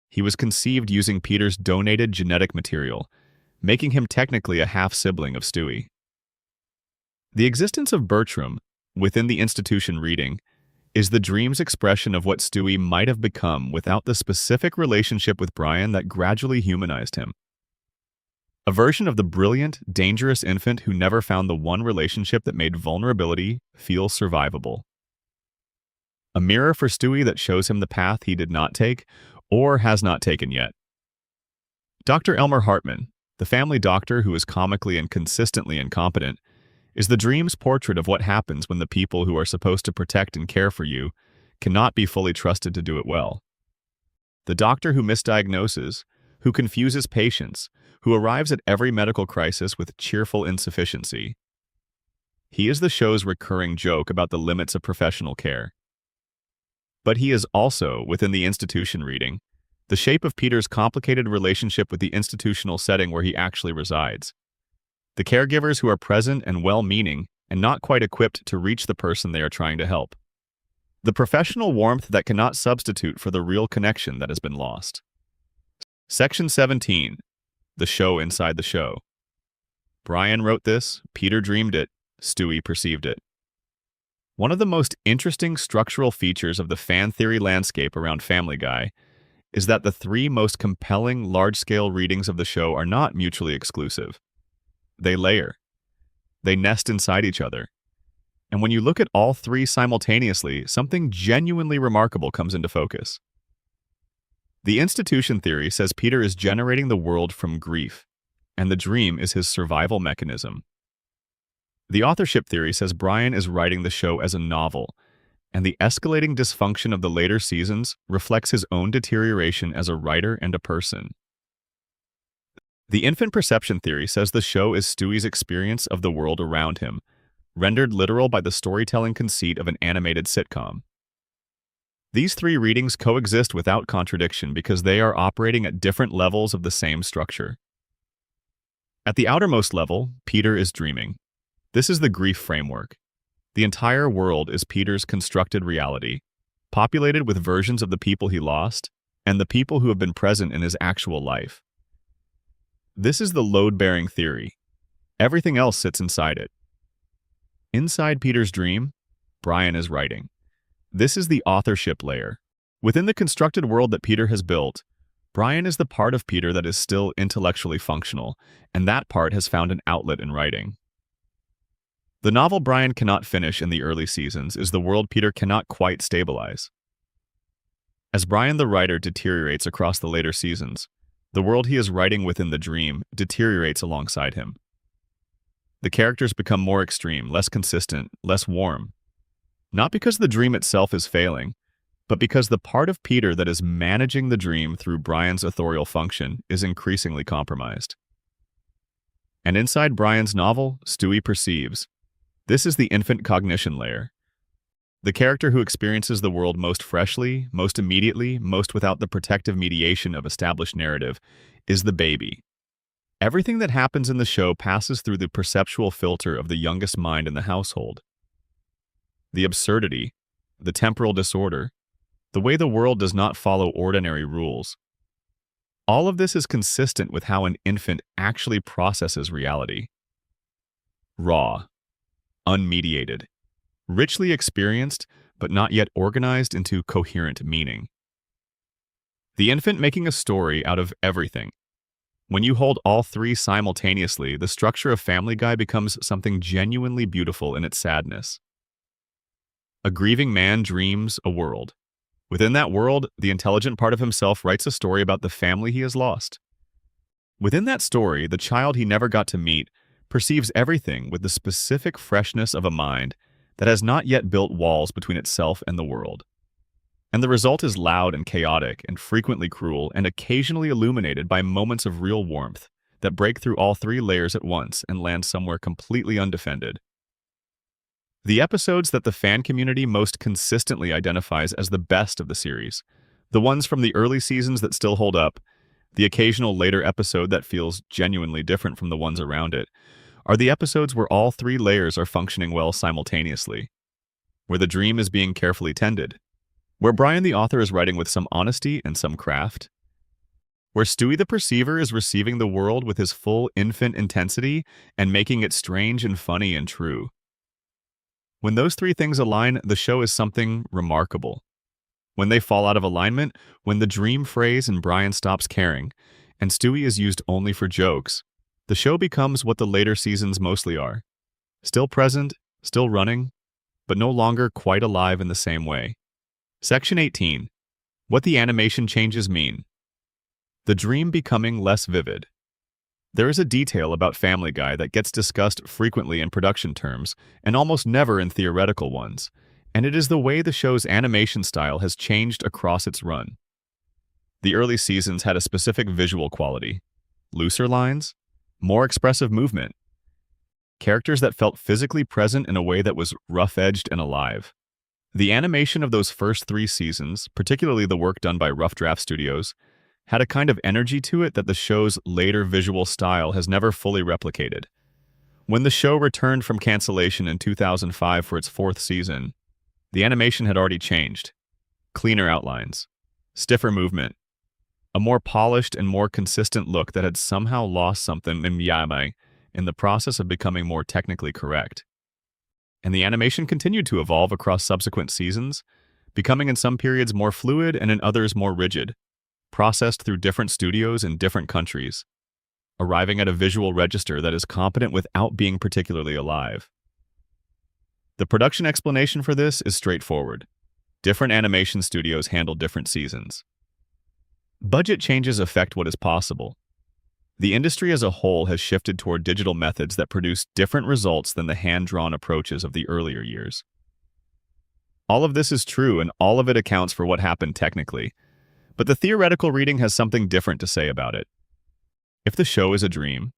He was conceived using Peter's donated genetic material, making him technically a half-sibling of Stewie. The existence of Bertram, within the institution reading, is the dream's expression of what Stewie might have become without the specific relationship with Brian that gradually humanized him. A version of the brilliant, dangerous infant who never found the one relationship that made vulnerability feel survivable. A mirror for Stewie that shows him the path he did not take, or has not taken yet. Dr. Elmer Hartman, the family doctor who is comically and consistently incompetent, is the dream's portrait of what happens when the people who are supposed to protect and care for you cannot be fully trusted to do it well. The doctor who misdiagnoses, who confuses patients, who arrives at every medical crisis with cheerful insufficiency. He is the show's recurring joke about the limits of professional care. But he is also, within the institution reading, the shape of Peter's complicated relationship with the institutional setting where he actually resides. The caregivers who are present and well-meaning and not quite equipped to reach the person they are trying to help. The professional warmth that cannot substitute for the real connection that has been lost. Section 17. The show inside the show. Brian wrote this, Peter dreamed it, Stewie perceived it. One of the most interesting structural features of the fan theory landscape around Family Guy is that the three most compelling large-scale readings of the show are not mutually exclusive. They layer. They nest inside each other. And when you look at all three simultaneously, something genuinely remarkable comes into focus. The institution theory says Peter is generating the world from grief, and the dream is his survival mechanism. The authorship theory says Brian is writing the show as a novel, and the escalating dysfunction of the later seasons reflects his own deterioration as a writer and a person. The infant perception theory says the show is Stewie's experience of the world around him, rendered literal by the storytelling conceit of an animated sitcom. These three readings coexist without contradiction because they are operating at different levels of the same structure. At the outermost level, Peter is dreaming. This is the grief framework. The entire world is Peter's constructed reality, populated with versions of the people he lost and the people who have been present in his actual life. This is the load-bearing theory. Everything else sits inside it. Inside Peter's dream, Brian is writing. This is the authorship layer. Within the constructed world that Peter has built, Brian is the part of Peter that is still intellectually functional, and that part has found an outlet in writing. The novel Brian cannot finish in the early seasons is the world Peter cannot quite stabilize. As Brian the writer deteriorates across the later seasons, the world he is writing within the dream deteriorates alongside him. The characters become more extreme, less consistent, less warm. Not because the dream itself is failing, but because the part of Peter that is managing the dream through Brian's authorial function is increasingly compromised. And inside Brian's novel, Stewie perceives. This is the infant cognition layer. The character who experiences the world most freshly, most immediately, most without the protective mediation of established narrative, is the baby. Everything that happens in the show passes through the perceptual filter of the youngest mind in the household. The absurdity, the temporal disorder, the way the world does not follow ordinary rules. All of this is consistent with how an infant actually processes reality. Raw, unmediated, richly experienced, but not yet organized into coherent meaning. The infant making a story out of everything. When you hold all three simultaneously, the structure of Family Guy becomes something genuinely beautiful in its sadness. A grieving man dreams a world. Within that world, the intelligent part of himself writes a story about the family he has lost. Within that story, the child he never got to meet perceives everything with the specific freshness of a mind that has not yet built walls between itself and the world. And the result is loud and chaotic and frequently cruel and occasionally illuminated by moments of real warmth that break through all three layers at once and land somewhere completely undefended. The episodes that the fan community most consistently identifies as the best of the series, the ones from the early seasons that still hold up, the occasional later episode that feels genuinely different from the ones around it, are the episodes where all three layers are functioning well simultaneously, where the dream is being carefully tended, where Brian the author is writing with some honesty and some craft, where Stewie the perceiver is receiving the world with his full infant intensity and making it strange and funny and true. When those three things align, the show is something remarkable. When they fall out of alignment, when the dream phrase and Brian stops caring, and Stewie is used only for jokes, the show becomes what the later seasons mostly are. Still present, still running, but no longer quite alive in the same way. Section 18. What the animation changes mean. The dream becoming less vivid. There is a detail about Family Guy that gets discussed frequently in production terms and almost never in theoretical ones, and it is the way the show's animation style has changed across its run. The early seasons had a specific visual quality: looser lines, more expressive movement, characters that felt physically present in a way that was rough-edged and alive. The animation of those first three seasons, particularly the work done by Rough Draft Studios, had a kind of energy to it that the show's later visual style has never fully replicated. When the show returned from cancellation in 2005 for its fourth season, the animation had already changed. Cleaner outlines, stiffer movement, a more polished and more consistent look that had somehow lost something in the process of becoming more technically correct. And the animation continued to evolve across subsequent seasons, becoming in some periods more fluid and in others more rigid, processed through different studios in different countries, arriving at a visual register that is competent without being particularly alive. The production explanation for this is straightforward. Different animation studios handle different seasons. Budget changes affect what is possible. The industry as a whole has shifted toward digital methods that produce different results than the hand-drawn approaches of the earlier years. All of this is true, and all of it accounts for what happened technically, but the theoretical reading has something different to say about it. If the show is a dream,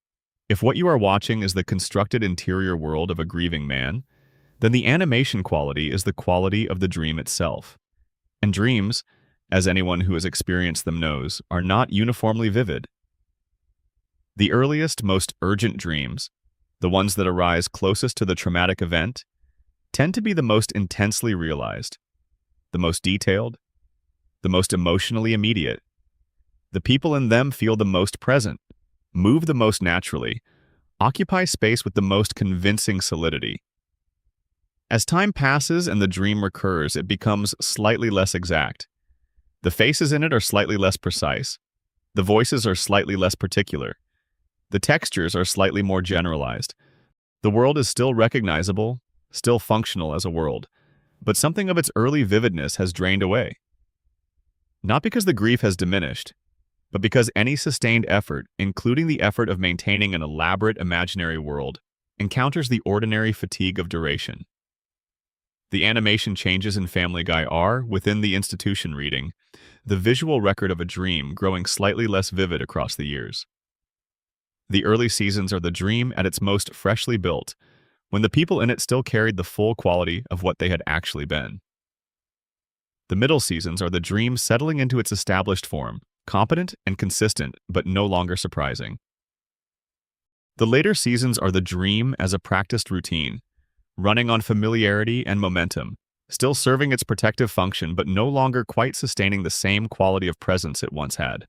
if what you are watching is the constructed interior world of a grieving man, then the animation quality is the quality of the dream itself. And dreams, as anyone who has experienced them knows, are not uniformly vivid. The earliest, most urgent dreams, the ones that arise closest to the traumatic event, tend to be the most intensely realized, the most detailed, the most emotionally immediate. The people in them feel the most present, move the most naturally, occupy space with the most convincing solidity. As time passes and the dream recurs, it becomes slightly less exact. The faces in it are slightly less precise. The voices are slightly less particular. The textures are slightly more generalized. The world is still recognizable, still functional as a world, but something of its early vividness has drained away. Not because the grief has diminished, but because any sustained effort, including the effort of maintaining an elaborate imaginary world, encounters the ordinary fatigue of duration. The animation changes in Family Guy are, within the institution reading, the visual record of a dream growing slightly less vivid across the years. The early seasons are the dream at its most freshly built, when the people in it still carried the full quality of what they had actually been. The middle seasons are the dream settling into its established form, competent and consistent, but no longer surprising. The later seasons are the dream as a practiced routine, running on familiarity and momentum, still serving its protective function but no longer quite sustaining the same quality of presence it once had.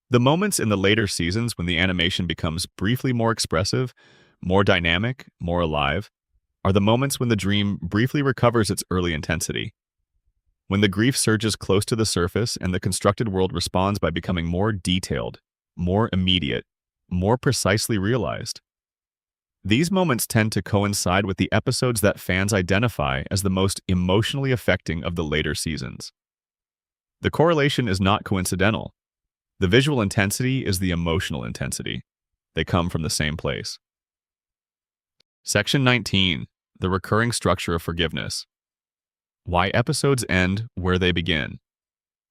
The moments in the later seasons when the animation becomes briefly more expressive, more dynamic, more alive, are the moments when the dream briefly recovers its early intensity. When the grief surges close to the surface and the constructed world responds by becoming more detailed, more immediate, more precisely realized. These moments tend to coincide with the episodes that fans identify as the most emotionally affecting of the later seasons. The correlation is not coincidental. The visual intensity is the emotional intensity. They come from the same place. Section 19. The recurring structure of forgiveness. Why episodes end where they begin.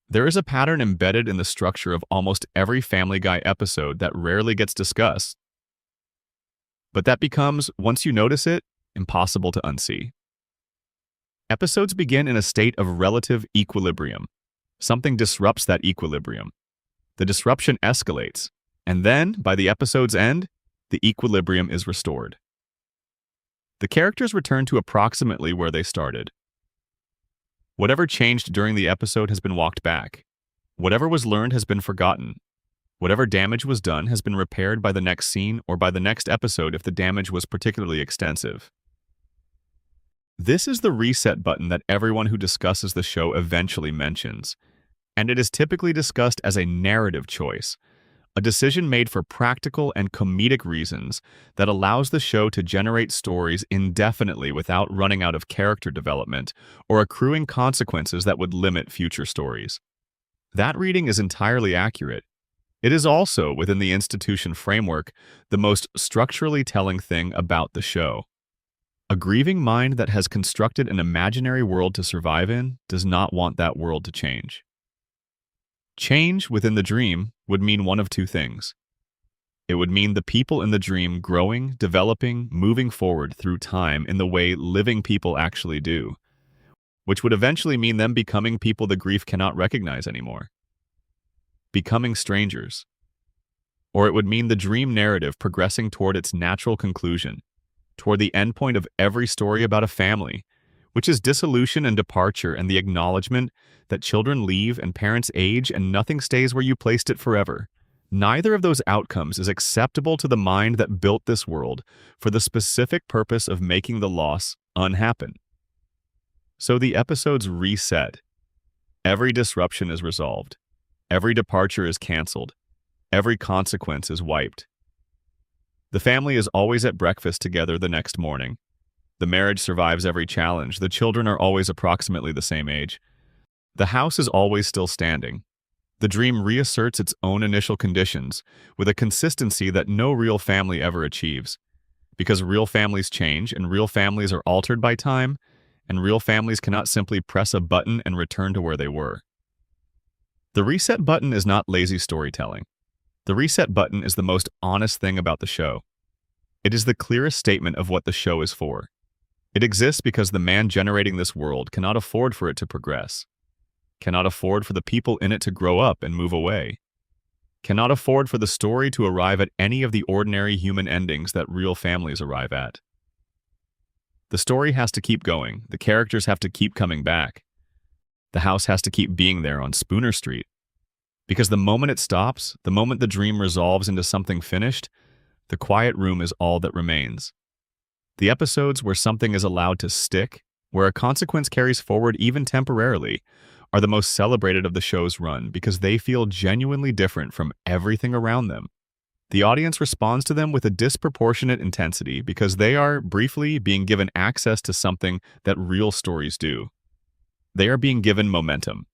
There is a pattern embedded in the structure of almost every Family Guy episode that rarely gets discussed, but that becomes, once you notice it, impossible to unsee. Episodes begin in a state of relative equilibrium. Something disrupts that equilibrium. The disruption escalates, and then, by the episode's end, the equilibrium is restored. The characters return to approximately where they started. Whatever changed during the episode has been walked back. Whatever was learned has been forgotten. Whatever damage was done has been repaired by the next scene or by the next episode if the damage was particularly extensive. This is the reset button that everyone who discusses the show eventually mentions, and it is typically discussed as a narrative choice, a decision made for practical and comedic reasons that allows the show to generate stories indefinitely without running out of character development or accruing consequences that would limit future stories. That reading is entirely accurate. It is also, within the institution framework, the most structurally telling thing about the show. A grieving mind that has constructed an imaginary world to survive in does not want that world to change. Change within the dream would mean one of two things. It would mean the people in the dream growing, developing, moving forward through time in the way living people actually do, which would eventually mean them becoming people the grief cannot recognize anymore. Becoming strangers. Or it would mean the dream narrative progressing toward its natural conclusion, toward the endpoint of every story about a family, which is dissolution and departure and the acknowledgement that children leave and parents age and nothing stays where you placed it forever. Neither of those outcomes is acceptable to the mind that built this world for the specific purpose of making the loss unhappen. So the episodes reset. Every disruption is resolved. Every departure is canceled. Every consequence is wiped. The family is always at breakfast together the next morning. The marriage survives every challenge. The children are always approximately the same age. The house is always still standing. The dream reasserts its own initial conditions with a consistency that no real family ever achieves. Because real families change and real families are altered by time, and real families cannot simply press a button and return to where they were. The reset button is not lazy storytelling. The reset button is the most honest thing about the show. It is the clearest statement of what the show is for. It exists because the man generating this world cannot afford for it to progress, cannot afford for the people in it to grow up and move away, cannot afford for the story to arrive at any of the ordinary human endings that real families arrive at. The story has to keep going. The characters have to keep coming back. The house has to keep being there on Spooner Street. Because the moment it stops, the moment the dream resolves into something finished, the quiet room is all that remains. The episodes where something is allowed to stick, where a consequence carries forward even temporarily, are the most celebrated of the show's run because they feel genuinely different from everything around them. The audience responds to them with a disproportionate intensity because they are, briefly, being given access to something that real stories do. They are being given momentum.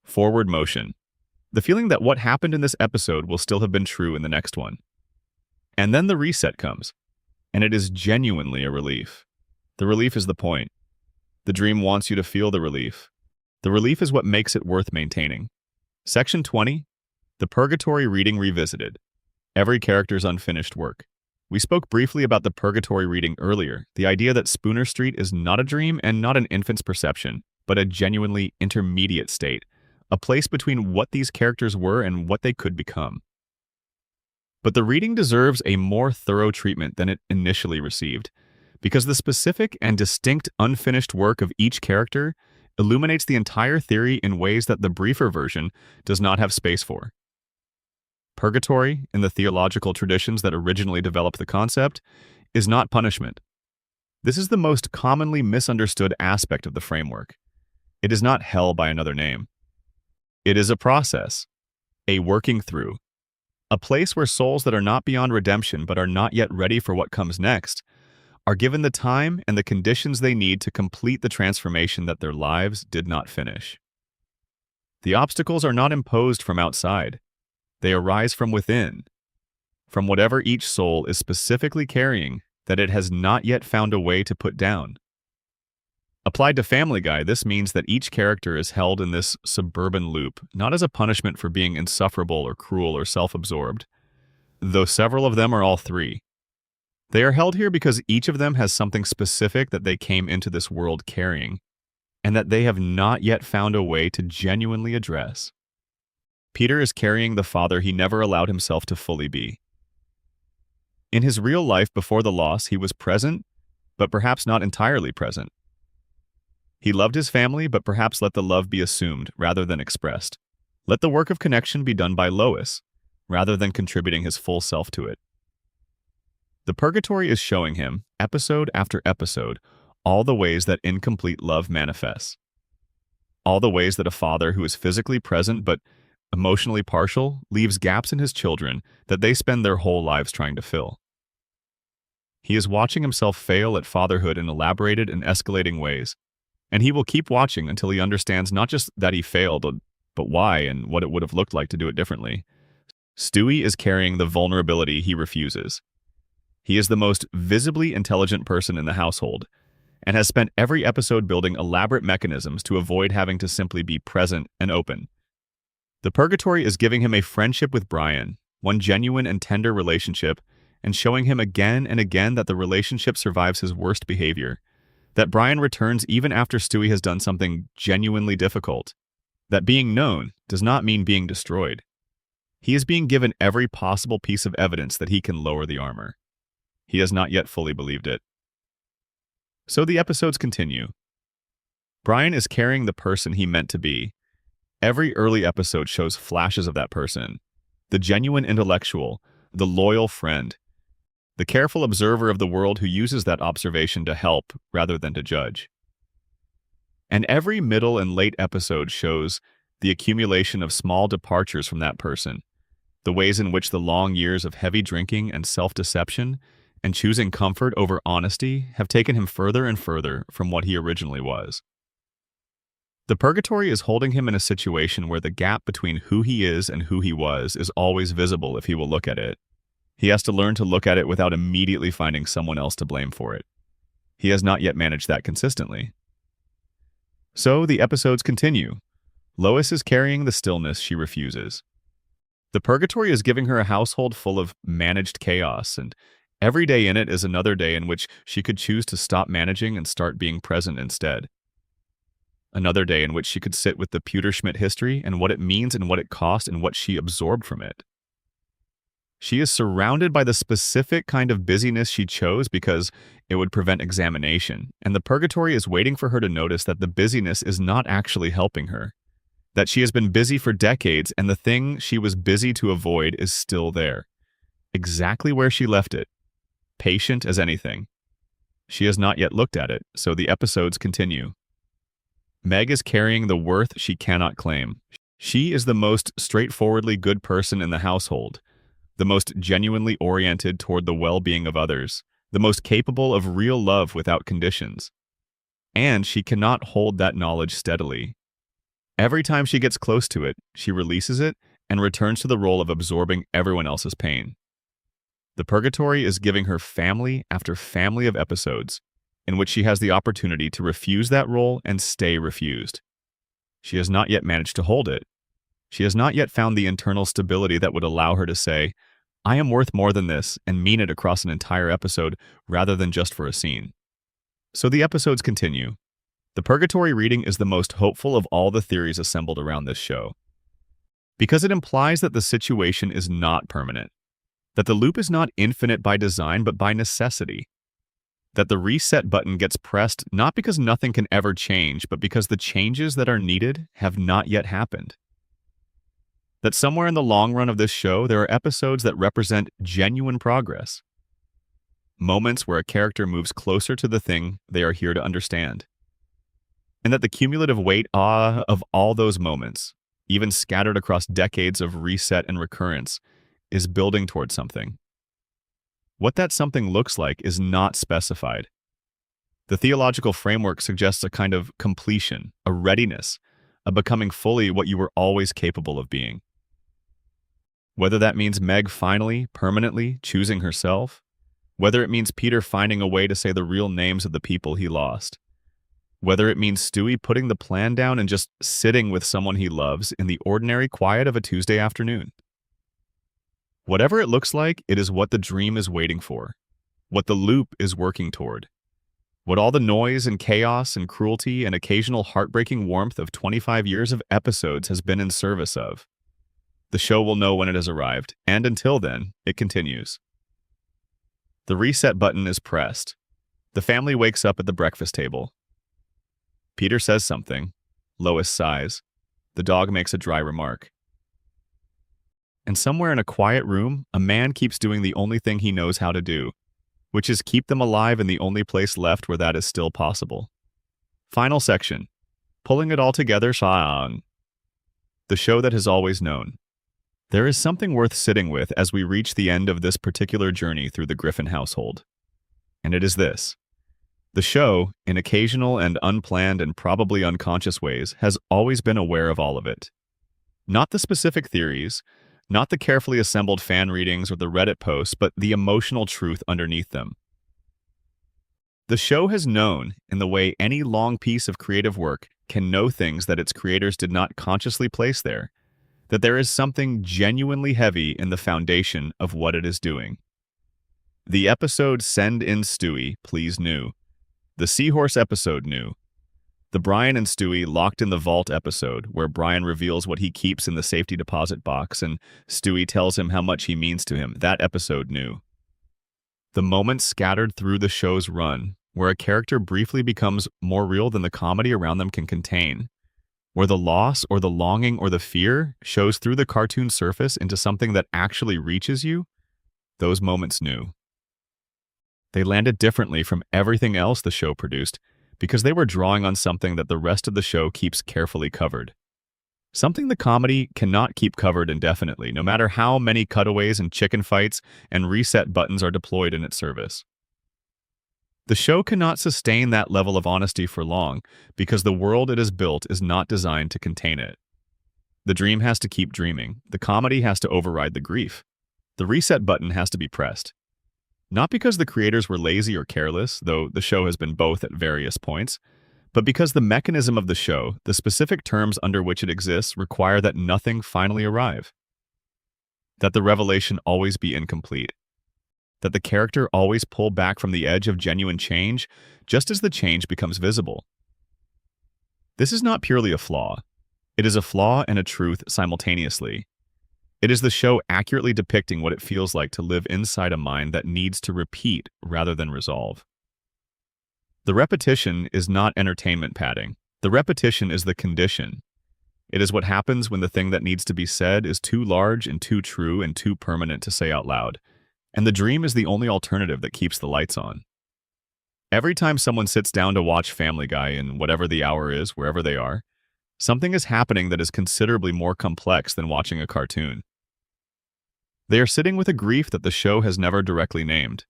Forward motion. The feeling that what happened in this episode will still have been true in the next one. And then the reset comes, and it is genuinely a relief. The relief is the point. The dream wants you to feel the relief. The relief is what makes it worth maintaining. Section 20. The Purgatory reading revisited. Every character's unfinished work. We spoke briefly about the Purgatory reading earlier, the idea that Spooner Street is not a dream and not an infant's perception, but a genuinely intermediate state, a place between what these characters were and what they could become. But the reading deserves a more thorough treatment than it initially received, because the specific and distinct unfinished work of each character illuminates the entire theory in ways that the briefer version does not have space for. Purgatory, in the theological traditions that originally developed the concept, is not punishment. This is the most commonly misunderstood aspect of the framework. It is not hell by another name. It is a process, a working through, a place where souls that are not beyond redemption but are not yet ready for what comes next are given the time and the conditions they need to complete the transformation that their lives did not finish. The obstacles are not imposed from outside. They arise from within, from whatever each soul is specifically carrying that it has not yet found a way to put down. Applied to Family Guy, this means that each character is held in this suburban loop, not as a punishment for being insufferable or cruel or self-absorbed, though several of them are all three. They are held here because each of them has something specific that they came into this world carrying, and that they have not yet found a way to genuinely address. Peter is carrying the father he never allowed himself to fully be. In his real life before the loss, he was present, but perhaps not entirely present. He loved his family, but perhaps let the love be assumed rather than expressed. Let the work of connection be done by Lois, rather than contributing his full self to it. The Purgatory is showing him, episode after episode, all the ways that incomplete love manifests. All the ways that a father who is physically present but emotionally partial leaves gaps in his children that they spend their whole lives trying to fill. He is watching himself fail at fatherhood in elaborated and escalating ways, and he will keep watching until he understands not just that he failed, but why and what it would have looked like to do it differently. Stewie is carrying the vulnerability he refuses. He is the most visibly intelligent person in the household, and has spent every episode building elaborate mechanisms to avoid having to simply be present and open. The Purgatory is giving him a friendship with Brian, one genuine and tender relationship, and showing him again and again that the relationship survives his worst behavior, that Brian returns even after Stewie has done something genuinely difficult, that being known does not mean being destroyed. He is being given every possible piece of evidence that he can lower the armor. He has not yet fully believed it. So the episodes continue. Brian is carrying the person he meant to be. Every early episode shows flashes of that person, the genuine intellectual, the loyal friend, the careful observer of the world who uses that observation to help rather than to judge. And every middle and late episode shows the accumulation of small departures from that person, the ways in which the long years of heavy drinking and self-deception and choosing comfort over honesty have taken him further and further from what he originally was. The Purgatory is holding him in a situation where the gap between who he is and who he was is always visible if he will look at it. He has to learn to look at it without immediately finding someone else to blame for it. He has not yet managed that consistently. So the episodes continue. Lois is carrying the stillness she refuses. The Purgatory is giving her a household full of managed chaos, and every day in it is another day in which she could choose to stop managing and start being present instead. Another day in which she could sit with the Pewter-Schmidt history and what it means and what it cost and what she absorbed from it. She is surrounded by the specific kind of busyness she chose because it would prevent examination, and the Purgatory is waiting for her to notice that the busyness is not actually helping her, that she has been busy for decades and the thing she was busy to avoid is still there, exactly where she left it, patient as anything. She has not yet looked at it, so the episodes continue. Meg is carrying the worth she cannot claim. She is the most straightforwardly good person in the household, the most genuinely oriented toward the well-being of others, the most capable of real love without conditions. And she cannot hold that knowledge steadily. Every time she gets close to it, she releases it and returns to the role of absorbing everyone else's pain. The Purgatory is giving her family after family of episodes, in which she has the opportunity to refuse that role and stay refused. She has not yet managed to hold it. She has not yet found the internal stability that would allow her to say, I am worth more than this, and mean it across an entire episode rather than just for a scene. So the episodes continue. The Purgatory reading is the most hopeful of all the theories assembled around this show, because it implies that the situation is not permanent, that the loop is not infinite by design but by necessity, that the reset button gets pressed not because nothing can ever change, but because the changes that are needed have not yet happened. That somewhere in the long run of this show, there are episodes that represent genuine progress. Moments where a character moves closer to the thing they are here to understand. And that the cumulative weight of all those moments, even scattered across decades of reset and recurrence, is building towards something. What that something looks like is not specified. The theological framework suggests a kind of completion, a readiness, of becoming fully what you were always capable of being. Whether that means Meg finally, permanently choosing herself, whether it means Peter finding a way to say the real names of the people he lost, whether it means Stewie putting the plan down and just sitting with someone he loves in the ordinary quiet of a Tuesday afternoon. Whatever it looks like, it is what the dream is waiting for, what the loop is working toward, what all the noise and chaos and cruelty and occasional heartbreaking warmth of 25 years of episodes has been in service of. The show will know when it has arrived, and until then, it continues. The reset button is pressed. The family wakes up at the breakfast table. Peter says something. Lois sighs. The dog makes a dry remark. And somewhere in a quiet room, a man keeps doing the only thing he knows how to do, which is keep them alive in the only place left where that is still possible. Final section. Pulling it all together, Shaan. The show that has always known. There is something worth sitting with as we reach the end of this particular journey through the Griffin household. And it is this. The show, in occasional and unplanned and probably unconscious ways, has always been aware of all of it. Not the specific theories, not the carefully assembled fan readings or the Reddit posts, but the emotional truth underneath them. The show has known, in the way any long piece of creative work can know things that its creators did not consciously place there, that there is something genuinely heavy in the foundation of what it is doing. The episode Send in Stewie, Please knew. The Seahorse episode knew. The Brian and Stewie Locked in the Vault episode, where Brian reveals what he keeps in the safety deposit box and Stewie tells him how much he means to him, that episode knew. The moments scattered through the show's run, where a character briefly becomes more real than the comedy around them can contain, where the loss or the longing or the fear shows through the cartoon surface into something that actually reaches you, those moments knew. They landed differently from everything else the show produced because they were drawing on something that the rest of the show keeps carefully covered. Something the comedy cannot keep covered indefinitely, no matter how many cutaways and chicken fights and reset buttons are deployed in its service. The show cannot sustain that level of honesty for long because the world it has built is not designed to contain it. The dream has to keep dreaming. The comedy has to override the grief. The reset button has to be pressed. Not because the creators were lazy or careless, though the show has been both at various points, but because the mechanism of the show, the specific terms under which it exists, require that nothing finally arrive. That the revelation always be incomplete. That the character always pull back from the edge of genuine change, just as the change becomes visible. This is not purely a flaw. It is a flaw and a truth simultaneously. It is the show accurately depicting what it feels like to live inside a mind that needs to repeat rather than resolve. The repetition is not entertainment padding. The repetition is the condition. It is what happens when the thing that needs to be said is too large and too true and too permanent to say out loud, and the dream is the only alternative that keeps the lights on. Every time someone sits down to watch Family Guy in whatever the hour is, wherever they are, something is happening that is considerably more complex than watching a cartoon. They are sitting with a grief that the show has never directly named.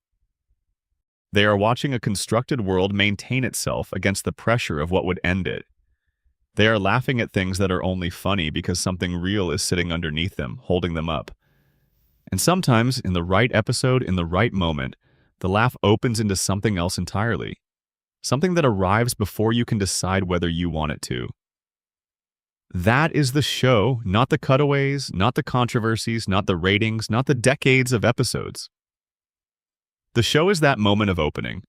They are watching a constructed world maintain itself against the pressure of what would end it. They are laughing at things that are only funny because something real is sitting underneath them, holding them up. And sometimes, in the right episode, in the right moment, the laugh opens into something else entirely. Something that arrives before you can decide whether you want it to. That is the show, not the cutaways, not the controversies, not the ratings, not the decades of episodes. The show is that moment of opening,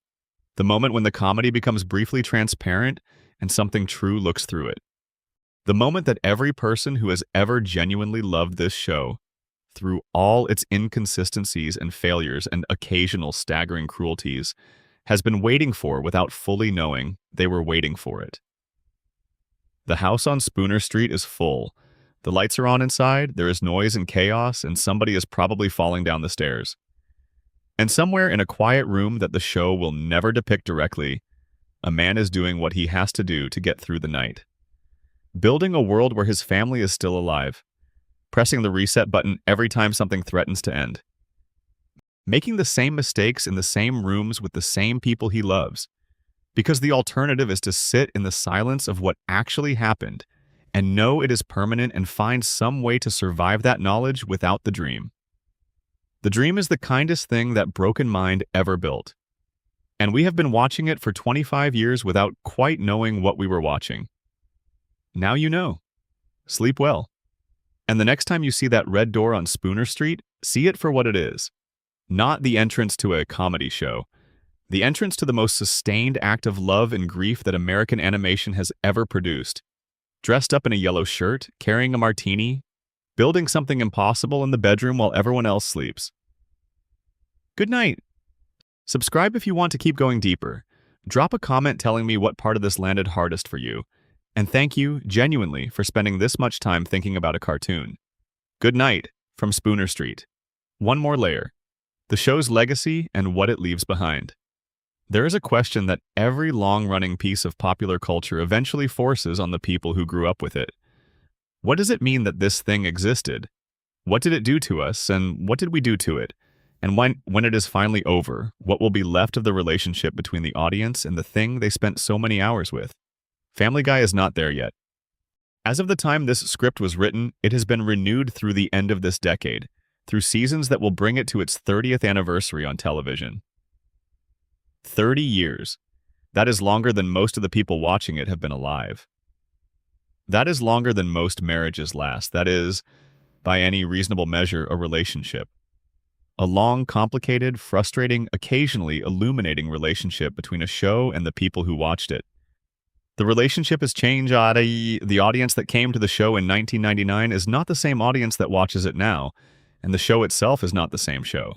the moment when the comedy becomes briefly transparent and something true looks through it. The moment that every person who has ever genuinely loved this show, through all its inconsistencies and failures and occasional staggering cruelties, has been waiting for without fully knowing they were waiting for it. The house on Spooner Street is full. The lights are on inside, there is noise and chaos, and somebody is probably falling down the stairs. And somewhere in a quiet room that the show will never depict directly, a man is doing what he has to do to get through the night. Building a world where his family is still alive. Pressing the reset button every time something threatens to end. Making the same mistakes in the same rooms with the same people he loves. Because the alternative is to sit in the silence of what actually happened and know it is permanent and find some way to survive that knowledge without the dream. The dream is the kindest thing that broken mind ever built. And we have been watching it for 25 years without quite knowing what we were watching. Now you know. Sleep well. And the next time you see that red door on Spooner Street, see it for what it is. Not the entrance to a comedy show. The entrance to the most sustained act of love and grief that American animation has ever produced. Dressed up in a yellow shirt, carrying a martini, building something impossible in the bedroom while everyone else sleeps. Good night. Subscribe if you want to keep going deeper. Drop a comment telling me what part of this landed hardest for you. And thank you, genuinely, for spending this much time thinking about a cartoon. Good night, from Spooner Street. One more layer. The show's legacy and what it leaves behind. There is a question that every long-running piece of popular culture eventually forces on the people who grew up with it. What does it mean that this thing existed? What did it do to us, and what did we do to it? And when it is finally over, what will be left of the relationship between the audience and the thing they spent so many hours with? Family Guy is not there yet. As of the time this script was written, it has been renewed through the end of this decade, through seasons that will bring it to its 30th anniversary on television. 30 years. That is longer than most of the people watching it have been alive. That is longer than most marriages last. That is, by any reasonable measure, a relationship. A long, complicated, frustrating, occasionally illuminating relationship between a show and the people who watched it. The relationship has changed. The audience that came to the show in 1999 is not the same audience that watches it now, and the show itself is not the same show.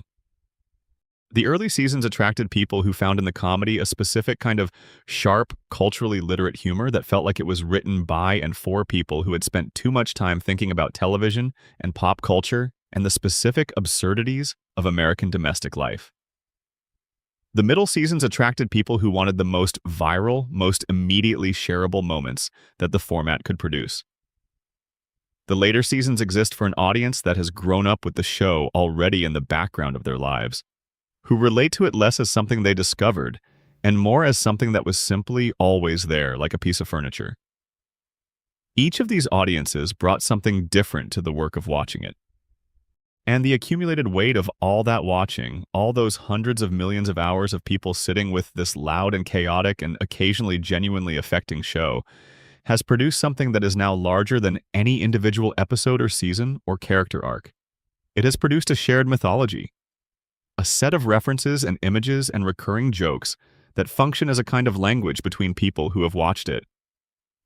The early seasons attracted people who found in the comedy a specific kind of sharp, culturally literate humor that felt like it was written by and for people who had spent too much time thinking about television and pop culture and the specific absurdities of American domestic life. The middle seasons attracted people who wanted the most viral, most immediately shareable moments that the format could produce. The later seasons exist for an audience that has grown up with the show already in the background of their lives, who relate to it less as something they discovered and more as something that was simply always there, like a piece of furniture. Each of these audiences brought something different to the work of watching it. And the accumulated weight of all that watching, all those hundreds of millions of hours of people sitting with this loud and chaotic and occasionally genuinely affecting show, has produced something that is now larger than any individual episode or season or character arc. It has produced a shared mythology, a set of references and images and recurring jokes that function as a kind of language between people who have watched it.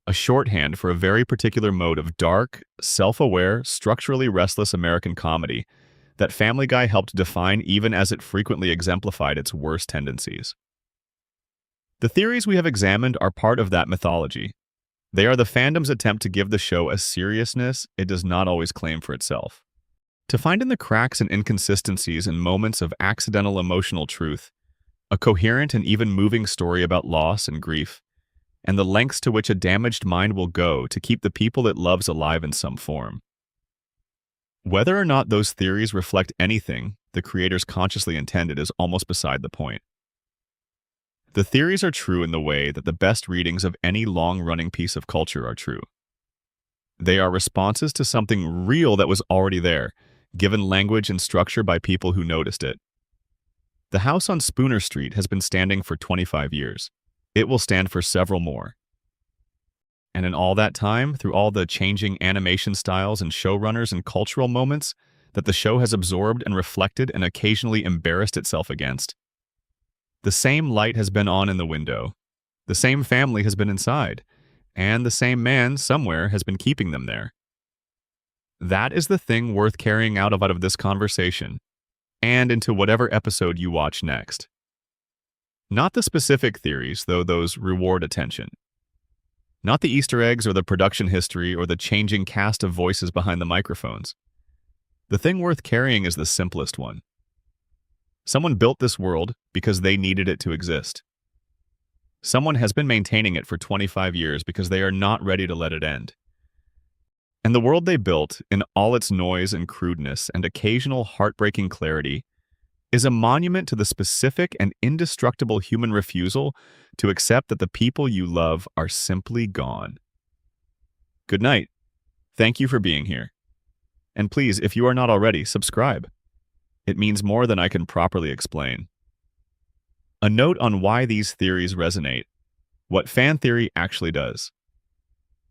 A shorthand for a very particular mode of dark, self-aware, structurally restless American comedy that Family Guy helped define even as it frequently exemplified its worst tendencies. The theories we have examined are part of that mythology. They are the fandom's attempt to give the show a seriousness it does not always claim for itself. To find in the cracks and inconsistencies and moments of accidental emotional truth, a coherent and even moving story about loss and grief, and the lengths to which a damaged mind will go to keep the people it loves alive in some form. Whether or not those theories reflect anything the creators consciously intended is almost beside the point. The theories are true in the way that the best readings of any long-running piece of culture are true. They are responses to something real that was already there, given language and structure by people who noticed it. The house on Spooner Street has been standing for 25 years. It will stand for several more. And in all that time, through all the changing animation styles and showrunners and cultural moments that the show has absorbed and reflected and occasionally embarrassed itself against, the same light has been on in the window, the same family has been inside, and the same man somewhere has been keeping them there. That is the thing worth carrying out of this conversation, and into whatever episode you watch next. Not the specific theories, though those reward attention. Not the Easter eggs or the production history or the changing cast of voices behind the microphones. The thing worth carrying is the simplest one. Someone built this world because they needed it to exist. Someone has been maintaining it for 25 years because they are not ready to let it end. And the world they built, in all its noise and crudeness and occasional heartbreaking clarity, is a monument to the specific and indestructible human refusal to accept that the people you love are simply gone. Good night. Thank you for being here. And please, if you are not already, subscribe. It means more than I can properly explain. A note on why these theories resonate. What fan theory actually does.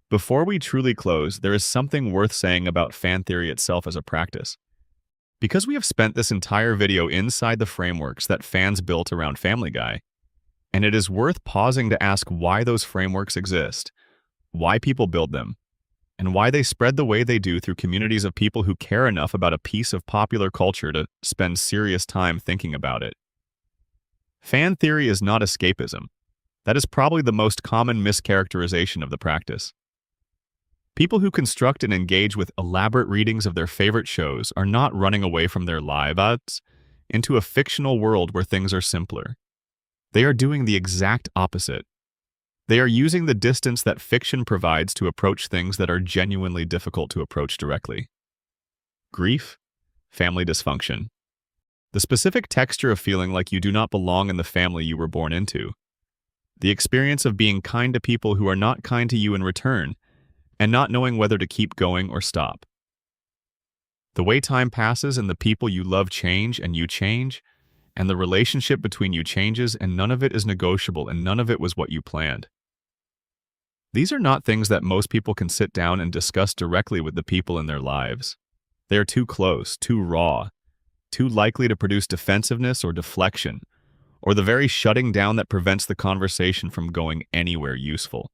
Before we truly close, there is something worth saying about fan theory itself as a practice. Because we have spent this entire video inside the frameworks that fans built around Family Guy, and it is worth pausing to ask why those frameworks exist, why people build them, and why they spread the way they do through communities of people who care enough about a piece of popular culture to spend serious time thinking about it. Fan theory is not escapism. That is probably the most common mischaracterization of the practice. People who construct and engage with elaborate readings of their favorite shows are not running away from their lives into a fictional world where things are simpler. They are doing the exact opposite. They are using the distance that fiction provides to approach things that are genuinely difficult to approach directly. Grief, family dysfunction. The specific texture of feeling like you do not belong in the family you were born into. The experience of being kind to people who are not kind to you in return, and not knowing whether to keep going or stop. The way time passes and the people you love change and you change, and the relationship between you changes and none of it is negotiable and none of it was what you planned. These are not things that most people can sit down and discuss directly with the people in their lives. They are too close, too raw, too likely to produce defensiveness or deflection, or the very shutting down that prevents the conversation from going anywhere useful.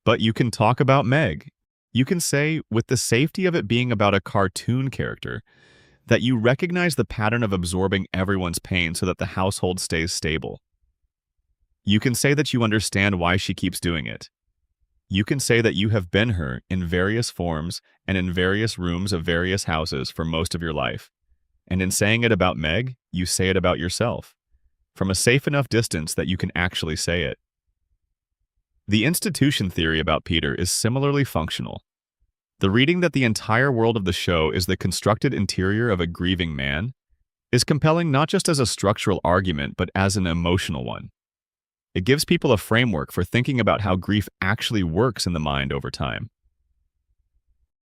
But you can talk about Meg. You can say, with the safety of it being about a cartoon character, that you recognize the pattern of absorbing everyone's pain so that the household stays stable. You can say that you understand why she keeps doing it. You can say that you have been her in various forms and in various rooms of various houses for most of your life. And in saying it about Meg, you say it about yourself, from a safe enough distance that you can actually say it. The institution theory about Peter is similarly functional. The reading that the entire world of the show is the constructed interior of a grieving man is compelling not just as a structural argument but as an emotional one. It gives people a framework for thinking about how grief actually works in the mind over time.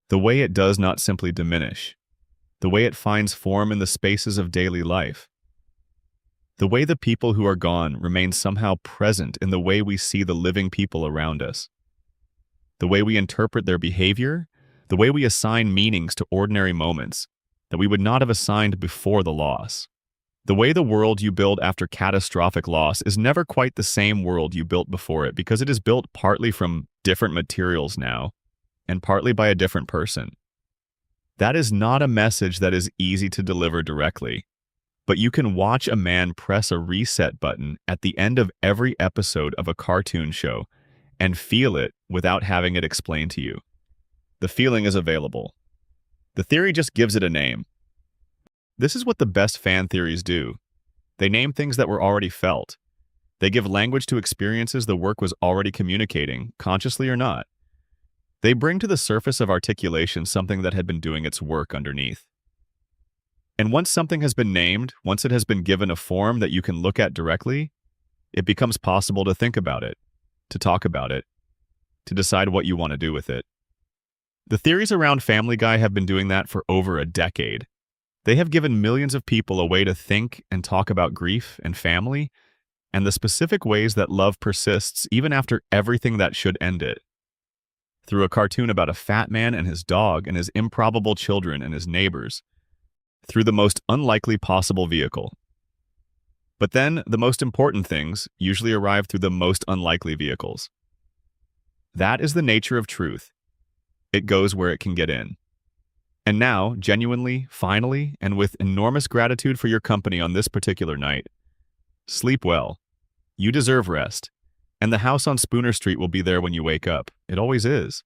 The way it does not simply diminish. The way it finds form in the spaces of daily life. The way the people who are gone remain somehow present in the way we see the living people around us. The way we interpret their behavior, the way we assign meanings to ordinary moments that we would not have assigned before the loss. The way the world you build after catastrophic loss is never quite the same world you built before it because it is built partly from different materials now and partly by a different person. That is not a message that is easy to deliver directly. But you can watch a man press a reset button at the end of every episode of a cartoon show and feel it without having it explained to you. The feeling is available. The theory just gives it a name. This is what the best fan theories do. They name things that were already felt. They give language to experiences the work was already communicating, consciously or not. They bring to the surface of articulation something that had been doing its work underneath. And once something has been named, once it has been given a form that you can look at directly, it becomes possible to think about it, to talk about it, to decide what you want to do with it. The theories around Family Guy have been doing that for over a decade. They have given millions of people a way to think and talk about grief and family, and the specific ways that love persists even after everything that should end it. Through a cartoon about a fat man and his dog and his improbable children and his neighbors, through the most unlikely possible vehicle. But then, the most important things usually arrive through the most unlikely vehicles. That is the nature of truth. It goes where it can get in. And now, genuinely, finally, and with enormous gratitude for your company on this particular night, sleep well. You deserve rest. And the house on Spooner Street will be there when you wake up. It always is.